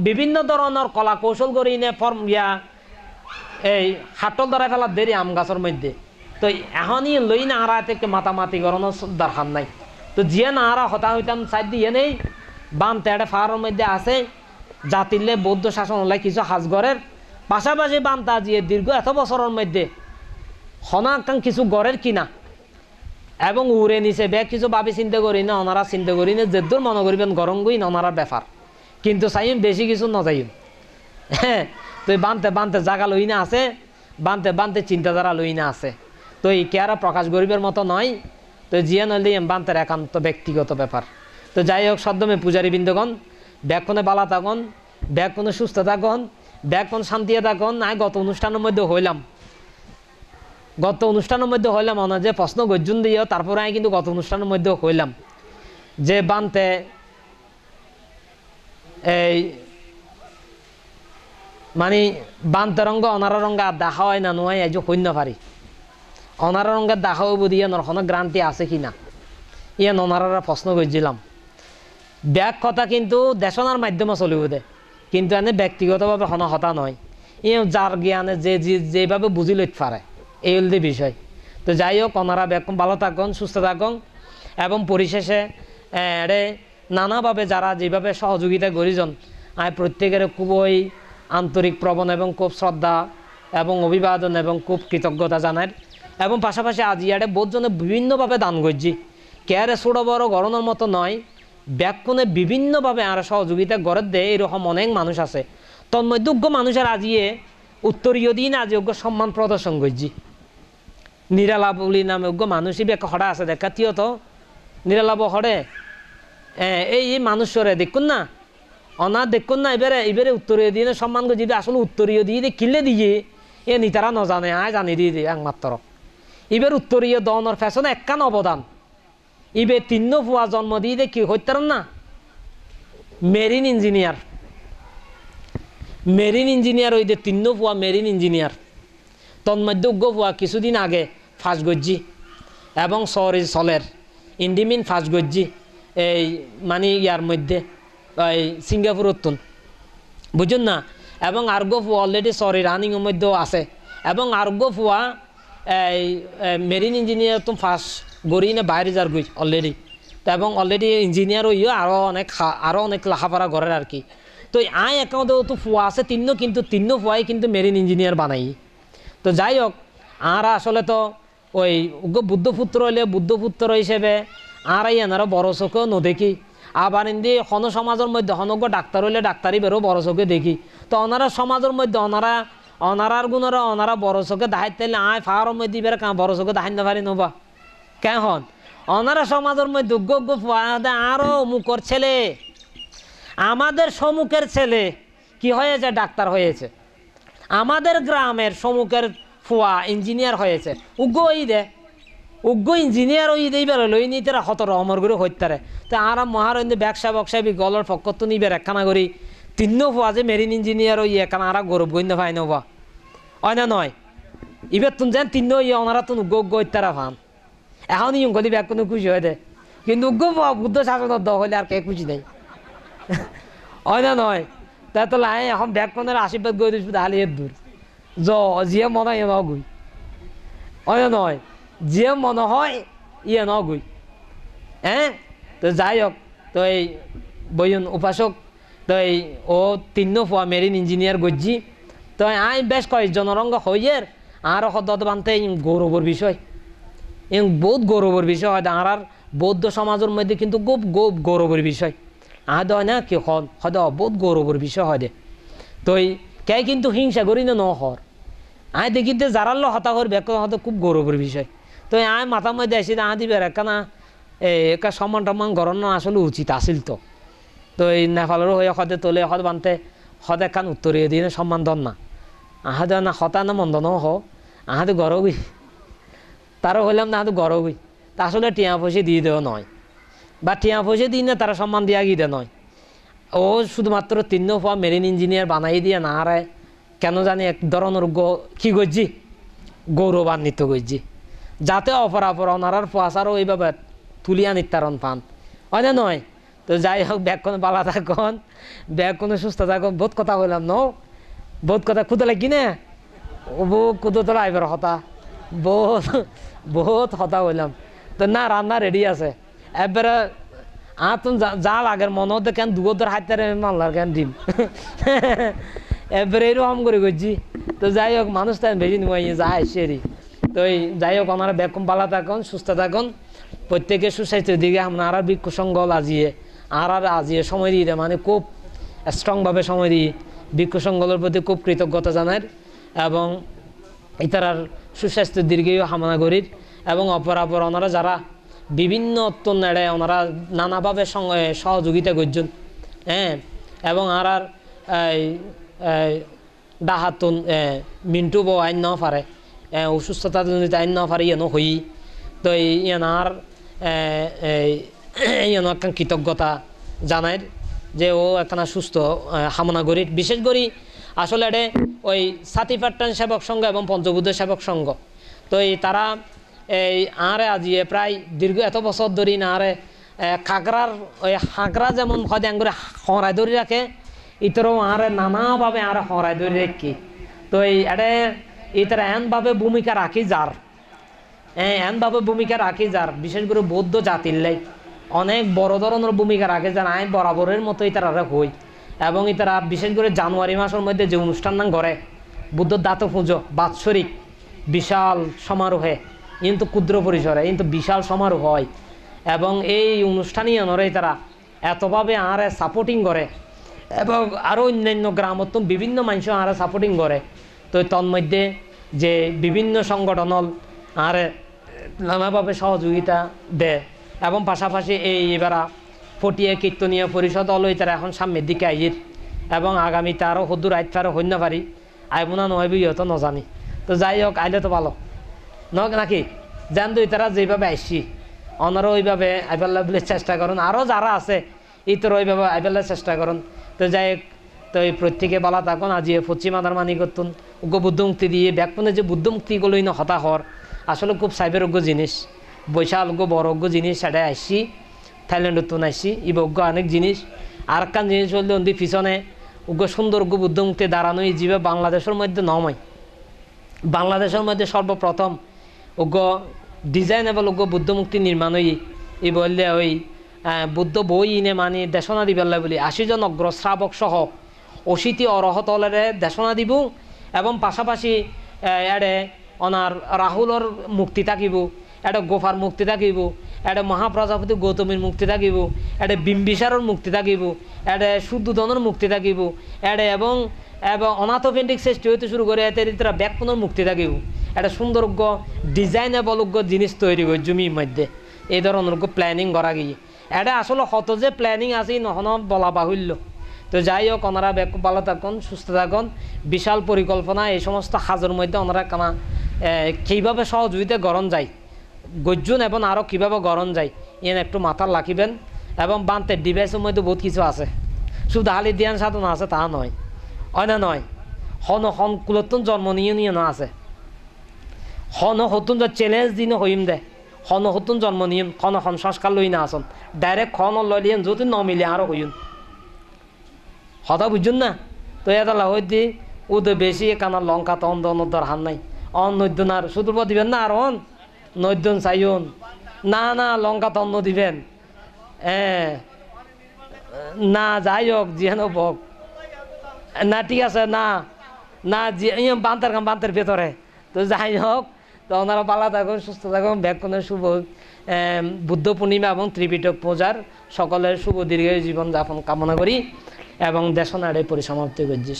বিভিন্ন ধরনের কলা কৌশল করি নে এই হাটল দ্বারা ফেলার দেরি আম গাছের মধ্যে। তো এখনই লই না আরা থেকে মাতামাতি করানোর দরকার নাই। তো জিয়ে না আরা হতা হইতাম সাইড দিয়ে নেই বান তেড়ে ফাড়ার মধ্যে আছে জাতিলে বৌদ্ধ শাসন হলে কিছু হাজগরের পাশাপাশি বান্তা জিয়ে দীর্ঘ এত বছরের মধ্যে হনাকাং কিছু গড়ের কিনা এবং উড়ে নিছে ব্যাগ কিছু ভাবি চিন্তা করি না ওনারা চিন্তা করি না যে দূর মনে করবেন গরম গই না ওনারা ব্যাপার, কিন্তু চাইম বেশি কিছু নজাইম হ্যাঁ। তো বানতে জায়গা লই না আছে বানতে চিন্তাধারা লই না আছে। তো এই কেয়ারা প্রকাশ গরিবের মতো নয়। তো জিয়া নইলে বান্তের একান্ত ব্যক্তিগত ব্যাপার। তো যাই হোক সদ্যমে পূজারী বৃন্দগণ ব্যাগক্ষণে বালা থাকুন ব্যাগক্ষণে সুস্থ থাকুন ব্যাগক্ষণ শান্তিয়ে থাকুন। আমি গত অনুষ্ঠানের মধ্যে হইলাম ওনা যে প্রশ্ন গর্জুন দিও তারপরে আমি কিন্তু গত অনুষ্ঠানের মধ্যে হইলাম যে বানতে এই মানে বানতে রঙ্গ অনারা রঙ্গ আর দেখা হয় না নয় এই যে হইন পারি অনারা রঙ্গের দেখা হইব দিয়ে নরখানো গ্রান্টি আছে কি না ইয়ে অনারা প্রশ্ন করছিলাম। ব্যাগ কথা কিন্তু দেশনার মাধ্যমে চলিব দে, কিন্তু এনে ব্যক্তিগতভাবে হতা নয়, যার জ্ঞানে যেভাবে বুঝি লইতে পারে এই হল বিষয়। তো যাই হোক, ওনারা ব্যাগ ভালো থাকুন, সুস্থ থাকুন, এবং পরিশেষে এড়ে নানাভাবে যারা যেভাবে সহযোগিতা করিজন, আমি প্রত্যেকের খুবই আন্তরিক প্রবণ এবং খুব শ্রদ্ধা এবং অভিবাদন এবং খুব কৃতজ্ঞতা জানাই। এবং পাশাপাশি আজ ইয়ারে বহুজনে বিভিন্নভাবে দান করছি, কেয়ারে ছোটো বড় গরনের মতো নয়, ব্যাকুণে বিভিন্নভাবে আর সহযোগিতা গড়ে দেয়, এরকম অনেক মানুষ আছে। তন্মধ্যজ্ঞ মানুষের আজিয়ে উত্তরীয় দিন আজ যোগ্য সম্মান প্রদর্শন করছি। নিরালা বলি নামে যোগ্য মানুষই ব্যাক হরা আছে দেখা তিয় তো নিরালাব হরে এই মানুষরে দেখুন না, অনা দেখুন না, এবারে উত্তরীয় দিনে সম্মান করছি, আসলে উত্তরীয় দিয়ে কিনলে দিয়ে এ নিতারা নজানে, আয় জানি দিয়ে দিয়ে একমাত্র এবার উত্তরীয় দনের ফ্যাশনে একখান অবদান। ইবে তিন্ন ফুয়া জন্ম দিয়ে কি হইতার না, মেরিন ইঞ্জিনিয়ার ওই যে তিন্ন ফুয়া মেরিন ইঞ্জিনিয়ার। তন্মধ্যজ্ঞ ফুয়া কিছুদিন আগে ফাঁস গজ্জি এবং সরি সলের ইন্ডিমিন ফাঁস গজ্জি এই মানে ইয়ার মধ্যে ওই সিঙ্গাপুর উত্তন বুঝুন না। এবং আর্গ ফুয়া অলরেডি সরি রানিংয়ের মধ্যেও আছে, এবং আর্গ ফুয়া এই মেরিন ইঞ্জিনিয়ার তো ফার্স্ট গড়ি না বাইরে যার গই অলরেডি, তো এবং অলরেডি ইঞ্জিনিয়ার হইও আরও অনেক লাহাপাড়া ঘরের আর কি। তো আয় একাউন্টেও তো ফুয়া আছে তিন্ন, কিন্তু তিন্ন ফুয়াই কিন্তু মেরিন ইঞ্জিনিয়ার বানাই। তো যাই হোক, আর আসলে তো ওই বুদ্ধপুত্র হইলে বুদ্ধপুত্র হিসেবে আর এনারা বড় চোখেও নদেখি, আবার ইন্দি হন সমাজের মধ্যে হনজ্ঞ ডাক্তার হইলে ডাক্তারি বেরো বড় চোখে দেখি। তো ওনারা সমাজের মধ্যে অনারার গুণরা ওনারা বড় চোখে দাহাই তাইলে আয় ফাওয়ার মধ্যে বের বড় চোখে দাহাই না পারি নবা কেন ওনারা সমাজের মধ্যে যোগ্য আরো মুখর ছেলে, আমাদের সম্মুখের ছেলে কি হয়েছে, ডাক্তার হয়েছে। আমাদের গ্রামের সম্মুখের ফুয়া ইঞ্জিনিয়ার হয়েছে, উগ্র ইঞ্জিনিয়ার ওই দেই বেরো লই নি তারা হত রহমর করে হইতারে। তো আর মহারণ্য ব্যবসা বি গলর ফকর তো নিবে একখানা করি তিন্ন ফুয়া যে মেরিন ইঞ্জিনিয়ার ওই এখানে আর গৌরব গণ্য পাই নবা হয় না নয়। এবার তুমি যেন তিন্ন ওনারা তো উগ্র হইতারা ফান এখন ইঙ্গলি ব্যাগ কোনো খুশি হয় দে, কিন্তু উগ্র বুদ্ধ শাসনের দ হলে আর কে খুশি নেই হয় না নয়। তাই তো লাই এখন ব্যাগ কোনের আশীর্বাদ করে দিস তাহলে এর দূর জিয়ে মনে হয় নগুই হয় না নয়, জিয়ে মনে হয় ইয়ে নগুই হ্যাঁ। তো যাই হোক, তো এই বইন উপাসক তো এই ও তিন্ন ফুয়া মেরিন ইঞ্জিনিয়ার গজ্জি। তো আই বেশ কয়েক জনরঙ্গ হইয়ের আর সদ্য বানতে গৌরবের বিষয়, বহুত গৌরবের বিষয় হয় আর বৌদ্ধ সমাজের মধ্যে কিন্তু খুব গৌরবের বিষয় আদ হয় না কি হদ বহুত গৌরবের বিষয় হয় দে। তো কে কিন্তু হিংসা করি না নহর আয় দেখিতে যারাল হতা কর ব্যাক হয়তো খুব গৌরবের বিষয়। তো আয় মাথার মধ্যে আসি আ দিবে একখানা একা সম্মান টম্মান গরম আসলে উচিত আসিল। তো এই নেপালেরও হয়ে হদে তোলে হদ বানতে হদ একখান উত্তরীয় দিনে সম্মান দন না আহাদে না হতা না মন্দ ন আহাদে গরবই তারও হইলাম না আহাদে গরবই। তা আসলে টিয়া পয়সা দিয়ে দেওয়া নয়, বা টিয়া পয়সা দিই না তারা সম্মান দিয়া গিয়ে নয়, ও শুধুমাত্র তিন্ন ফুয়া মেরিন ইঞ্জিনিয়ার বানাই দিয়ে না হারায় কেন জানি এক ধরনের কী করছি গৌরবান্বিত করছি, যাতে অপরাপর অনারার ফুয়াশারও এইভাবে তুলিয়া নিত্যারণ পান হয় না নয়। তো যাই হোক, ব্যাগ কোনো বালা থাকুন, ব্যাগ কোনো সুস্থ থাকুন। বহুত কথা বললাম ন, বহুত কথা খুদে লাগি না ও বউ কুদো তোর আইবার হতা বহুত হতা বললাম। তো না রান্না রেডি আছে এবারে তুমি যা লাগের মনে হতে কেন দুগোদের হাতে মানলার কেন ডিম এবারে এরকম করে করছি। তো যাই হোক, মানুষ তাই বেশি নিয়ে যায় সেরি। তো যাই হোক, ওনারা ব্যাকুম পালা থাকুন, সুস্থ থাকুন, প্রত্যেকের সুস্বাস্থ্যের দিকে আপনারা বৃক্ষসঙ্গ আজিয়ে আজিয়ে সময় দিয়ে মানে খুব স্ট্রংভাবে সময় দিয়ে বৃক্ষসঙ্গলের প্রতি খুব কৃতজ্ঞতা জানার এবং ইতারার সুস্বাস্থ্যের দিকেও কামনা করির। এবং অপরাপর ওনারা যারা বিভিন্ন নেড়ে ওনারা নানাভাবে সহযোগিতা করছেন হ্যাঁ। এবং আর ডাহাতুন মিন্টু বউ আইন ন পারে অসুস্থতা জনিত আইন ন পারে ইয়েনো হই। তো ইয়ানার ইয়েনো একখান কৃতজ্ঞতা জানায় যে ও একখানা সুস্থ কামনা করি। বিশেষ করে আসলে এটা ওই সাতিপাট্টান সেবক সংঘ এবং পঞ্চবুদ্ধ সেবক সংঘ, তো তারা এই আরে আজিয়ে প্রায় দীর্ঘ এত বছর ধরে না আরে খাগড়ার ওই হাগরা যেমন হয় করে হরাই ধরে রাখে ইতরও আরে নানাভাবে আর হরাই ধরে রাখি তো এই এটা ইতারা এনভাবে ভূমিকা রাখি যার এনভাবে ভূমিকা রাখি যার বিশেষ করে বৌদ্ধ জাতির লাই অনেক বড় ধরনের ভূমিকা রাখে যার আইন বরাবরের মতো ইতারা হই এবং ইতারা বিশেষ করে জানুয়ারি মাসের মধ্যে যে অনুষ্ঠান না করে বুদ্ধ দাত পুজো বাৎসরিক বিশাল সমারোহে কিন্তু ক্ষুদ্র পরিসরে কিন্তু বিশাল সমারোহ হয় এবং এই অনুষ্ঠানই অনরে তারা এতভাবে আরে সাপোর্টিং করে এবং আরও অন্যান্য গ্রামত বিভিন্ন মানুষ আরে সাপোর্টিং করে তো তন্মধ্যে যে বিভিন্ন সংগঠন আরে নানাভাবে সহযোগিতা দেয় এবং পাশাপাশি এই এবারা ফটিয়া কীর্তনীয় পরিষদ হলো তারা এখন সামনের দিকে আইর এবং আগামীতে আরও সদূর আইতে আরও হইন পারি আইব না নয় বই তো নজানি তো যাই হোক আইলে তো ভালো নাকি যেন তো তারা যেভাবে আইসি অনারও ওইভাবে আইফেল্লা বলে চেষ্টা করুন আরও যারা আছে ইতর ওইভাবে আইফেল্লার চেষ্টা করুন তো যাই হোক তো এই প্রত্যেকে বলা থাকুন আজি পশ্চিম আদার মানি করতুন উগ্র বুদ্ধমুক্তি দিয়ে ব্যাকপনে যে বুদ্ধমুক্তিগুলোই না হতা হর আসলে খুব সাইবের অজ্ঞ জিনিস বৈশাল অজ্ঞ বড় অজ্ঞ জিনিস সেটাই আসছি থাইল্যান্ডত আইসি ইবজ্ঞ অনেক জিনিস আর একখান জিনিস বললে অন্দি পিছনে উগ্র সুন্দর উগ্র বুদ্ধমুক্তি দাঁড়ানো এই জীবে বাংলাদেশের মধ্যে নময় বাংলাদেশের মধ্যে সর্বপ্রথম উগ্র ডিজাইনেবল উগ্র বুদ্ধমুক্তি নির্মাণ হই এই বললে ওই বুদ্ধ বই ইনে মানি দেশনা দিবেলা বলি 80 জন অগ্র শ্রাবক সহ 80টি অরহতলেরে দেশনা দিব এবং পাশাপাশি এডে অনার রাহুলর মুক্তি থাকিব এটা গোফার মুক্তি থাকিব এটা মহাপ্রজাপতি গৌতমীর মুক্তি থাকিব এটা বিম্বিসারর মুক্তি থাকিব এটা শুদ্ধধনের মুক্তি থাকিব এটা এবং অনাথোপেন্ডিক সৃষ্টি হইতে শুরু করে এতে তারা ব্যাকপনের মুক্তি থাকিব একটা সুন্দরজ্ঞ ডিজাইনেবলজ্ঞ জিনিস তৈরি করে জমির মধ্যে এই ধরনের প্ল্যানিং করা গিয়ে এটা আসলে হত যে প্ল্যানিং আছে নহন বলা বাহুল্য তো যাই হোক ওনারা ভালো থাকুন সুস্থ থাকুন বিশাল পরিকল্পনা এই সমস্ত হাজের মধ্যে ওনারা কানা কীভাবে সহযোগিতা গরম যায় গজ্জুন এবং আরও কীভাবে গরম যায় এন একটু মাথার রাখিবেন এবং বান্তের ডিভাইসের মধ্যে বহুত কিছু আছে শুধু হালি ধ্যান সাধনা আছে তা নয় হয় না নয় হন কুলতন জন্ম নিয়ে না আছে হন হতুন চ্যালেঞ্জ দিন হইম দে হন হতুন জন্ম নিয়ম খন সংস্কার লই না আসন ডাইরেক্ট খন লই দিন যদি নমিলে আরও হইন হতা বুঝুন না তো এটা হই দি উদয় বেশি কানা লঙ্কা তো অন্ধ নদ্দর হান নাই নৈদ্যন আর শুধু দিবেন না আর নৈদ্যন চাইন না লঙ্কা তন্ন দিবেন না যাই হোক যেন বক না ঠিক আছে না যে বান্তার ভেতরে তো যাই হোক তো ওনারা পালা থাকুন সুস্থ থাকুন ব্যাকরণের শুভ বুদ্ধ পূর্ণিমা এবং ত্রিপিটক পূজার সকলের শুভ দীর্ঘ জীবনযাপন কামনা করি এবং দেশনাড়ে পরিসমাপ্তি করছি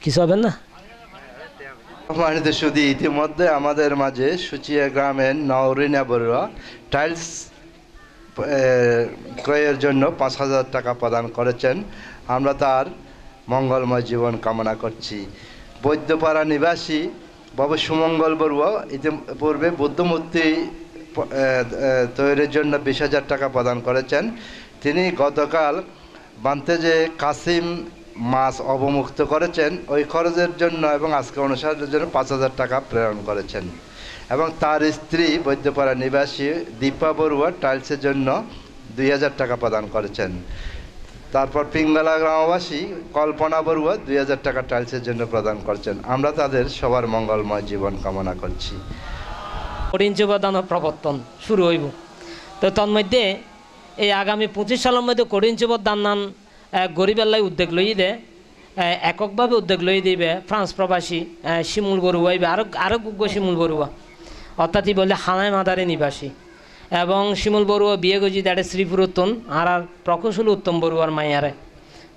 কিছু হবেন না সম্মানিত সুধী ইতিমধ্যে আমাদের মাঝে সুচিয়া গ্রামের নওরিনা বড়ুয়া টাইলস ক্রয়ের জন্য 5,000 টাকা প্রদান করেছেন আমরা তার মঙ্গলময় জীবন কামনা করছি বৈদ্যপাড়া নিবাসী বাবু সুমঙ্গল বড়ুয়া ইতিপূর্বে বুদ্ধমূর্তি তৈরির জন্য 20,000 টাকা প্রদান করেছেন তিনি গতকাল বান্তেজে কাসিম মাছ অবমুক্ত করেছেন ওই খরচের জন্য এবং আজকে অনুষ্ঠানের জন্য 5,000 টাকা প্রেরণ করেছেন এবং তার স্ত্রী বৈদ্যপাড়া নিবাসী দীপা বড়ুয়া টাইলসের জন্য 2,000 টাকা প্রদান করেছেন তারপর পিঙ্গলা গ্রামবাসী কল্পনা বড়ুয়া 2,000 টাকা টাইলসের জন্য প্রদান করছেন আমরা তাদের সবার মঙ্গলময় জীবন কামনা করছি কঠিন প্রবর্তন শুরু হইব তো তন্মধ্যে এই আগামী 25 সালের মধ্যে কঠিন দান গরিবেল্লাই উদ্যোগ লই দে এককভাবে উদ্যোগ লই দিবে ফ্রান্স প্রবাসী শিমুল বড়ুয়া আরও শিমুল বড়ুয়া অর্থাৎ বলে হানায় মাদারে নিবাসী এবং শিমুল বড়ুয়া বিয়ে গজি দাঁড়ে শ্রীপুর উত্তম আর প্রকৌশল উত্তম বড়ুয়ার মাইয়ারে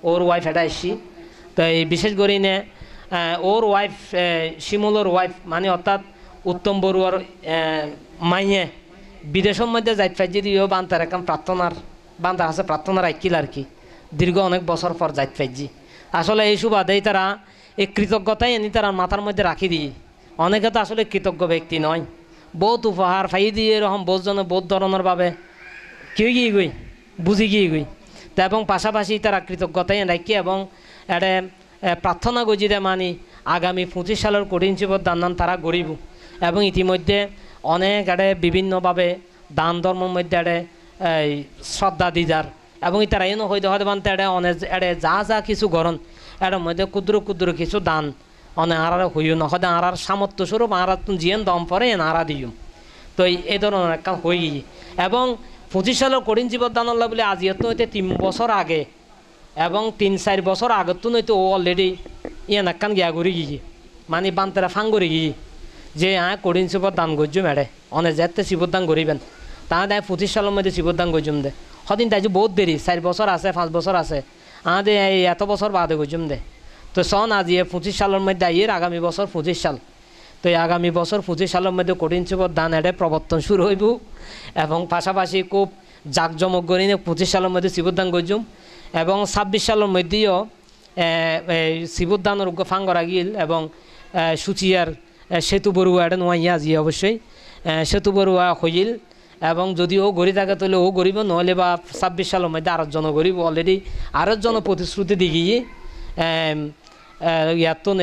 ওর ওয়াইফ এটা আসছি তো এই বিশেষ করে নে ওর ওয়াইফ শিমুলোর ওয়াইফ মানে অর্থাৎ উত্তম বড়ুয়ার মাইয়ে বিদেশের মধ্যে যাইত ফাইজি দিও বান্তার এখন বান্তার আছে প্রার্থনার আইকিল আর কি দীর্ঘ অনেক বছর পর যাইত ফাইজি আসলে এই সুবাদেই তারা এই কৃতজ্ঞতাই এনে তারা মাথার মধ্যে রাখি দিই অনেকে তো আসলে কৃতজ্ঞ ব্যক্তি নয় বহুত উপহার ফাই দিয়ে এরকম বহুজনে বহুত ধরনের ভাবে কেউ গিয়ে গই বুঝি গিয়ে গই তো এবং পাশাপাশি তারা কৃতজ্ঞতাই রাখি এবং এটা প্রার্থনা গজিদে মানি আগামী 25 সালের কঠিন জীবন দান তারা গরিব এবং ইতিমধ্যে অনেক এডে বিভিন্নভাবে দান ধর্মের মধ্যে এডে এই শ্রদ্ধা দিদার এবং তারা এনে হয়তো হয়তো বানতে এডে অনেক এডে যা যা কিছু গরণ এটার মধ্যে ক্ষুদ্র ক্ষুদ্র কিছু দান অনেক আড়ার হইও না হয়তো আড়ার সামর্থ্য স্বরূপ আড়া জিয়েন দম পরে এন আড়া দিও তো এই ধরনের একটা হয়ে গিয়ে এবং 25 সালের কঠিন জীবদান আল্লাহ বলে আজ তো হইতে 3 বছর আগে এবং 3-4 বছর আগত তো নইতো ও অলরেডি ইয়ান একখান গিয়া ঘুরে গিয়ে মানে বান্তারা ফাং করে গিয়ে যে কঠিন জীবদান করছো মেডে অনেক যেতে জীবদান করিবেন তা দেয় 25 সালের মধ্যে জীবদান করছুম দে সদিন তাই বহুত দেরি 4 বছর আছে 5 বছর আছে আমাদের এই এত বছর বাদে করছুম দে তো সন আজি 25 সালের মধ্যে আইয়ের আগামী বছর 25 সাল তো এই আগামী বছর 25 সালের মধ্যে কঠিন জীবদান এডে প্রবর্তন শুরু হইব এবং পাশাপাশি খুব জাঁকজমক করে 25 সালের মধ্যে জীবদান করছুম এবং 26 সালের মধ্যেও শিবুদ্দানের উগ্র ফাং করা গিল এবং সুচিয়ার সেতু বড়ুয়া এটা নোয়াইয়া আজি অবশ্যই সেতু বড়ুয়া হইল এবং যদিও গড়ি থাকে তাহলে ও গরিব নহলে বা 26 সালের মধ্যে আরেকজন গরিব অলরেডি আরেকজন প্রতিশ্রুতি দিগিয়ে ইয়াতুন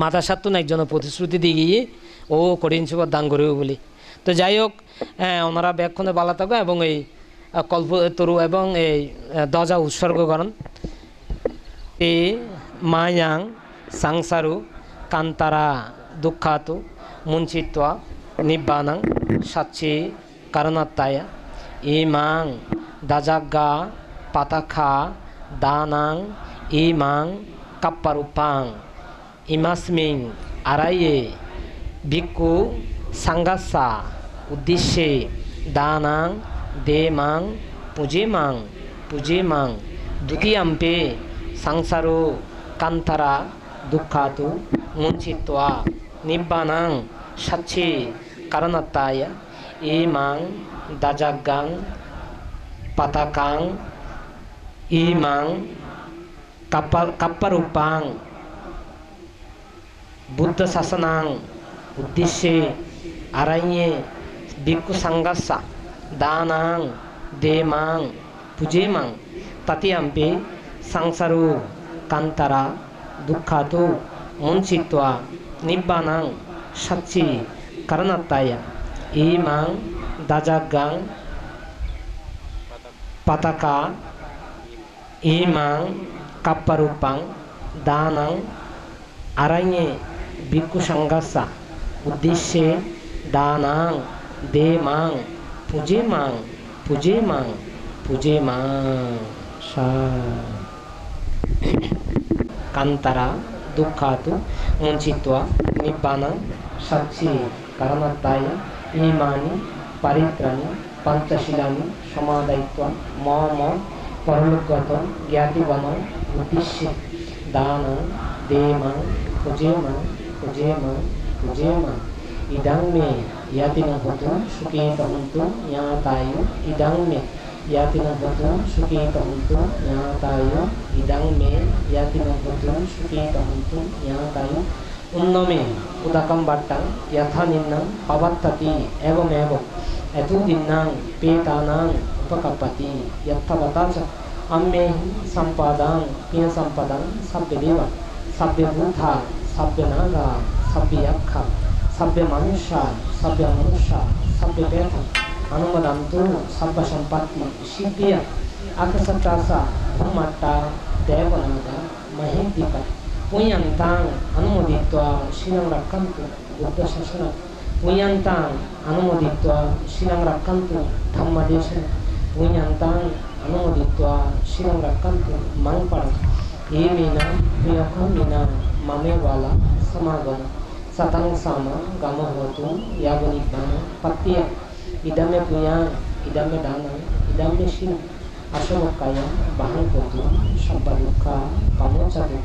মাদাসাতুন একজন প্রতিশ্রুতি দিগিয়ে ও কঠিন জীবন দান করিব বলি তো যাই হোক ওনারা ব্যাগক্ষণে বালা থাকো এবং এই কল্পতরু এবং এই দজা উৎসর্গ করেন এ মায়াং সংসারু কান্তারা দুঃখাতু মুঞ্চিত্বা নিব্বানাং সাচ্চি কারণাত্তায়া ইমাং দাজাগ্গা পাতাখা দানাং ইমাং কাপ্পারুপাং ইমাসমিং আরাইয়ে ভিক্ষু সাঙ্গাসা উদ্দেশ্যে দানাং দেমাং পুজেমাং দ্বিতীয়াম্পে সংসারো কান্তারা দুঃখাতু মুঞ্চিত্বা নিব্বানাং সাচ্চি কারণাত্তায়া ইমাং দাজাগ্গাং পাতাকাং ইমাং কাপ্পারুপাং বুদ্ধ শাসনাং উদ্দেশ্যে আরাইয়ে ভিক্ষু সাঙ্গাসা দানাং দেমাং পুজেমাং তৃতীয়াম্পে সংসারো কান্তারা দুঃখাতু মুঞ্চিত্বা নিব্বানাং সাচ্চি কারণাত্তায়া ইমাং দাজাগ্গাং পাতাকা ইমাং কাপ্পারুপাং দানাং আরাইয়ে ভিক্ষু সাঙ্গাসা উদ্দেশ্যে দানাং দেমাং পুজেমাং কান্তারা দুঃখাতু মুঞ্চিত্বা নিব্বানাং সাচ্চি কারণাত্তায়া ইমানি পারিত্রাণি পঞ্চশীলানি সমাদায়িত্বা মম পরলোকগত জ্ঞাতিবনং উদ্দেশ্যে দানাং দেমাং পুজেমাং ইদাং মে ইয়াতিন হতু সুখীত হন্তু জ্ঞাতায় ইদাং মে ইয়াতিন হতু সুখীত হন্তু জ্ঞাতায় ইদাং মে ইয়াতিন হতু সুখীত হন্তু জ্ঞাতায় উন্নমে উদাকম বাট্টাং যথা নিন্নাং পাবাত্তাতি এবমেব এতুদিন্নাং পেতানাং উপকাপতি যথাবতা চ আম্মে সম্পাদাং পিয় সম্পদাং সাব্যদেব সাব্যভূতা সাব্যনাগা সাব্যয়াক্ষা সাব্যমানুষা সাব্যমনুষা সাব্যবেদ অনুমোদন্তু সাব্য সম্পত্তি সিদ্ধিয়া আকসত্রাসা ভূমাট্টা দেবনাগা মহেদ্দিকা পুণ্যান্তাং অনুমোদিত্বা শিলাং রাক্ষন্তু বুদ্ধ শাসন পুণ্যান্তাং অনুমোদিত্বা শিলাং রাক্ষন্তু ধম্মদেশন পুণ্যান্তাং অনুমোদিত্বা শিলাং রাক্ষন্তু মাং পড় এমেনা প্রিয়কমিনা মামেওয়ালা সমাগম সতং সামা গম হতু ইয়াবনিব্বান পত্তিয়া ইদমে পুণ্যাং ইদমে দানাং ইদমে শিলা আসমকায়া বাহন হতু সব্বা দুঃখা কামোচাতু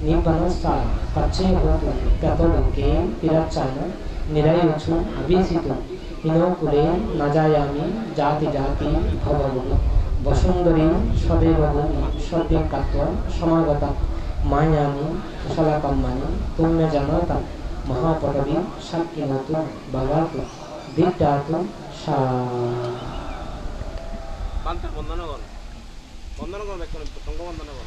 নিব্বানস্থা কাছে হতু পেতলোকে পিরাচ্ছান নিরায়ুচু অভিষিত হিনকুলে না যায়ামি জাতি ভবভূমি বসুন্ধরী সদেব ভূমি সদ্যকাত্ব সমাগতা মায়ানি কুশলাকাম্মানি তুম্যে জানাতা মহাপটবী সাক্ষিণতু বাগাতু দিদাতু সা বন্দনা কর সংঘ বন্দনা কর